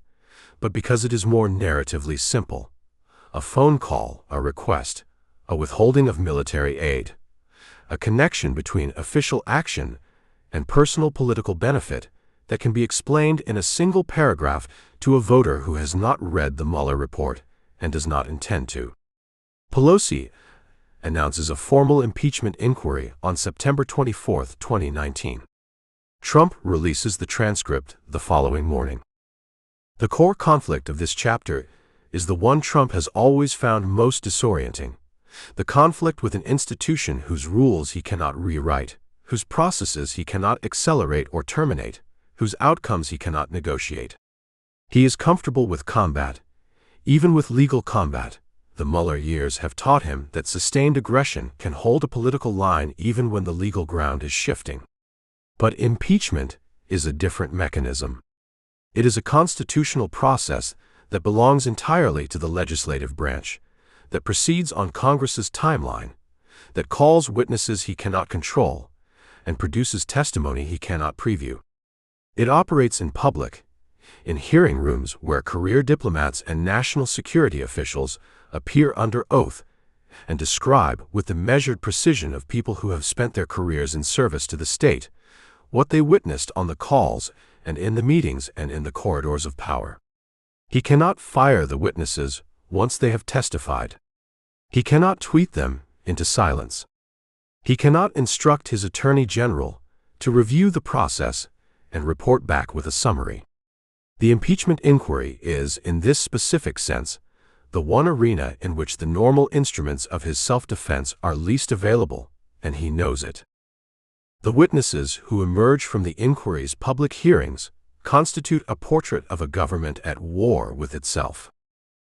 but because it is more narratively simple. A phone call, a request, a withholding of military aid, a connection between official action and personal political benefit that can be explained in a single paragraph to a voter who has not read the Mueller report and does not intend to. Pelosi announces a formal impeachment inquiry on September 24, 2019. Trump releases the transcript the following morning. The core conflict of this chapter is the one Trump has always found most disorienting: the conflict with an institution whose rules he cannot rewrite, whose processes he cannot accelerate or terminate, whose outcomes he cannot negotiate. He is comfortable with combat, even with legal combat. The Mueller years have taught him that sustained aggression can hold a political line even when the legal ground is shifting. But impeachment is a different mechanism. It is a constitutional process that belongs entirely to the legislative branch, that proceeds on Congress's timeline, that calls witnesses he cannot control, and produces testimony he cannot preview. It operates in public, in hearing rooms where career diplomats and national security officials appear under oath and describe with the measured precision of people who have spent their careers in service to the state what they witnessed on the calls and in the meetings and in the corridors of power. He cannot fire the witnesses once they have testified. He cannot tweet them into silence. He cannot instruct his attorney general to review the process and report back with a summary. The impeachment inquiry is, in this specific sense, the one arena in which the normal instruments of his self-defense are least available, and he knows it. The witnesses who emerge from the inquiry's public hearings constitute a portrait of a government at war with itself.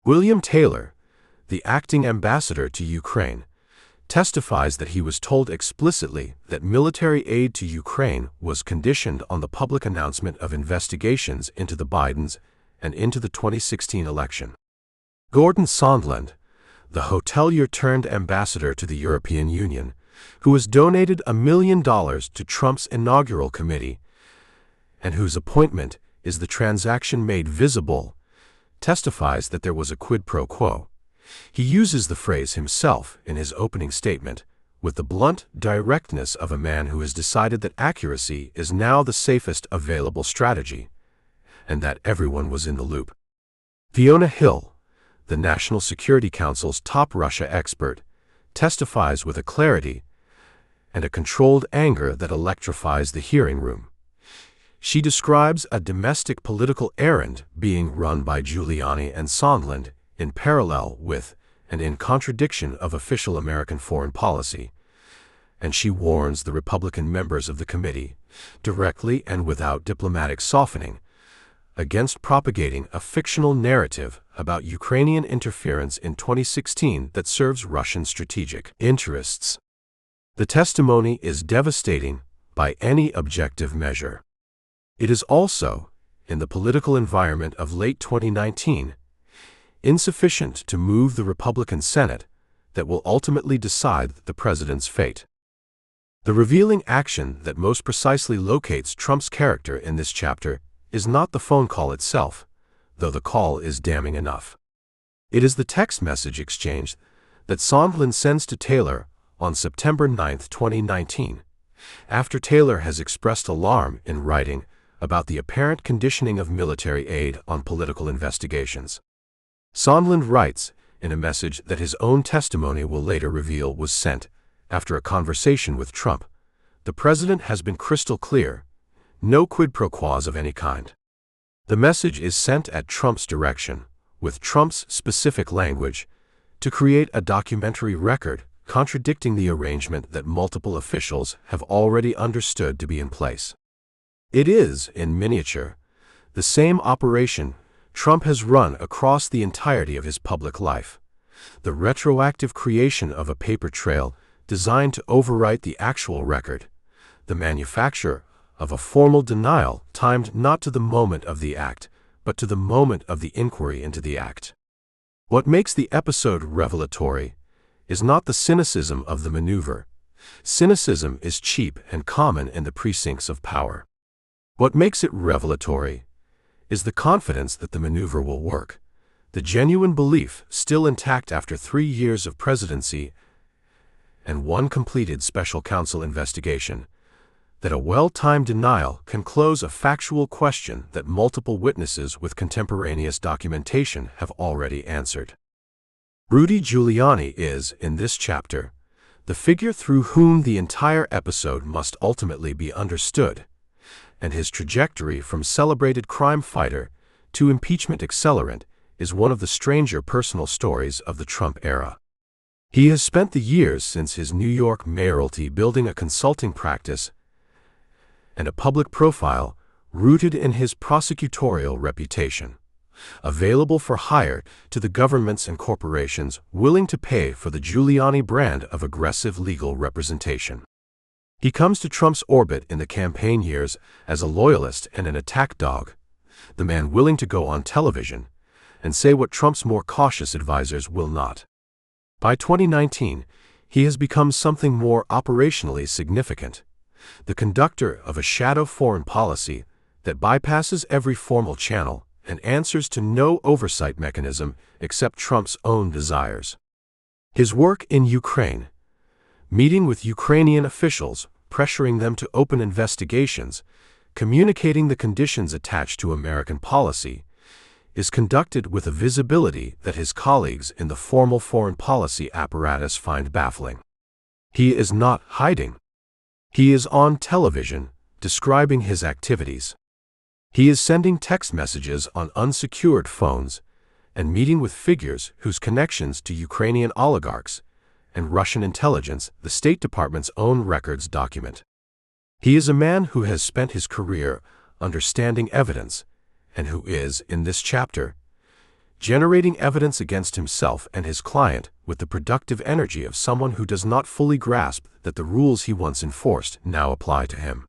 William Taylor, the acting ambassador to Ukraine, testifies that he was told explicitly that military aid to Ukraine was conditioned on the public announcement of investigations into the Bidens and into the 2016 election. Gordon Sondland, the hotelier-turned ambassador to the European Union, who has donated $1 million to Trump's inaugural committee, and whose appointment is the transaction made visible, testifies that there was a quid pro quo. He uses the phrase himself in his opening statement with the blunt directness of a man who has decided that accuracy is now the safest available strategy, and that everyone was in the loop. Fiona Hill, the National Security Council's top Russia expert, testifies with a clarity and a controlled anger that electrifies the hearing room. She describes a domestic political errand being run by Giuliani and Sondland in parallel with and in contradiction of official American foreign policy, and she warns the Republican members of the committee, directly and without diplomatic softening, against propagating a fictional narrative about Ukrainian interference in 2016 that serves Russian strategic interests. The testimony is devastating by any objective measure. It is also, in the political environment of late 2019, insufficient to move the Republican Senate that will ultimately decide the president's fate. The revealing action that most precisely locates Trump's character in this chapter is not the phone call itself, though the call is damning enough. It is the text message exchange that Sondland sends to Taylor on September 9, 2019, after Taylor has expressed alarm in writing about the apparent conditioning of military aid on political investigations. Sondland writes in a message that his own testimony will later reveal was sent after a conversation with Trump. The president has been crystal clear, no quid pro quos of any kind. The message is sent at Trump's direction, with Trump's specific language, to create a documentary record contradicting the arrangement that multiple officials have already understood to be in place. It is, in miniature, the same operation Trump has run across the entirety of his public life, the retroactive creation of a paper trail designed to overwrite the actual record, the manufacture of a formal denial timed not to the moment of the act, but to the moment of the inquiry into the act. What makes the episode revelatory is not the cynicism of the maneuver. Cynicism is cheap and common in the precincts of power. What makes it revelatory is the confidence that the maneuver will work, the genuine belief still intact after 3 years of presidency and one completed special counsel investigation, that a well-timed denial can close a factual question that multiple witnesses with contemporaneous documentation have already answered. Rudy Giuliani is, in this chapter, the figure through whom the entire episode must ultimately be understood, and his trajectory from celebrated crime fighter to impeachment accelerant is one of the stranger personal stories of the Trump era. He has spent the years since his New York mayoralty building a consulting practice and a public profile rooted in his prosecutorial reputation, available for hire to the governments and corporations willing to pay for the Giuliani brand of aggressive legal representation. He comes to Trump's orbit in the campaign years as a loyalist and an attack dog, the man willing to go on television and say what Trump's more cautious advisors will not. By 2019, he has become something more operationally significant, the conductor of a shadow foreign policy that bypasses every formal channel and answers to no oversight mechanism except Trump's own desires. His work in Ukraine, meeting with Ukrainian officials, pressuring them to open investigations, communicating the conditions attached to American policy, is conducted with a visibility that his colleagues in the formal foreign policy apparatus find baffling. He is not hiding. He is on television, describing his activities. He is sending text messages on unsecured phones and meeting with figures whose connections to Ukrainian oligarchs and Russian intelligence the State Department's own records document. He is a man who has spent his career understanding evidence and who is, in this chapter, generating evidence against himself and his client with the productive energy of someone who does not fully grasp that the rules he once enforced now apply to him.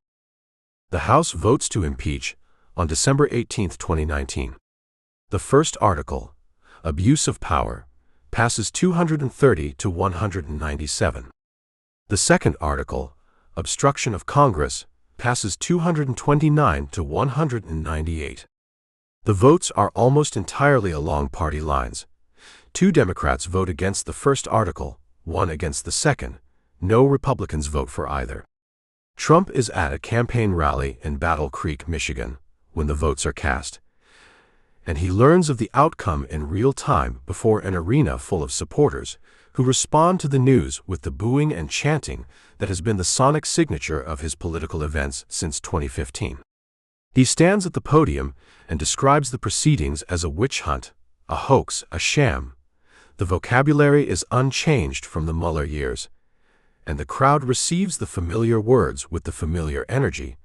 The House votes to impeach on December 18, 2019. The first article, Abuse of Power, passes 230 to 197. The second article, Obstruction of Congress, passes 229 to 198. The votes are almost entirely along party lines. 2 Democrats vote against the first article, 1 against the second. No Republicans vote for either. Trump is at a campaign rally in Battle Creek, Michigan, when the votes are cast, and he learns of the outcome in real time before an arena full of supporters who respond to the news with the booing and chanting that has been the sonic signature of his political events since 2015. He stands at the podium and describes the proceedings as a witch hunt, a hoax, a sham. The vocabulary is unchanged from the Mueller years, and the crowd receives the familiar words with the familiar energy.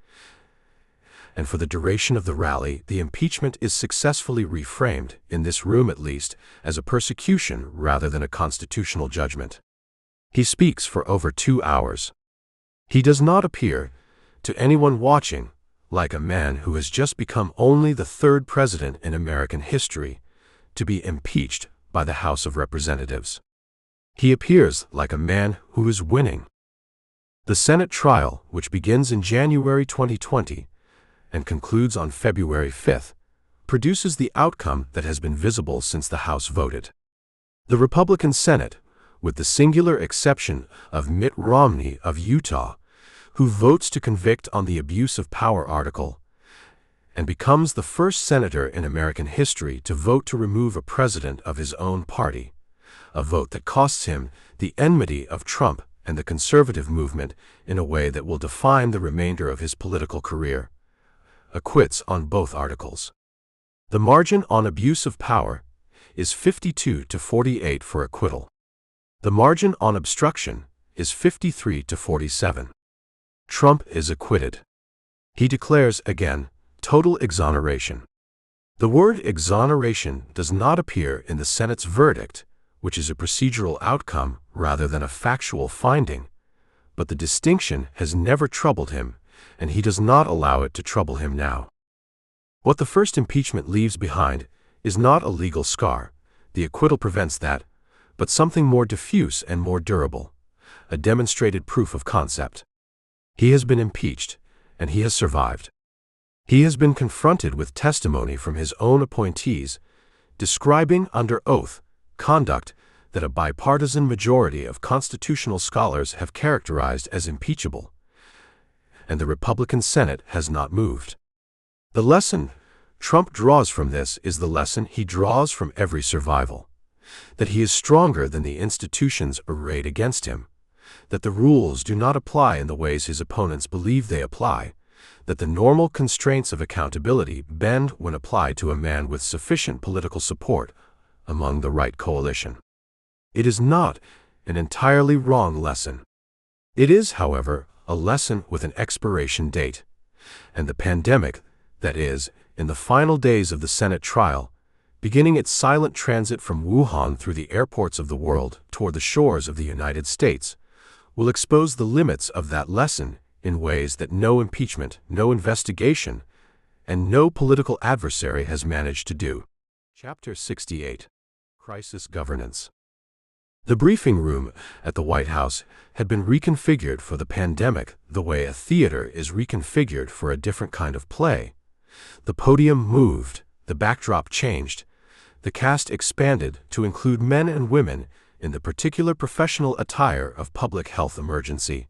And for the duration of the rally, the impeachment is successfully reframed, in this room at least, as a persecution rather than a constitutional judgment. He speaks for over 2 hours. He does not appear, to anyone watching, like a man who has just become only the 3rd president in American history to be impeached by the House of Representatives. He appears like a man who is winning. The Senate trial, which begins in January 2020 and concludes on February 5, produces the outcome that has been visible since the House voted. The Republican Senate, with the singular exception of Mitt Romney of Utah, who votes to convict on the abuse of power article, and becomes the first senator in American history to vote to remove a president of his own party, a vote that costs him the enmity of Trump and the conservative movement in a way that will define the remainder of his political career, acquits on both articles. The margin on abuse of power is 52 to 48 for acquittal. The margin on obstruction is 53 to 47. Trump is acquitted. He declares again total exoneration. The word exoneration does not appear in the Senate's verdict, which is a procedural outcome rather than a factual finding, but the distinction has never troubled him, and he does not allow it to trouble him now. What the first impeachment leaves behind is not a legal scar, the acquittal prevents that, but something more diffuse and more durable, a demonstrated proof of concept. He has been impeached, and he has survived. He has been confronted with testimony from his own appointees, describing under oath conduct that a bipartisan majority of constitutional scholars have characterized as impeachable, and the Republican Senate has not moved. The lesson Trump draws from this is the lesson he draws from every survival, that he is stronger than the institutions arrayed against him, that the rules do not apply in the ways his opponents believe they apply, that the normal constraints of accountability bend when applied to a man with sufficient political support among the right coalition. It is not an entirely wrong lesson. It is, however, a lesson with an expiration date, and the pandemic, that is, in the final days of the Senate trial, beginning its silent transit from Wuhan through the airports of the world toward the shores of the United States, will expose the limits of that lesson in ways that no impeachment, no investigation, and no political adversary has managed to do. Chapter 68. Crisis Governance. The briefing room at the White House had been reconfigured for the pandemic the way a theater is reconfigured for a different kind of play, The podium moved, the backdrop changed, the cast expanded to include men and women in the particular professional attire of public health emergency.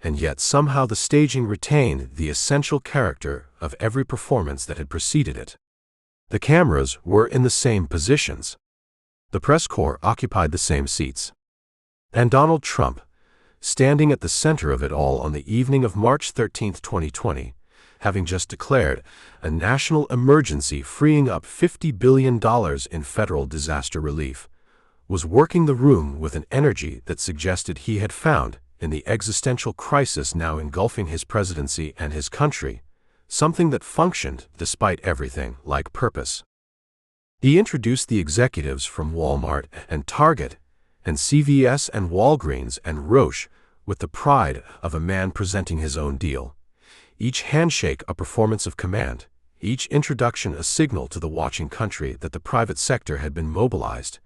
And yet somehow the staging retained the essential character of every performance that had preceded it. The cameras were in the same positions. The press corps occupied the same seats. And Donald Trump, standing at the center of it all on the evening of March 13, 2020, having just declared a national emergency freeing up $50 billion in federal disaster relief, was working the room with an energy that suggested he had found, in the existential crisis now engulfing his presidency and his country, something that functioned, despite everything, like purpose. He introduced the executives from Walmart and Target and CVS and Walgreens and Roche with the pride of a man presenting his own deal. Each handshake a performance of command, each introduction a signal to the watching country that the private sector had been mobilized,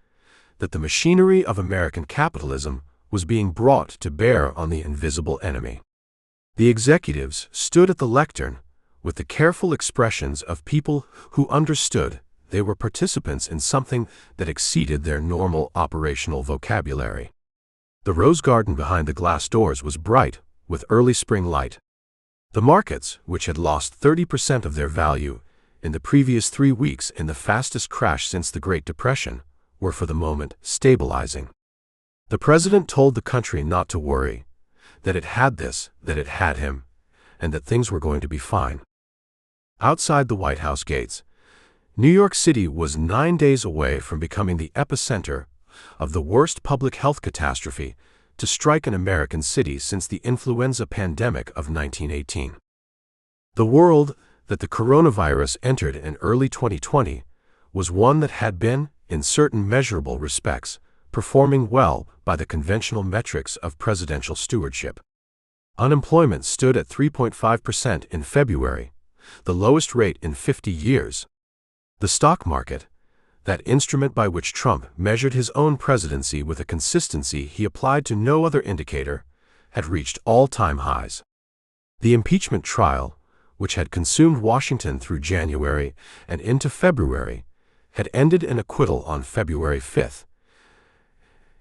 that the machinery of American capitalism was being brought to bear on the invisible enemy. The executives stood at the lectern with the careful expressions of people who understood they were participants in something that exceeded their normal operational vocabulary. The rose garden behind the glass doors was bright with early spring light. The markets, which had lost 30% of their value in the previous 3 weeks in the fastest crash since the Great Depression, were for the moment stabilizing. The president told the country not to worry, that it had this, that it had him, and that things were going to be fine. Outside the White House gates, New York City was 9 days away from becoming the epicenter of the worst public health catastrophe to strike an American city since the influenza pandemic of 1918. The world that the coronavirus entered in early 2020 was one that had been, in certain measurable respects, performing well by the conventional metrics of presidential stewardship. Unemployment stood at 3.5% in February, the lowest rate in 50 years. The stock market, that instrument by which Trump measured his own presidency with a consistency he applied to no other indicator, had reached all-time highs. The impeachment trial, which had consumed Washington through January and into February, had ended in acquittal on February 5th,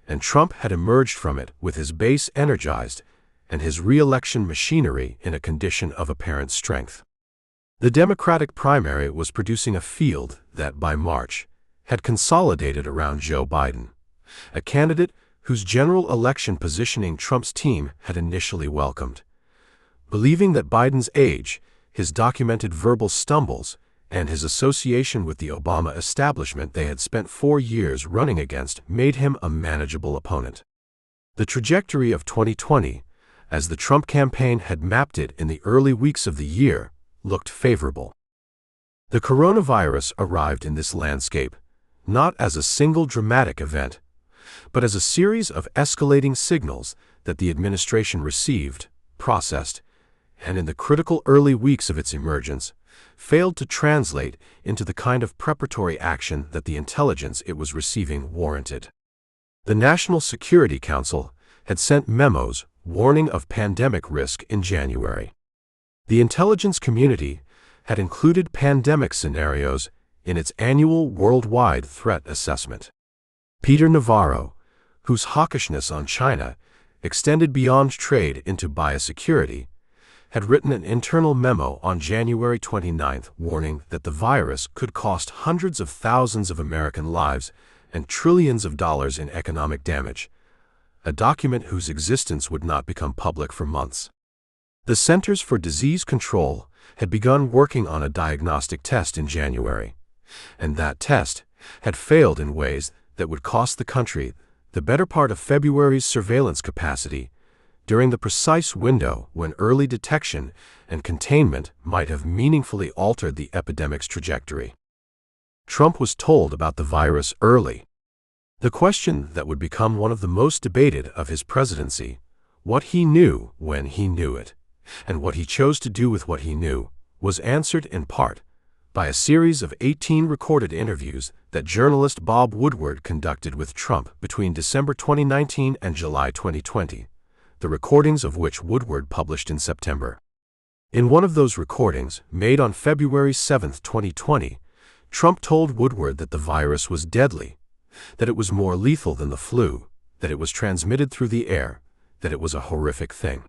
and Trump had emerged from it with his base energized and his re-election machinery in a condition of apparent strength. The Democratic primary was producing a field that, by March, had consolidated around Joe Biden, a candidate whose general election positioning Trump's team had initially welcomed. Believing that Biden's age, his documented verbal stumbles, and his association with the Obama establishment they had spent 4 years running against made him a manageable opponent. The trajectory of 2020, as the Trump campaign had mapped it in the early weeks of the year, looked favorable. The coronavirus arrived in this landscape, not as a single dramatic event, but as a series of escalating signals that the administration received, processed, and in the critical early weeks of its emergence, failed to translate into the kind of preparatory action that the intelligence it was receiving warranted. The National Security Council had sent memos warning of pandemic risk in January. The intelligence community had included pandemic scenarios in its annual worldwide threat assessment. Peter Navarro, whose hawkishness on China extended beyond trade into biosecurity, had written an internal memo on January 29 warning that the virus could cost hundreds of thousands of American lives and trillions of dollars in economic damage, a document whose existence would not become public for months. The Centers for Disease Control had begun working on a diagnostic test in January, and that test had failed in ways that would cost the country the better part of February's surveillance capacity, during the precise window when early detection and containment might have meaningfully altered the epidemic's trajectory. Trump was told about the virus early. The question that would become one of the most debated of his presidency, what he knew when he knew it, and what he chose to do with what he knew, was answered in part by a series of 18 recorded interviews that journalist Bob Woodward conducted with Trump between December 2019 and July 2020. The recordings of which Woodward published in September. In one of those recordings, made on February 7, 2020, Trump told Woodward that the virus was deadly, that it was more lethal than the flu, that it was transmitted through the air, that it was a horrific thing.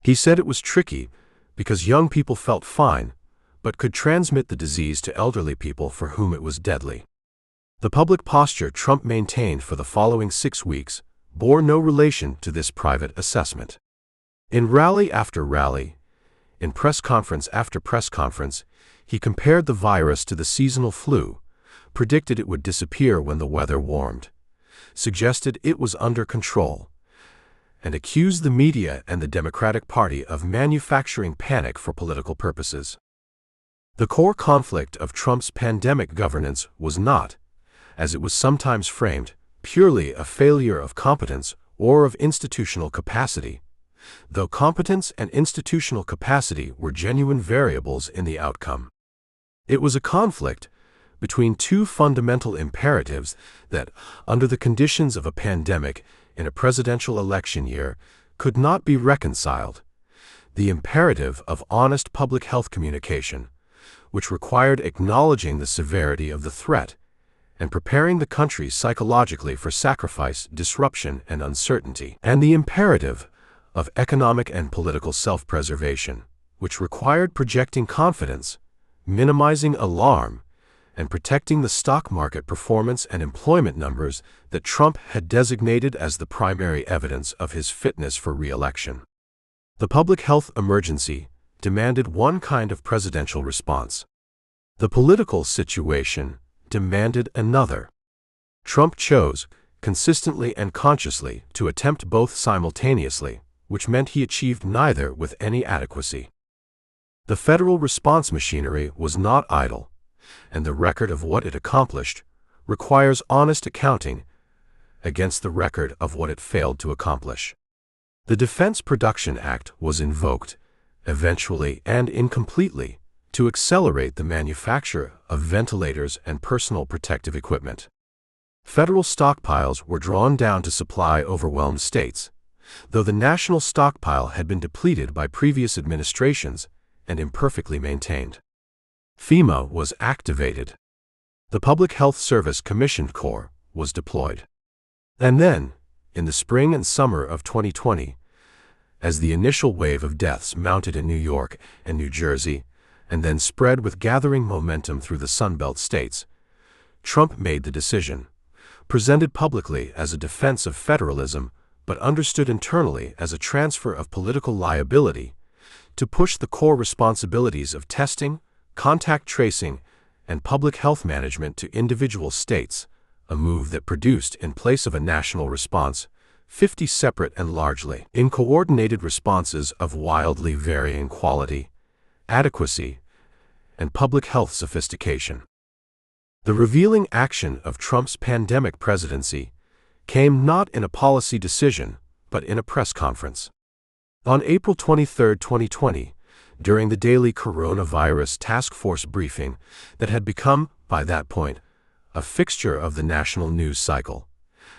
He said it was tricky because young people felt fine, but could transmit the disease to elderly people for whom it was deadly. The public posture Trump maintained for the following 6 weeks bore no relation to this private assessment. In rally after rally, in press conference after press conference, he compared the virus to the seasonal flu, predicted it would disappear when the weather warmed, suggested it was under control, and accused the media and the Democratic Party of manufacturing panic for political purposes. The core conflict of Trump's pandemic governance was not, as it was sometimes framed, purely a failure of competence or of institutional capacity, though competence and institutional capacity were genuine variables in the outcome. It was a conflict between two fundamental imperatives that, under the conditions of a pandemic in a presidential election year, could not be reconciled: the imperative of honest public health communication, which required acknowledging the severity of the threat and preparing the country psychologically for sacrifice, disruption, and uncertainty, and the imperative of economic and political self-preservation, which required projecting confidence, minimizing alarm, and protecting the stock market performance and employment numbers that Trump had designated as the primary evidence of his fitness for re-election. The public health emergency demanded one kind of presidential response. The political situation demanded another. Trump chose, consistently and consciously, to attempt both simultaneously, which meant he achieved neither with any adequacy. The federal response machinery was not idle, and the record of what it accomplished requires honest accounting against the record of what it failed to accomplish. The Defense Production Act was invoked, eventually and incompletely, to accelerate the manufacture of ventilators and personal protective equipment. Federal stockpiles were drawn down to supply overwhelmed states, though the national stockpile had been depleted by previous administrations and imperfectly maintained. FEMA was activated. The Public Health Service Commissioned Corps was deployed. And then, in the spring and summer of 2020, as the initial wave of deaths mounted in New York and New Jersey, and then spread with gathering momentum through the Sunbelt states, Trump made the decision, presented publicly as a defense of federalism but understood internally as a transfer of political liability, to push the core responsibilities of testing, contact tracing, and public health management to individual states, a move that produced, in place of a national response, 50 separate and largely uncoordinated responses of wildly varying quality, adequacy, and public health sophistication. The revealing action of Trump's pandemic presidency came not in a policy decision, but in a press conference. On April 23, 2020, during the daily coronavirus task force briefing that had become, by that point, a fixture of the national news cycle,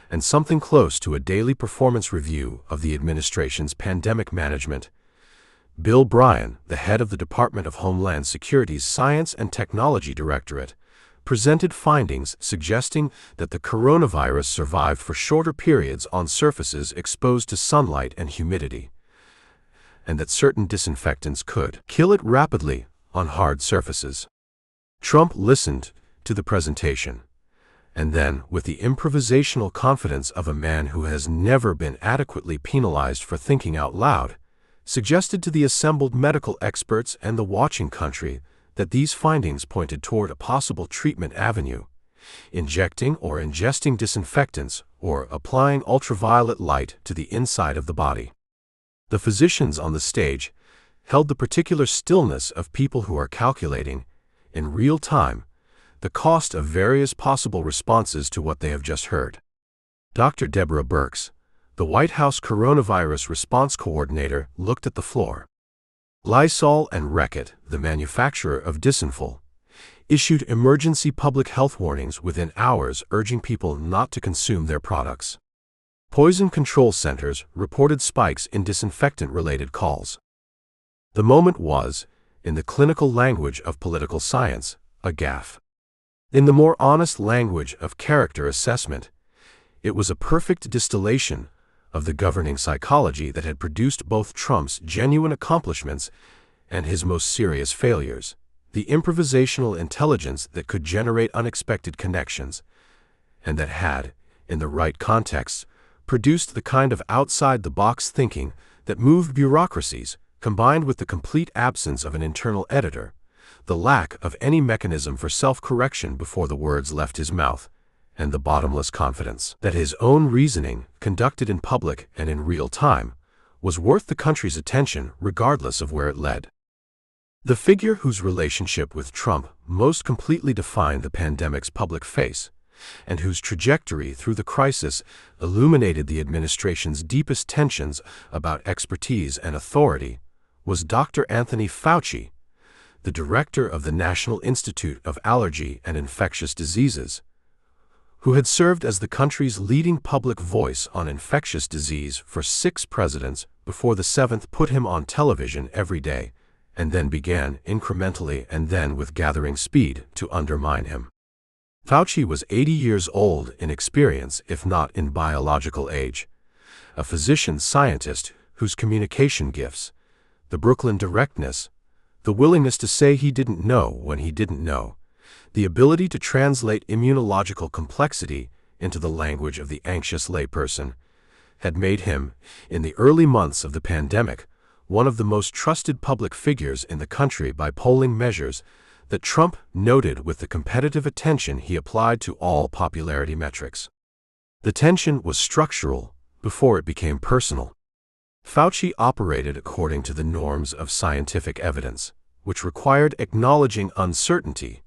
and something close to a daily performance review of the administration's pandemic management, Bill Bryan, the head of the Department of Homeland Security's Science and Technology Directorate, presented findings suggesting that the coronavirus survived for shorter periods on surfaces exposed to sunlight and humidity, and that certain disinfectants could kill it rapidly on hard surfaces. Trump listened to the presentation, and then, with the improvisational confidence of a man who has never been adequately penalized for thinking out loud, suggested to the assembled medical experts and the watching country that these findings pointed toward a possible treatment avenue: injecting or ingesting disinfectants or applying ultraviolet light to the inside of the body. The physicians on the stage held the particular stillness of people who are calculating, in real time, the cost of various possible responses to what they have just heard. Dr. Deborah Birx, the White House Coronavirus Response Coordinator, looked at the floor. Lysol and Reckitt, the manufacturer of Disinfol, issued emergency public health warnings within hours urging people not to consume their products. Poison control centers reported spikes in disinfectant-related calls. The moment was, in the clinical language of political science, a gaffe. In the more honest language of character assessment, it was a perfect distillation of the governing psychology that had produced both Trump's genuine accomplishments and his most serious failures, the improvisational intelligence that could generate unexpected connections, and that had, in the right context, produced the kind of outside-the-box thinking that moved bureaucracies, combined with the complete absence of an internal editor, the lack of any mechanism for self-correction before the words left his mouth, and the bottomless confidence that his own reasoning, conducted in public and in real time, was worth the country's attention regardless of where it led. The figure whose relationship with Trump most completely defined the pandemic's public face, and whose trajectory through the crisis illuminated the administration's deepest tensions about expertise and authority, was Dr. Anthony Fauci, the director of the National Institute of Allergy and Infectious Diseases, who had served as the country's leading public voice on infectious disease for 6 presidents before the 7th put him on television every day, and then began, incrementally and then with gathering speed, to undermine him. Fauci was 80 years old in experience, if not in biological age, a physician-scientist whose communication gifts, the Brooklyn directness, the willingness to say he didn't know when he didn't know, the ability to translate immunological complexity into the language of the anxious layperson, had made him, in the early months of the pandemic, one of the most trusted public figures in the country by polling measures that Trump noted with the competitive attention he applied to all popularity metrics. The tension was structural before it became personal. Fauci operated according to the norms of scientific evidence, which required acknowledging uncertainty,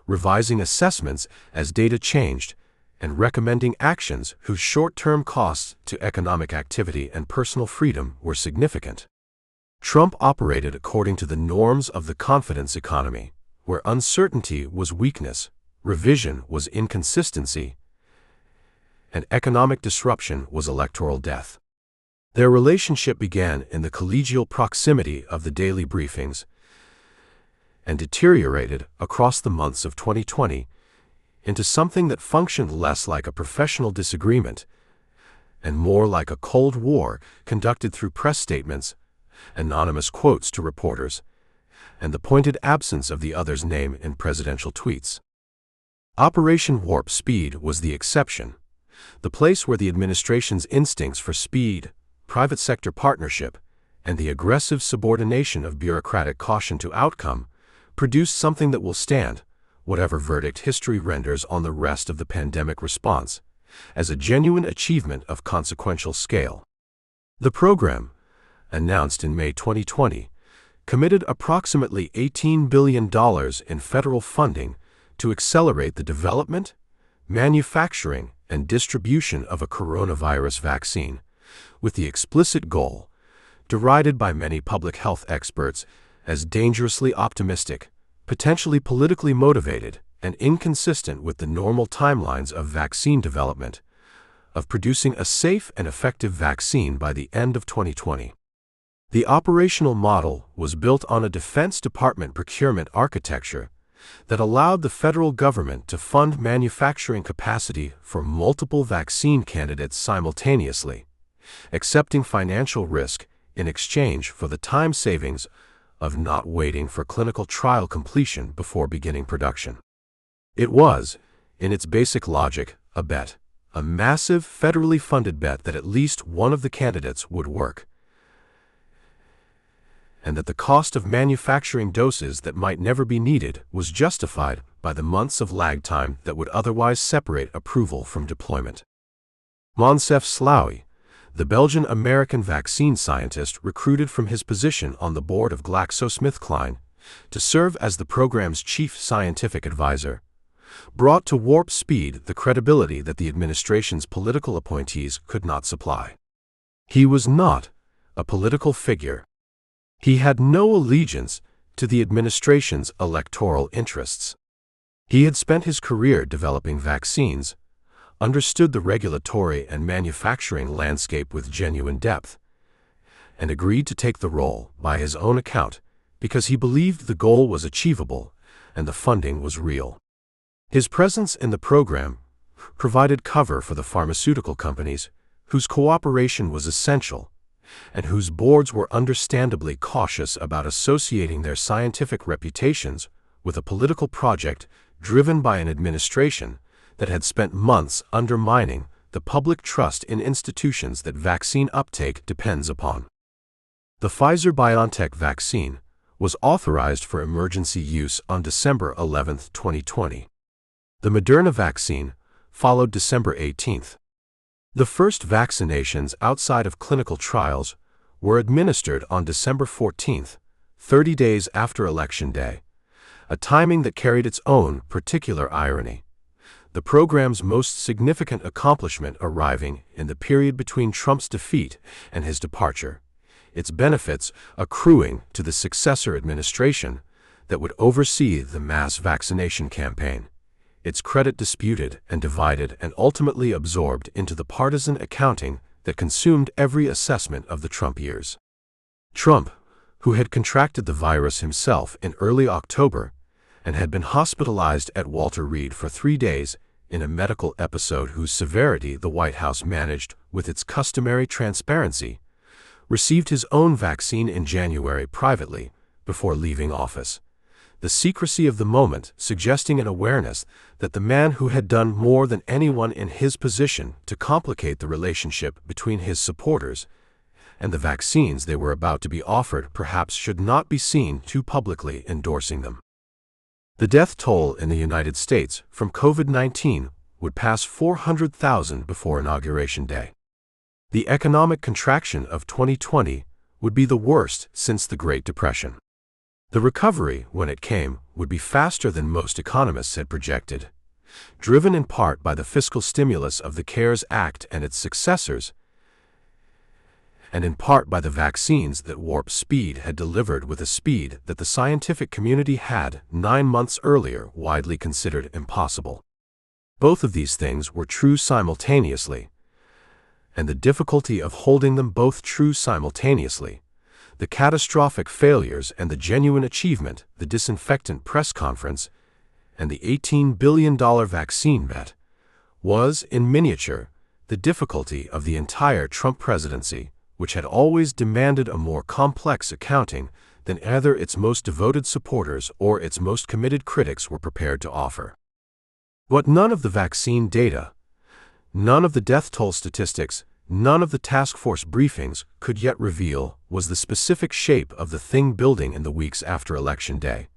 revising assessments as data changed, and recommending actions whose short-term costs to economic activity and personal freedom were significant. Trump operated according to the norms of the confidence economy, where uncertainty was weakness, revision was inconsistency, and economic disruption was electoral death. Their relationship began in the collegial proximity of the daily briefings and deteriorated across the months of 2020 into something that functioned less like a professional disagreement and more like a Cold War conducted through press statements, anonymous quotes to reporters, and the pointed absence of the other's name in presidential tweets. Operation Warp Speed was the exception, the place where the administration's instincts for speed, private sector partnership, and the aggressive subordination of bureaucratic caution to outcome produced something that will stand, whatever verdict history renders on the rest of the pandemic response, as a genuine achievement of consequential scale. The program, announced in May 2020, committed approximately $18 billion in federal funding to accelerate the development, manufacturing, and distribution of a coronavirus vaccine, with the explicit goal, derided by many public health experts as dangerously optimistic, potentially politically motivated, and inconsistent with the normal timelines of vaccine development, of producing a safe and effective vaccine by the end of 2020. The operational model was built on a Defense Department procurement architecture that allowed the federal government to fund manufacturing capacity for multiple vaccine candidates simultaneously, accepting financial risk in exchange for the time savings of not waiting for clinical trial completion before beginning production. It was, in its basic logic, a bet, a massive federally funded bet that at least one of the candidates would work, and that the cost of manufacturing doses that might never be needed was justified by the months of lag time that would otherwise separate approval from deployment. Moncef Slaoui, the Belgian-American vaccine scientist recruited from his position on the board of GlaxoSmithKline to serve as the program's chief scientific advisor, brought to warp speed the credibility that the administration's political appointees could not supply. He was not a political figure. He had no allegiance to the administration's electoral interests. He had spent his career developing vaccines, understood the regulatory and manufacturing landscape with genuine depth, and agreed to take the role by his own account because he believed the goal was achievable and the funding was real. His presence in the program provided cover for the pharmaceutical companies, whose cooperation was essential, and whose boards were understandably cautious about associating their scientific reputations with a political project driven by an administration that had spent months undermining the public trust in institutions that vaccine uptake depends upon. The Pfizer-BioNTech vaccine was authorized for emergency use on December 11, 2020. The Moderna vaccine followed December 18. The first vaccinations outside of clinical trials were administered on December 14, 30 days after Election Day, a timing that carried its own particular irony. The program's most significant accomplishment arriving in the period between Trump's defeat and his departure, its benefits accruing to the successor administration that would oversee the mass vaccination campaign, its credit disputed and divided and ultimately absorbed into the partisan accounting that consumed every assessment of the Trump years. Trump, who had contracted the virus himself in early October and had been hospitalized at Walter Reed for 3 days in a medical episode whose severity the White House managed with its customary transparency, received his own vaccine in January privately before leaving office. The secrecy of the moment suggesting an awareness that the man who had done more than anyone in his position to complicate the relationship between his supporters and the vaccines they were about to be offered perhaps should not be seen too publicly endorsing them. The death toll in the United States from COVID-19 would pass 400,000 before Inauguration Day. The economic contraction of 2020 would be the worst since the Great Depression. The recovery, when it came, would be faster than most economists had projected, driven in part by the fiscal stimulus of the CARES Act and its successors, and in part by the vaccines that Warp Speed had delivered with a speed that the scientific community had, 9 months earlier, widely considered impossible. Both of these things were true simultaneously, and the difficulty of holding them both true simultaneously, the catastrophic failures and the genuine achievement, the disinfectant press conference, and the $18 billion vaccine bet, was, in miniature, the difficulty of the entire Trump presidency, which had always demanded a more complex accounting than either its most devoted supporters or its most committed critics were prepared to offer. What none of the vaccine data, none of the death toll statistics, none of the task force briefings could yet reveal was the specific shape of the thing building in the weeks after Election Day,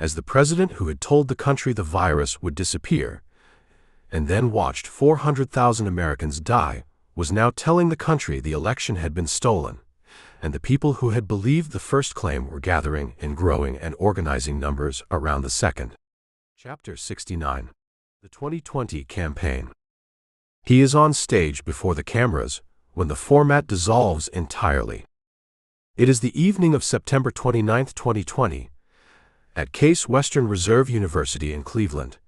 as the president who had told the country the virus would disappear, and then watched 400,000 Americans die, was now telling the country the election had been stolen, and the people who had believed the first claim were gathering in growing and organizing numbers around the second. Chapter 69. The 2020 Campaign. He is on stage before the cameras when the format dissolves entirely. It is the evening of September 29, 2020, at Case Western Reserve University in Cleveland,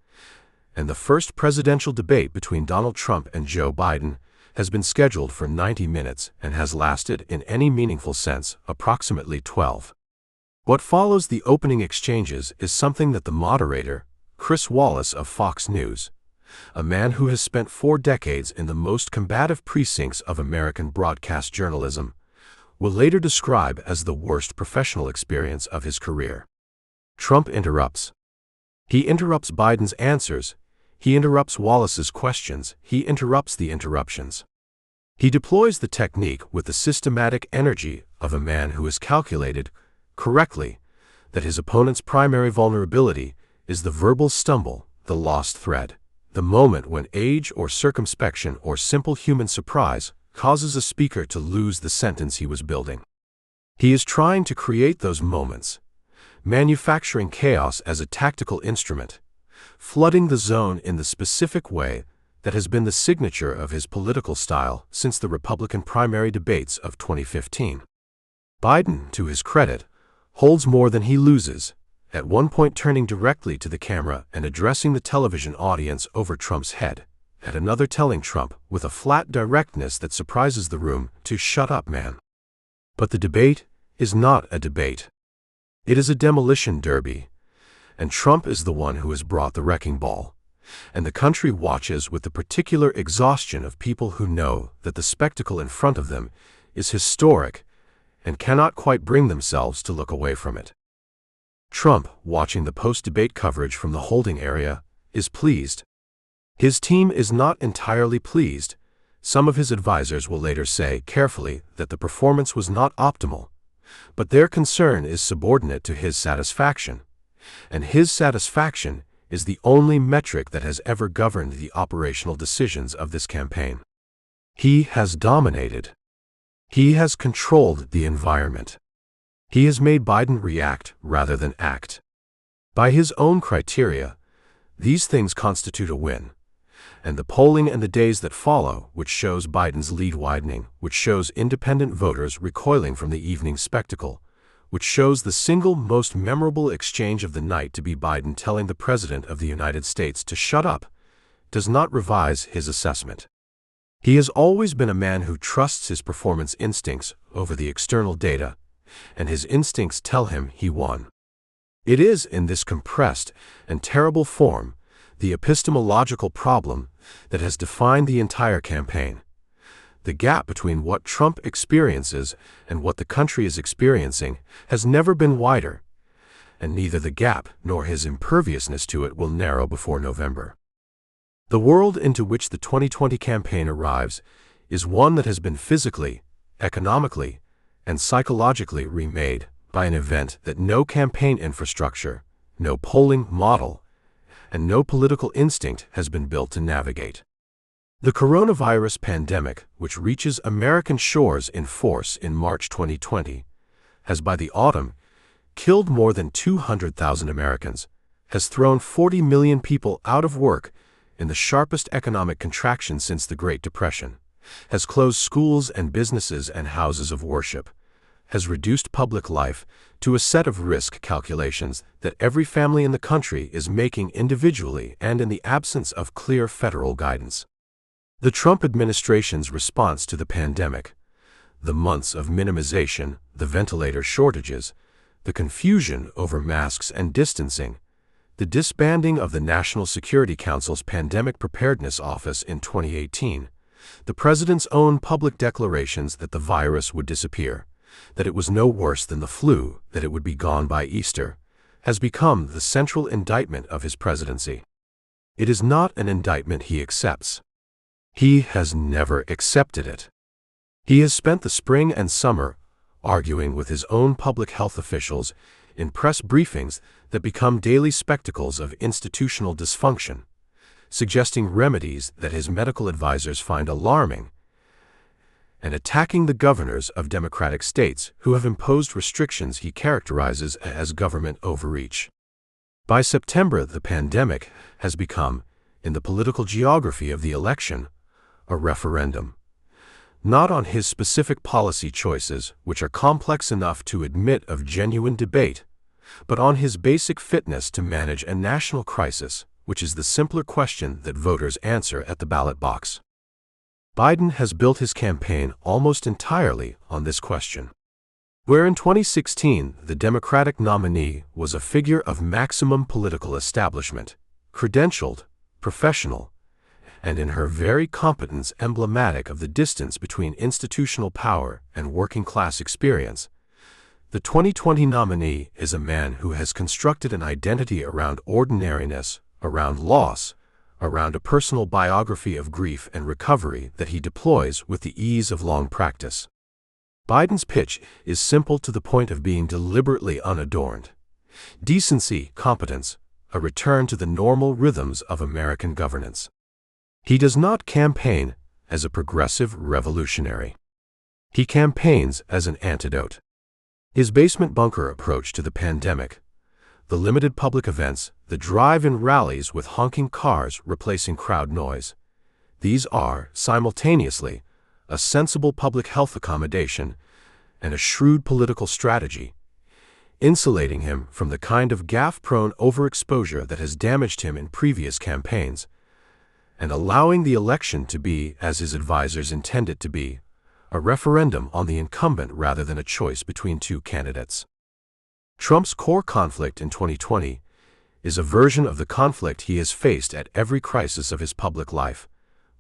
and the first presidential debate between Donald Trump and Joe Biden has been scheduled for 90 minutes and has lasted, in any meaningful sense, approximately 12. What follows the opening exchanges is something that the moderator, Chris Wallace of Fox News, a man who has spent 4 decades in the most combative precincts of American broadcast journalism, will later describe as the worst professional experience of his career. Trump interrupts. He interrupts Biden's answers. He interrupts Wallace's questions. He interrupts the interruptions. He deploys the technique with the systematic energy of a man who has calculated, correctly, that his opponent's primary vulnerability is the verbal stumble, the lost thread, the moment when age or circumspection or simple human surprise causes a speaker to lose the sentence he was building. He is trying to create those moments, manufacturing chaos as a tactical instrument, flooding the zone in the specific way that has been the signature of his political style since the Republican primary debates of 2015. Biden, to his credit, holds more than he loses, at one point turning directly to the camera and addressing the television audience over Trump's head, at another telling Trump, with a flat directness that surprises the room, to shut up, man. But the debate is not a debate. It is a demolition derby, and Trump is the one who has brought the wrecking ball. And the country watches with the particular exhaustion of people who know that the spectacle in front of them is historic and cannot quite bring themselves to look away from it. Trump, watching the post-debate coverage from the holding area, is pleased. His team is not entirely pleased. Some of his advisors will later say carefully that the performance was not optimal, but their concern is subordinate to his satisfaction, and his satisfaction is the only metric that has ever governed the operational decisions of this campaign. He has dominated. He has controlled the environment. He has made Biden react rather than act. By his own criteria, these things constitute a win. And the polling and the days that follow, which shows Biden's lead widening, which shows independent voters recoiling from the evening spectacle, which shows the single most memorable exchange of the night to be Biden telling the President of the United States to shut up, does not revise his assessment. He has always been a man who trusts his performance instincts over the external data, and his instincts tell him he won. It is in this compressed and terrible form the epistemological problem that has defined the entire campaign. The gap between what Trump experiences and what the country is experiencing has never been wider, and neither the gap nor his imperviousness to it will narrow before November. The world into which the 2020 campaign arrives is one that has been physically, economically, and psychologically remade by an event that no campaign infrastructure, no polling model, and no political instinct has been built to navigate. The coronavirus pandemic, which reaches American shores in force in March 2020, has by the autumn killed more than 200,000 Americans, has thrown 40 million people out of work in the sharpest economic contraction since the Great Depression, has closed schools and businesses and houses of worship, has reduced public life to a set of risk calculations that every family in the country is making individually and in the absence of clear federal guidance. The Trump administration's response to the pandemic, the months of minimization, the ventilator shortages, the confusion over masks and distancing, the disbanding of the National Security Council's Pandemic Preparedness Office in 2018, the president's own public declarations that the virus would disappear, that it was no worse than the flu, that it would be gone by Easter, has become the central indictment of his presidency. It is not an indictment he accepts. He has never accepted it. He has spent the spring and summer arguing with his own public health officials in press briefings that become daily spectacles of institutional dysfunction, suggesting remedies that his medical advisors find alarming, and attacking the governors of Democratic states who have imposed restrictions he characterizes as government overreach. By September, the pandemic has become, in the political geography of the election, a referendum. Not on his specific policy choices, which are complex enough to admit of genuine debate, but on his basic fitness to manage a national crisis, which is the simpler question that voters answer at the ballot box. Biden has built his campaign almost entirely on this question. Where in 2016 the Democratic nominee was a figure of maximum political establishment, credentialed, professional, and in her very competence emblematic of the distance between institutional power and working-class experience, the 2020 nominee is a man who has constructed an identity around ordinariness, around loss, around a personal biography of grief and recovery that he deploys with the ease of long practice. Biden's pitch is simple to the point of being deliberately unadorned. Decency, competence, a return to the normal rhythms of American governance. He does not campaign as a progressive revolutionary. He campaigns as an antidote. His basement bunker approach to the pandemic, the limited public events, the drive-in rallies with honking cars replacing crowd noise, these are, simultaneously, a sensible public health accommodation and a shrewd political strategy, insulating him from the kind of gaffe-prone overexposure that has damaged him in previous campaigns, and allowing the election to be, as his advisors intend it to be, a referendum on the incumbent rather than a choice between two candidates. Trump's core conflict in 2020 is a version of the conflict he has faced at every crisis of his public life,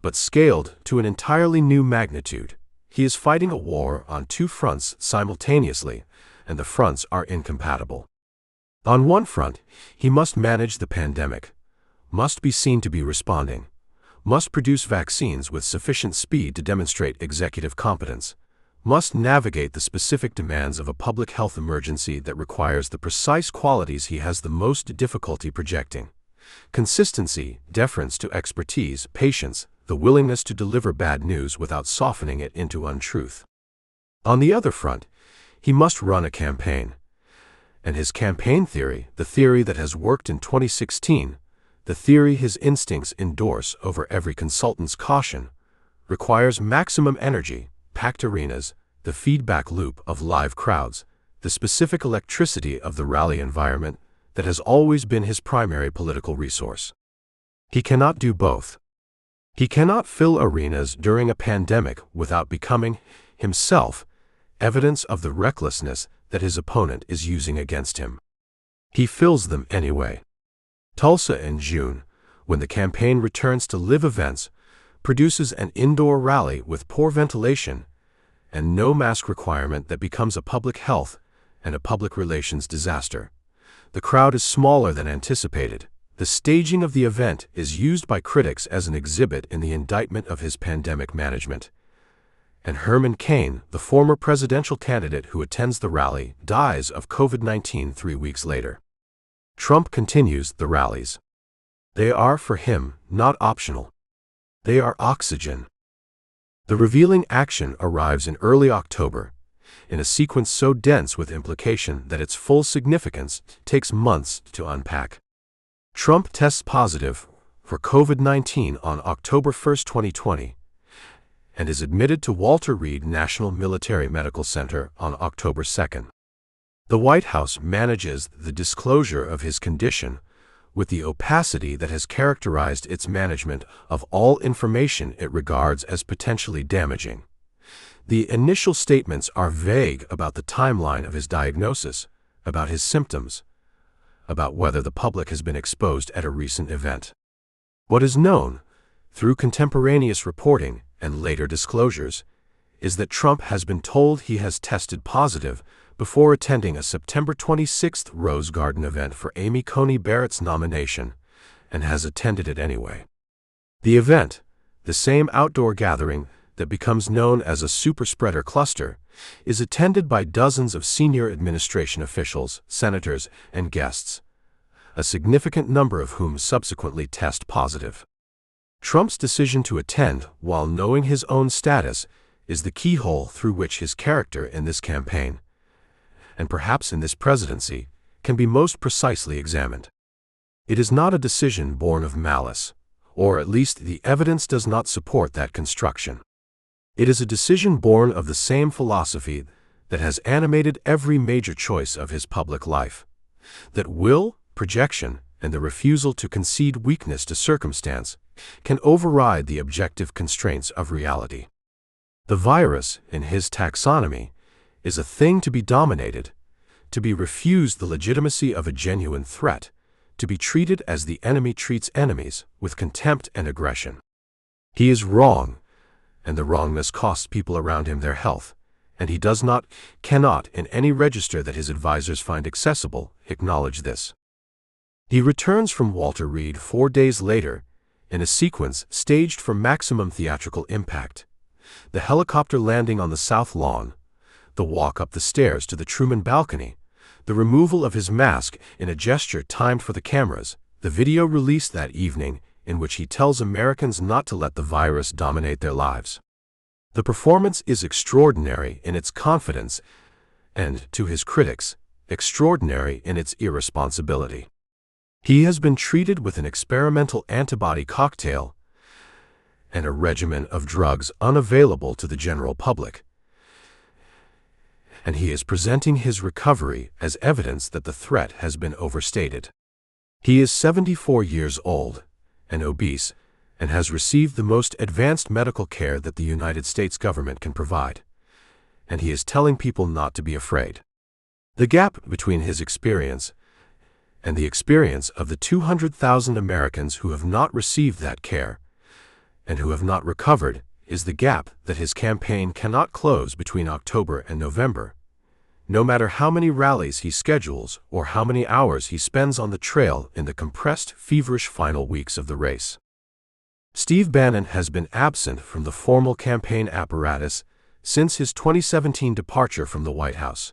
but scaled to an entirely new magnitude. He is fighting a war on two fronts simultaneously, and the fronts are incompatible. On one front, he must manage the pandemic, must be seen to be responding, must produce vaccines with sufficient speed to demonstrate executive competence, must navigate the specific demands of a public health emergency that requires the precise qualities he has the most difficulty projecting: consistency, deference to expertise, patience, the willingness to deliver bad news without softening it into untruth. On the other front, he must run a campaign. And his campaign theory, the theory that has worked in 2016, the theory his instincts endorse over every consultant's caution, requires maximum energy, packed arenas, the feedback loop of live crowds, the specific electricity of the rally environment that has always been his primary political resource. He cannot do both. He cannot fill arenas during a pandemic without becoming, himself, evidence of the recklessness that his opponent is using against him. He fills them anyway. Tulsa in June, when the campaign returns to live events, produces an indoor rally with poor ventilation and no mask requirement that becomes a public health and a public relations disaster. The crowd is smaller than anticipated. The staging of the event is used by critics as an exhibit in the indictment of his pandemic management. And Herman Cain, the former presidential candidate who attends the rally, dies of COVID-19 3 weeks later. Trump continues the rallies. They are, for him, not optional. They are oxygen. The revealing action arrives in early October, in a sequence so dense with implication that its full significance takes months to unpack. Trump tests positive for COVID-19 on October 1, 2020, and is admitted to Walter Reed National Military Medical Center on October 2. The White House manages the disclosure of his condition with the opacity that has characterized its management of all information it regards as potentially damaging. The initial statements are vague about the timeline of his diagnosis, about his symptoms, about whether the public has been exposed at a recent event. What is known, through contemporaneous reporting and later disclosures, is that Trump has been told he has tested positive before attending a September 26 Rose Garden event for Amy Coney Barrett's nomination, and has attended it anyway. The event, the same outdoor gathering that becomes known as a superspreader cluster, is attended by dozens of senior administration officials, senators, and guests, a significant number of whom subsequently test positive. Trump's decision to attend, while knowing his own status, is the keyhole through which his character in this campaign, and perhaps in this presidency, can be most precisely examined. It is not a decision born of malice, or at least the evidence does not support that construction. It is a decision born of the same philosophy that has animated every major choice of his public life, that will, projection, and the refusal to concede weakness to circumstance can override the objective constraints of reality. The virus, in his taxonomy, is a thing to be dominated, to be refused the legitimacy of a genuine threat, to be treated as the enemy treats enemies, with contempt and aggression. He is wrong, and the wrongness costs people around him their health, and he does not, cannot, in any register that his advisors find accessible, acknowledge this. He returns from Walter Reed 4 days later, in a sequence staged for maximum theatrical impact: the helicopter landing on the South Lawn, the walk up the stairs to the Truman balcony, the removal of his mask in a gesture timed for the cameras, the video released that evening in which he tells Americans not to let the virus dominate their lives. The performance is extraordinary in its confidence and, to his critics, extraordinary in its irresponsibility. He has been treated with an experimental antibody cocktail and a regimen of drugs unavailable to the general public, and he is presenting his recovery as evidence that the threat has been overstated. He is 74 years old, and obese, and has received the most advanced medical care that the United States government can provide. And he is telling people not to be afraid. The gap between his experience and the experience of the 200,000 Americans who have not received that care and who have not recovered is the gap that his campaign cannot close between October and November, no matter how many rallies he schedules or how many hours he spends on the trail in the compressed, feverish final weeks of the race. Steve Bannon has been absent from the formal campaign apparatus since his 2017 departure from the White House,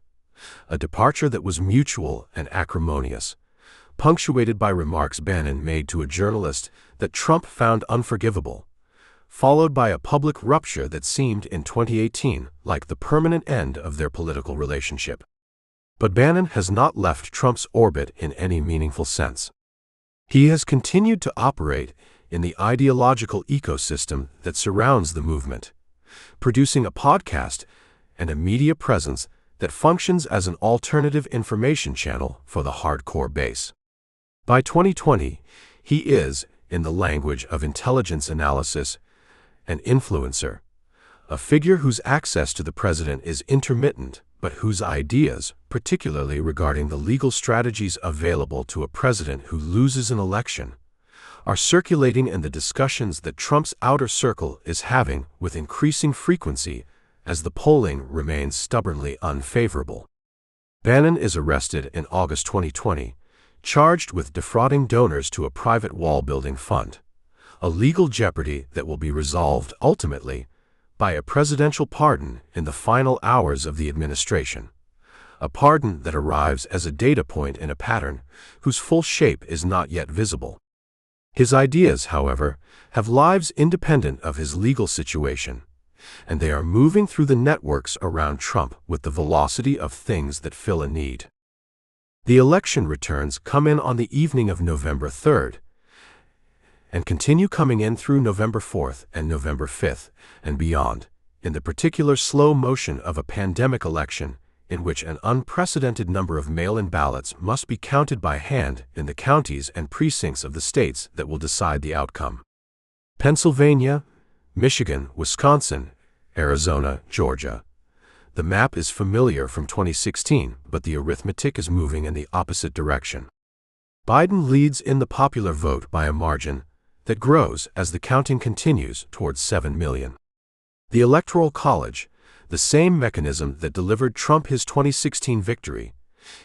a departure that was mutual and acrimonious, punctuated by remarks Bannon made to a journalist that Trump found unforgivable, followed by a public rupture that seemed in 2018 like the permanent end of their political relationship. But Bannon has not left Trump's orbit in any meaningful sense. He has continued to operate in the ideological ecosystem that surrounds the movement, producing a podcast and a media presence that functions as an alternative information channel for the hardcore base. By 2020, he is, in the language of intelligence analysis, an influencer, a figure whose access to the president is intermittent, but whose ideas, particularly regarding the legal strategies available to a president who loses an election, are circulating in the discussions that Trump's outer circle is having with increasing frequency as the polling remains stubbornly unfavorable. Bannon is arrested in August 2020, charged with defrauding donors to a private wall-building fund, a legal jeopardy that will be resolved ultimately by a presidential pardon in the final hours of the administration, a pardon that arrives as a data point in a pattern whose full shape is not yet visible. His ideas, however, have lives independent of his legal situation, and they are moving through the networks around Trump with the velocity of things that fill a need. The election returns come in on the evening of November 3rd, and continue coming in through November 4th and November 5th and beyond, in the particular slow motion of a pandemic election in which an unprecedented number of mail-in ballots must be counted by hand in the counties and precincts of the states that will decide the outcome. Pennsylvania, Michigan, Wisconsin, Arizona, Georgia. The map is familiar from 2016, but the arithmetic is moving in the opposite direction. Biden leads in the popular vote by a margin that grows as the counting continues towards 7 million. The Electoral College, the same mechanism that delivered Trump his 2016 victory,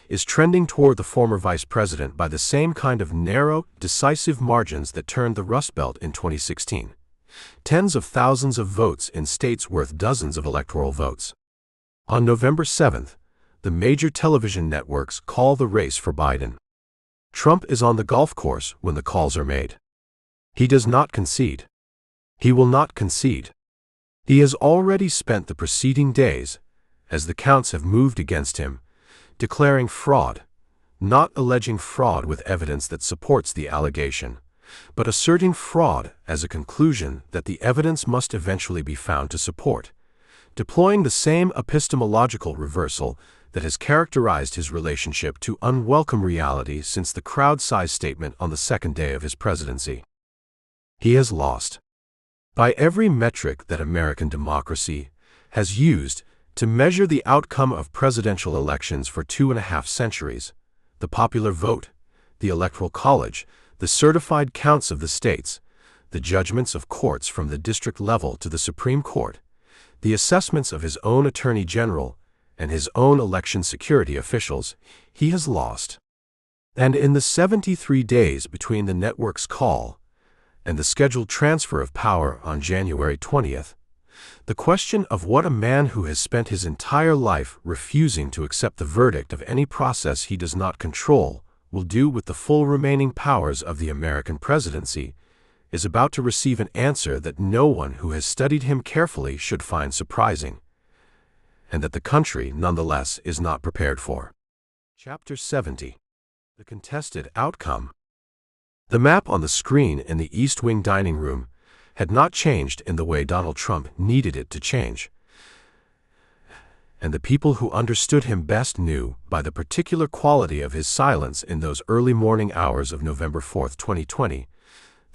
is trending toward the former vice president by the same kind of narrow, decisive margins that turned the Rust Belt in 2016. Tens of thousands of votes in states worth dozens of electoral votes. On November 7th, the major television networks call the race for Biden. Trump is on the golf course when the calls are made. He does not concede. He will not concede. He has already spent the preceding days, as the counts have moved against him, declaring fraud, not alleging fraud with evidence that supports the allegation, but asserting fraud as a conclusion that the evidence must eventually be found to support, deploying the same epistemological reversal that has characterized his relationship to unwelcome reality since the crowd-size statement on the second day of his presidency. He has lost. By every metric that American democracy has used to measure the outcome of presidential elections for 2.5 centuries, the popular vote, the Electoral College, the certified counts of the states, the judgments of courts from the district level to the Supreme Court, the assessments of his own Attorney General and his own election security officials, he has lost. And in the 73 days between the network's call and the scheduled transfer of power on January 20th, the question of what a man who has spent his entire life refusing to accept the verdict of any process he does not control will do with the full remaining powers of the American presidency is about to receive an answer that no one who has studied him carefully should find surprising, and that the country, nonetheless, is not prepared for. Chapter 70. The Contested Outcome. The map on the screen in the East Wing dining room had not changed in the way Donald Trump needed it to change, and the people who understood him best knew, by the particular quality of his silence in those early morning hours of November 4, 2020,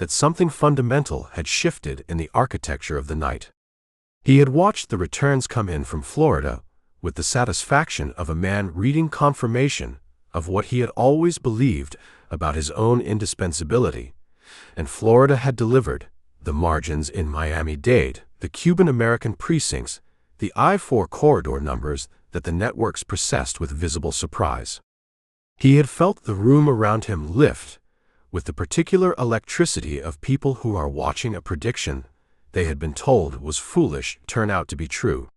that something fundamental had shifted in the architecture of the night. He had watched the returns come in from Florida with the satisfaction of a man reading confirmation of what he had always believed about his own indispensability, and Florida had delivered the margins in Miami-Dade, the Cuban-American precincts, the I-4 corridor numbers that the networks processed with visible surprise. He had felt the room around him lift with the particular electricity of people who are watching a prediction they had been told was foolish turn out to be true.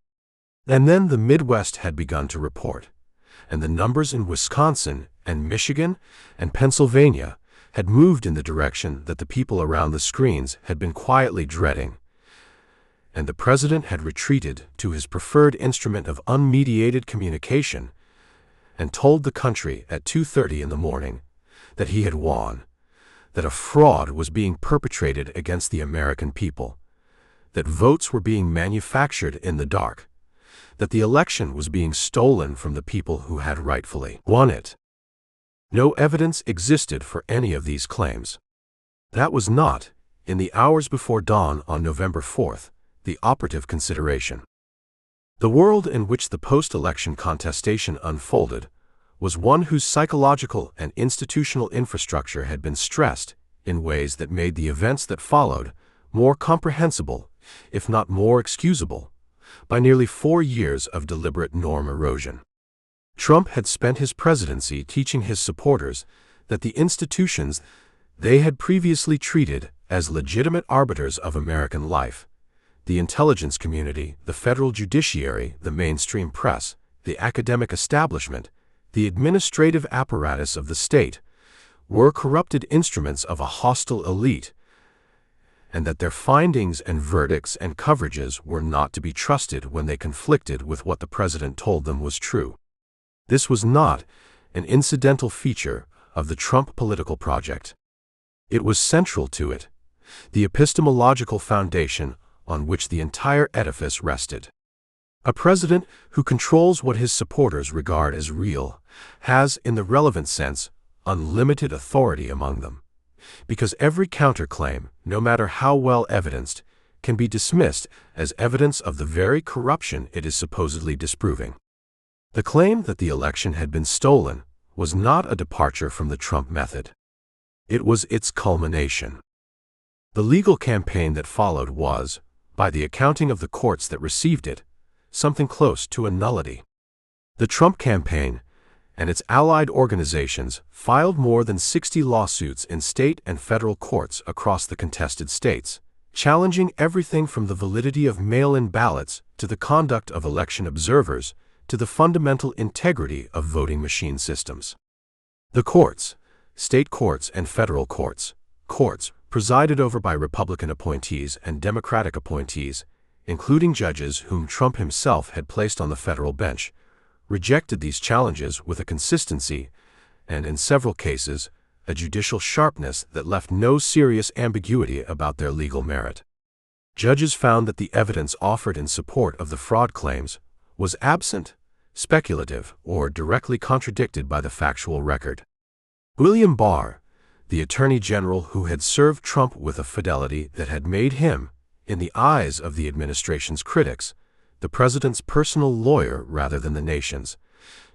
And then the Midwest had begun to report, and the numbers in Wisconsin and Michigan and Pennsylvania had moved in the direction that the people around the screens had been quietly dreading, and the president had retreated to his preferred instrument of unmediated communication and told the country at 2:30 in the morning that he had won, that a fraud was being perpetrated against the American people, that votes were being manufactured in the dark, that the election was being stolen from the people who had rightfully won it. No evidence existed for any of these claims. That was not, in the hours before dawn on November 4th, the operative consideration. The world in which the post-election contestation unfolded was one whose psychological and institutional infrastructure had been stressed in ways that made the events that followed more comprehensible, if not more excusable, by nearly 4 years of deliberate norm erosion. Trump had spent his presidency teaching his supporters that the institutions they had previously treated as legitimate arbiters of American life, the intelligence community, the federal judiciary, the mainstream press, the academic establishment, the administrative apparatus of the state, were corrupted instruments of a hostile elite, and that their findings and verdicts and coverages were not to be trusted when they conflicted with what the president told them was true. This was not an incidental feature of the Trump political project. It was central to it, the epistemological foundation on which the entire edifice rested. A president who controls what his supporters regard as real has, in the relevant sense, unlimited authority among them, because every counterclaim, no matter how well evidenced, can be dismissed as evidence of the very corruption it is supposedly disproving. The claim that the election had been stolen was not a departure from the Trump method. It was its culmination. The legal campaign that followed was, by the accounting of the courts that received it, something close to a nullity. The Trump campaign and its allied organizations filed more than 60 lawsuits in state and federal courts across the contested states, challenging everything from the validity of mail-in ballots to the conduct of election observers to the fundamental integrity of voting machine systems. The courts, state courts and federal courts, presided over by Republican appointees and Democratic appointees, including judges whom Trump himself had placed on the federal bench, rejected these challenges with a consistency and, in several cases, a judicial sharpness that left no serious ambiguity about their legal merit. Judges found that the evidence offered in support of the fraud claims was absent, speculative, or directly contradicted by the factual record. William Barr, the Attorney General who had served Trump with a fidelity that had made him, in the eyes of the administration's critics, the president's personal lawyer rather than the nation's,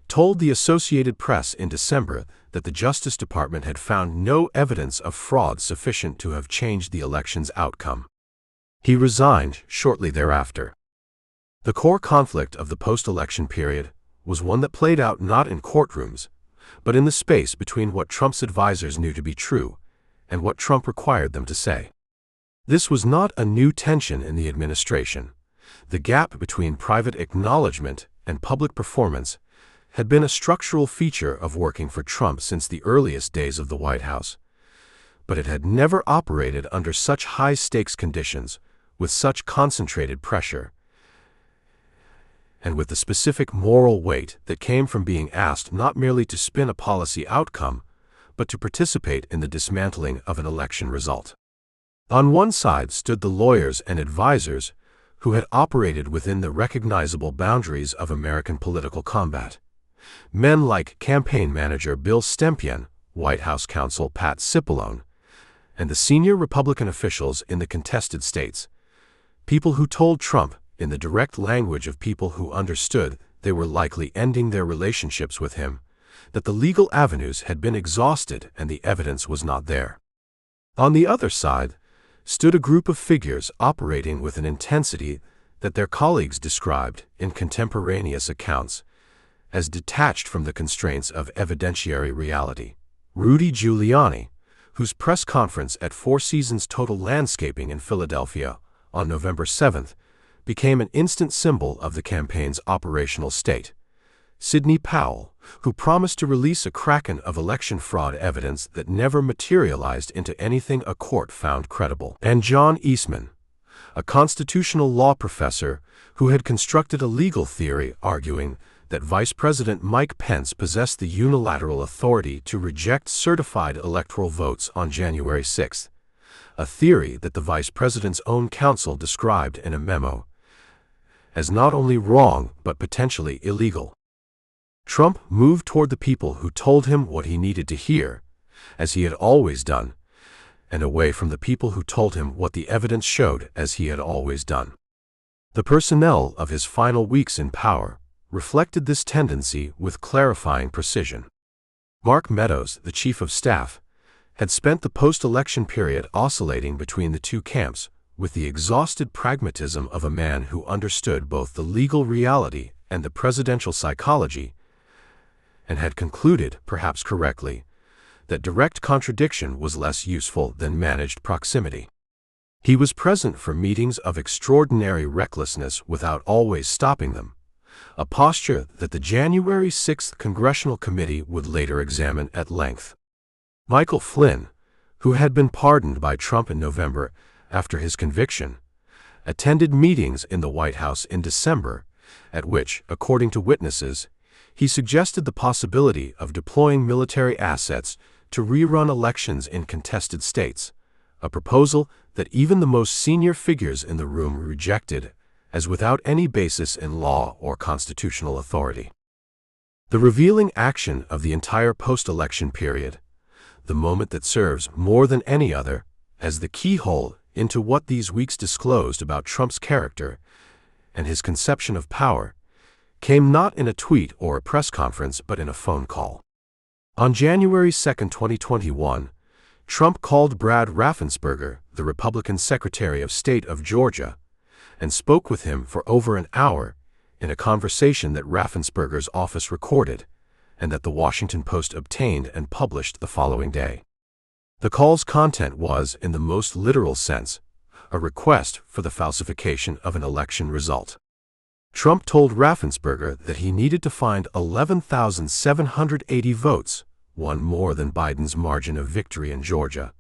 told the Associated Press in December that the Justice Department had found no evidence of fraud sufficient to have changed the election's outcome. He resigned shortly thereafter. The core conflict of the post-election period was one that played out not in courtrooms, but in the space between what Trump's advisers knew to be true and what Trump required them to say. This was not a new tension in the administration. The gap between private acknowledgement and public performance had been a structural feature of working for Trump since the earliest days of the White House, but it had never operated under such high-stakes conditions, with such concentrated pressure, and with the specific moral weight that came from being asked not merely to spin a policy outcome, but to participate in the dismantling of an election result. On one side stood the lawyers and advisers who had operated within the recognizable boundaries of American political combat. Men like campaign manager Bill Stempien, White House counsel Pat Cipollone, and the senior Republican officials in the contested states, people who told Trump, in the direct language of people who understood they were likely ending their relationships with him, that the legal avenues had been exhausted and the evidence was not there. On the other side stood a group of figures operating with an intensity that their colleagues described in contemporaneous accounts as detached from the constraints of evidentiary reality. Rudy Giuliani, whose press conference at Four Seasons Total Landscaping in Philadelphia on November 7th became an instant symbol of the campaign's operational state. Sidney Powell, who promised to release a kraken of election fraud evidence that never materialized into anything a court found credible. And John Eastman, a constitutional law professor who had constructed a legal theory arguing that Vice President Mike Pence possessed the unilateral authority to reject certified electoral votes on January 6, a theory that the Vice President's own counsel described in a memo as not only wrong but potentially illegal. Trump moved toward the people who told him what he needed to hear, as he had always done, and away from the people who told him what the evidence showed, as he had always done. The personnel of his final weeks in power reflected this tendency with clarifying precision. Mark Meadows, the chief of staff, had spent the post-election period oscillating between the two camps with the exhausted pragmatism of a man who understood both the legal reality and the presidential psychology, and had concluded, perhaps correctly, that direct contradiction was less useful than managed proximity. He was present for meetings of extraordinary recklessness without always stopping them, a posture that the January 6th Congressional Committee would later examine at length. Michael Flynn, who had been pardoned by Trump in November after his conviction, attended meetings in the White House in December, at which, according to witnesses, he suggested the possibility of deploying military assets to rerun elections in contested states, a proposal that even the most senior figures in the room rejected as without any basis in law or constitutional authority. The revealing action of the entire post-election period, the moment that serves more than any other as the keyhole into what these weeks disclosed about Trump's character and his conception of power, came not in a tweet or a press conference but in a phone call. On January 2, 2021, Trump called Brad Raffensperger, the Republican Secretary of State of Georgia, and spoke with him for over an hour in a conversation that Raffensperger's office recorded and that the Washington Post obtained and published the following day. The call's content was, in the most literal sense, a request for the falsification of an election result. Trump told Raffensperger that he needed to find 11,780 votes, one more than Biden's margin of victory in Georgia,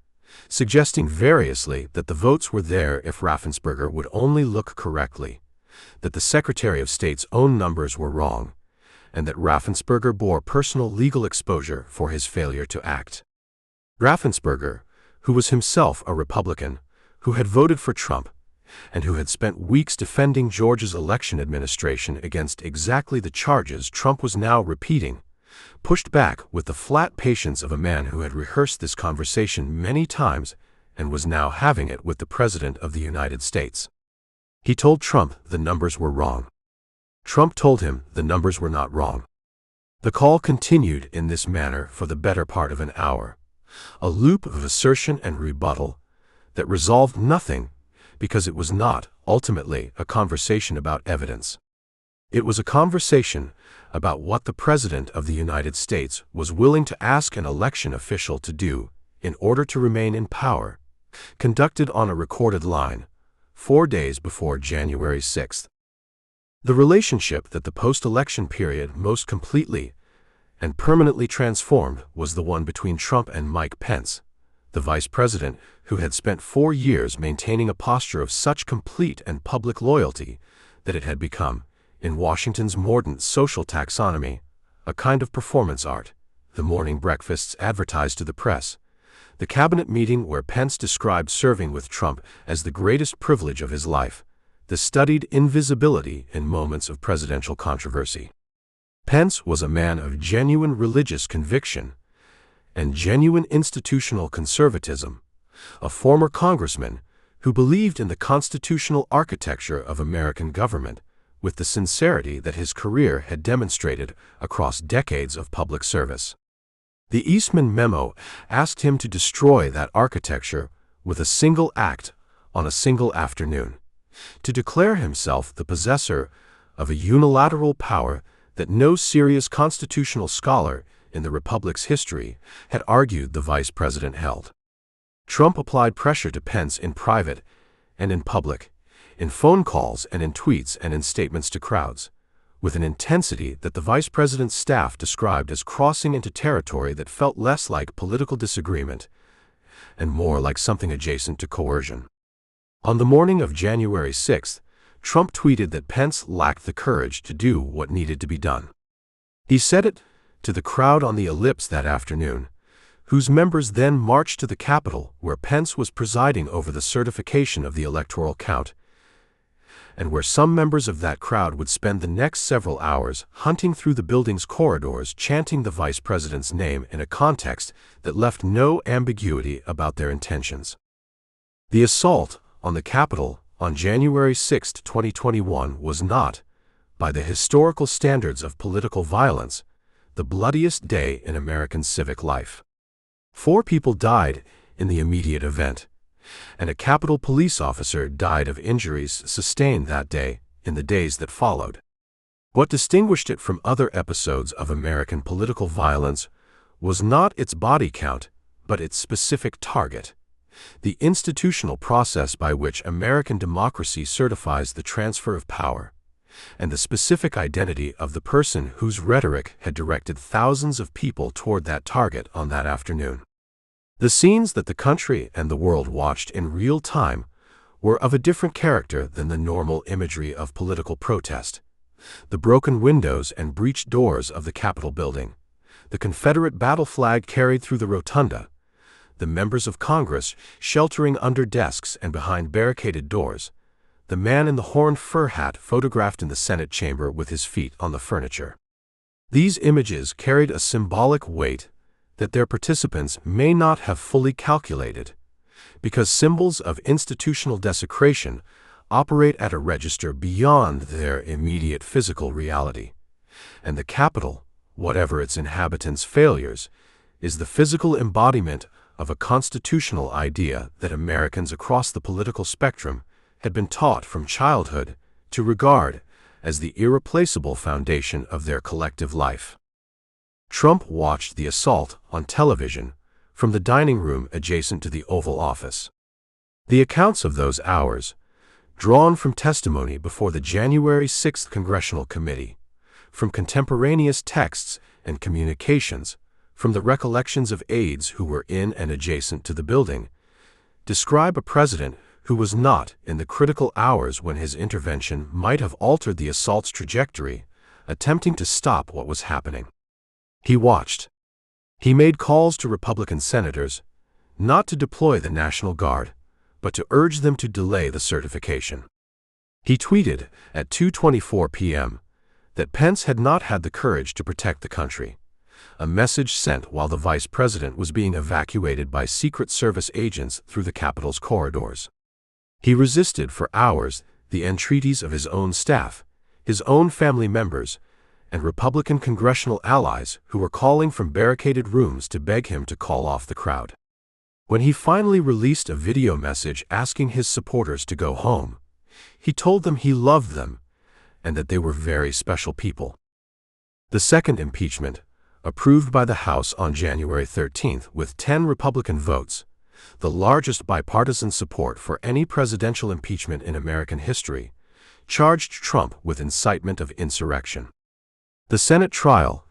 suggesting variously that the votes were there if Raffensperger would only look correctly, that the Secretary of State's own numbers were wrong, and that Raffensperger bore personal legal exposure for his failure to act. Raffensperger, who was himself a Republican, who had voted for Trump, and who had spent weeks defending Georgia's election administration against exactly the charges Trump was now repeating, pushed back with the flat patience of a man who had rehearsed this conversation many times and was now having it with the President of the United States. He told Trump the numbers were wrong. Trump told him the numbers were not wrong. The call continued in this manner for the better part of an hour, a loop of assertion and rebuttal that resolved nothing because it was not, ultimately, a conversation about evidence. It was a conversation about what the President of the United States was willing to ask an election official to do in order to remain in power, conducted on a recorded line, 4 days before January 6th. The relationship that the post-election period most completely and permanently transformed was the one between Trump and Mike Pence, the vice president who had spent 4 years maintaining a posture of such complete and public loyalty that it had become, in Washington's mordant social taxonomy, a kind of performance art, the morning breakfasts advertised to the press, the cabinet meeting where Pence described serving with Trump as the greatest privilege of his life, the studied invisibility in moments of presidential controversy. Pence was a man of genuine religious conviction and genuine institutional conservatism, a former congressman who believed in the constitutional architecture of American government with the sincerity that his career had demonstrated across decades of public service. The Eastman memo asked him to destroy that architecture with a single act on a single afternoon, to declare himself the possessor of a unilateral power that no serious constitutional scholar in the Republic's history had argued the vice president held. Trump applied pressure to Pence in private and in public, in phone calls and in tweets and in statements to crowds, with an intensity that the vice president's staff described as crossing into territory that felt less like political disagreement and more like something adjacent to coercion. On the morning of January 6th, Trump tweeted that Pence lacked the courage to do what needed to be done. He said it to the crowd on the ellipse that afternoon, whose members then marched to the Capitol where Pence was presiding over the certification of the electoral count, and where some members of that crowd would spend the next several hours hunting through the building's corridors chanting the vice president's name in a context that left no ambiguity about their intentions. The assault on the Capitol on January 6, 2021 was not, by the historical standards of political violence, the bloodiest day in American civic life. 4 people died in the immediate event, and a Capitol police officer died of injuries sustained that day in the days that followed. What distinguished it from other episodes of American political violence was not its body count, but its specific target: the institutional process by which American democracy certifies the transfer of power, and the specific identity of the person whose rhetoric had directed thousands of people toward that target on that afternoon. The scenes that the country and the world watched in real time were of a different character than the normal imagery of political protest. The broken windows and breached doors of the Capitol building, the Confederate battle flag carried through the rotunda, the members of Congress sheltering under desks and behind barricaded doors, the man in the horned fur hat photographed in the Senate chamber with his feet on the furniture. These images carried a symbolic weight that their participants may not have fully calculated, because symbols of institutional desecration operate at a register beyond their immediate physical reality, and the Capitol, whatever its inhabitants' failures, is the physical embodiment of a constitutional idea that Americans across the political spectrum had been taught from childhood to regard as the irreplaceable foundation of their collective life. Trump watched the assault on television from the dining room adjacent to the Oval Office. The accounts of those hours, drawn from testimony before the January 6th Congressional Committee, from contemporaneous texts and communications, from the recollections of aides who were in and adjacent to the building, describe a president who was not in the critical hours when his intervention might have altered the assault's trajectory, attempting to stop what was happening. He watched. He made calls to Republican senators, not to deploy the National Guard, but to urge them to delay the certification. He tweeted at 2:24 p.m. that Pence had not had the courage to protect the country, a message sent while the vice president was being evacuated by Secret Service agents through the Capitol's corridors. He resisted for hours the entreaties of his own staff, his own family members, and Republican congressional allies who were calling from barricaded rooms to beg him to call off the crowd. When he finally released a video message asking his supporters to go home, he told them he loved them and that they were very special people. The second impeachment, approved by the House on January 13th with 10 Republican votes, the largest bipartisan support for any presidential impeachment in American history, charged Trump with incitement of insurrection. The Senate trial,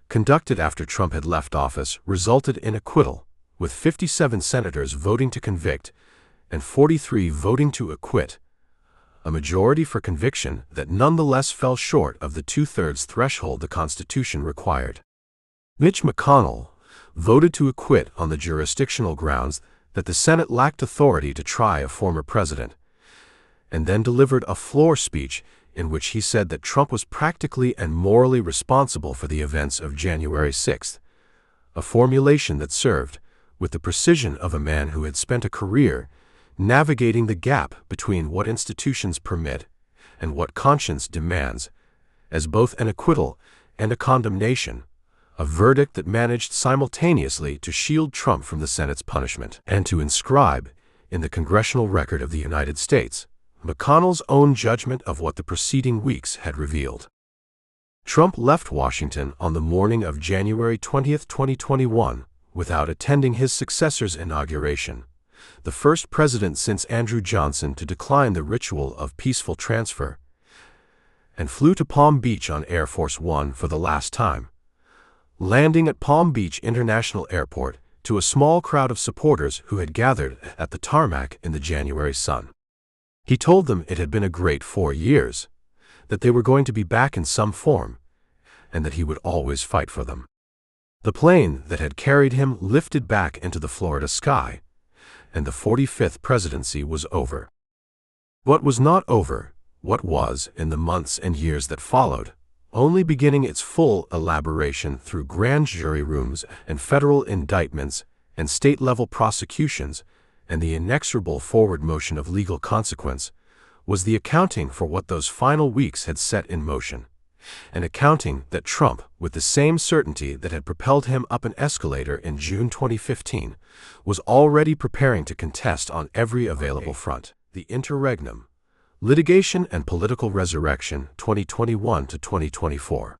conducted after Trump had left office, resulted in acquittal, with 57 senators voting to convict and 43 voting to acquit, a majority for conviction that nonetheless fell short of the 2/3 threshold the Constitution required. Mitch McConnell voted to acquit on the jurisdictional grounds that the Senate lacked authority to try a former president, and then delivered a floor speech in which he said that Trump was practically and morally responsible for the events of January 6th, a formulation that served, with the precision of a man who had spent a career navigating the gap between what institutions permit and what conscience demands, as both an acquittal and a condemnation, a verdict that managed simultaneously to shield Trump from the Senate's punishment and to inscribe, in the congressional record of the United States, McConnell's own judgment of what the preceding weeks had revealed. Trump left Washington on the morning of January 20, 2021, without attending his successor's inauguration, the first president since Andrew Johnson to decline the ritual of peaceful transfer, and flew to Palm Beach on Air Force One for the last time, landing at Palm Beach International Airport to a small crowd of supporters who had gathered at the tarmac in the January sun. He told them it had been a great 4 years, that they were going to be back in some form, and that he would always fight for them. The plane that had carried him lifted back into the Florida sky, and the 45th presidency was over. What was not over, what was, in the months and years that followed, only beginning its full elaboration through grand jury rooms and federal indictments and state-level prosecutions and the inexorable forward motion of legal consequence, was the accounting for what those final weeks had set in motion, an accounting that Trump, with the same certainty that had propelled him up an escalator in June 2015, was already preparing to contest on every available front. The Interregnum, Litigation and Political Resurrection, 2021 to 2024.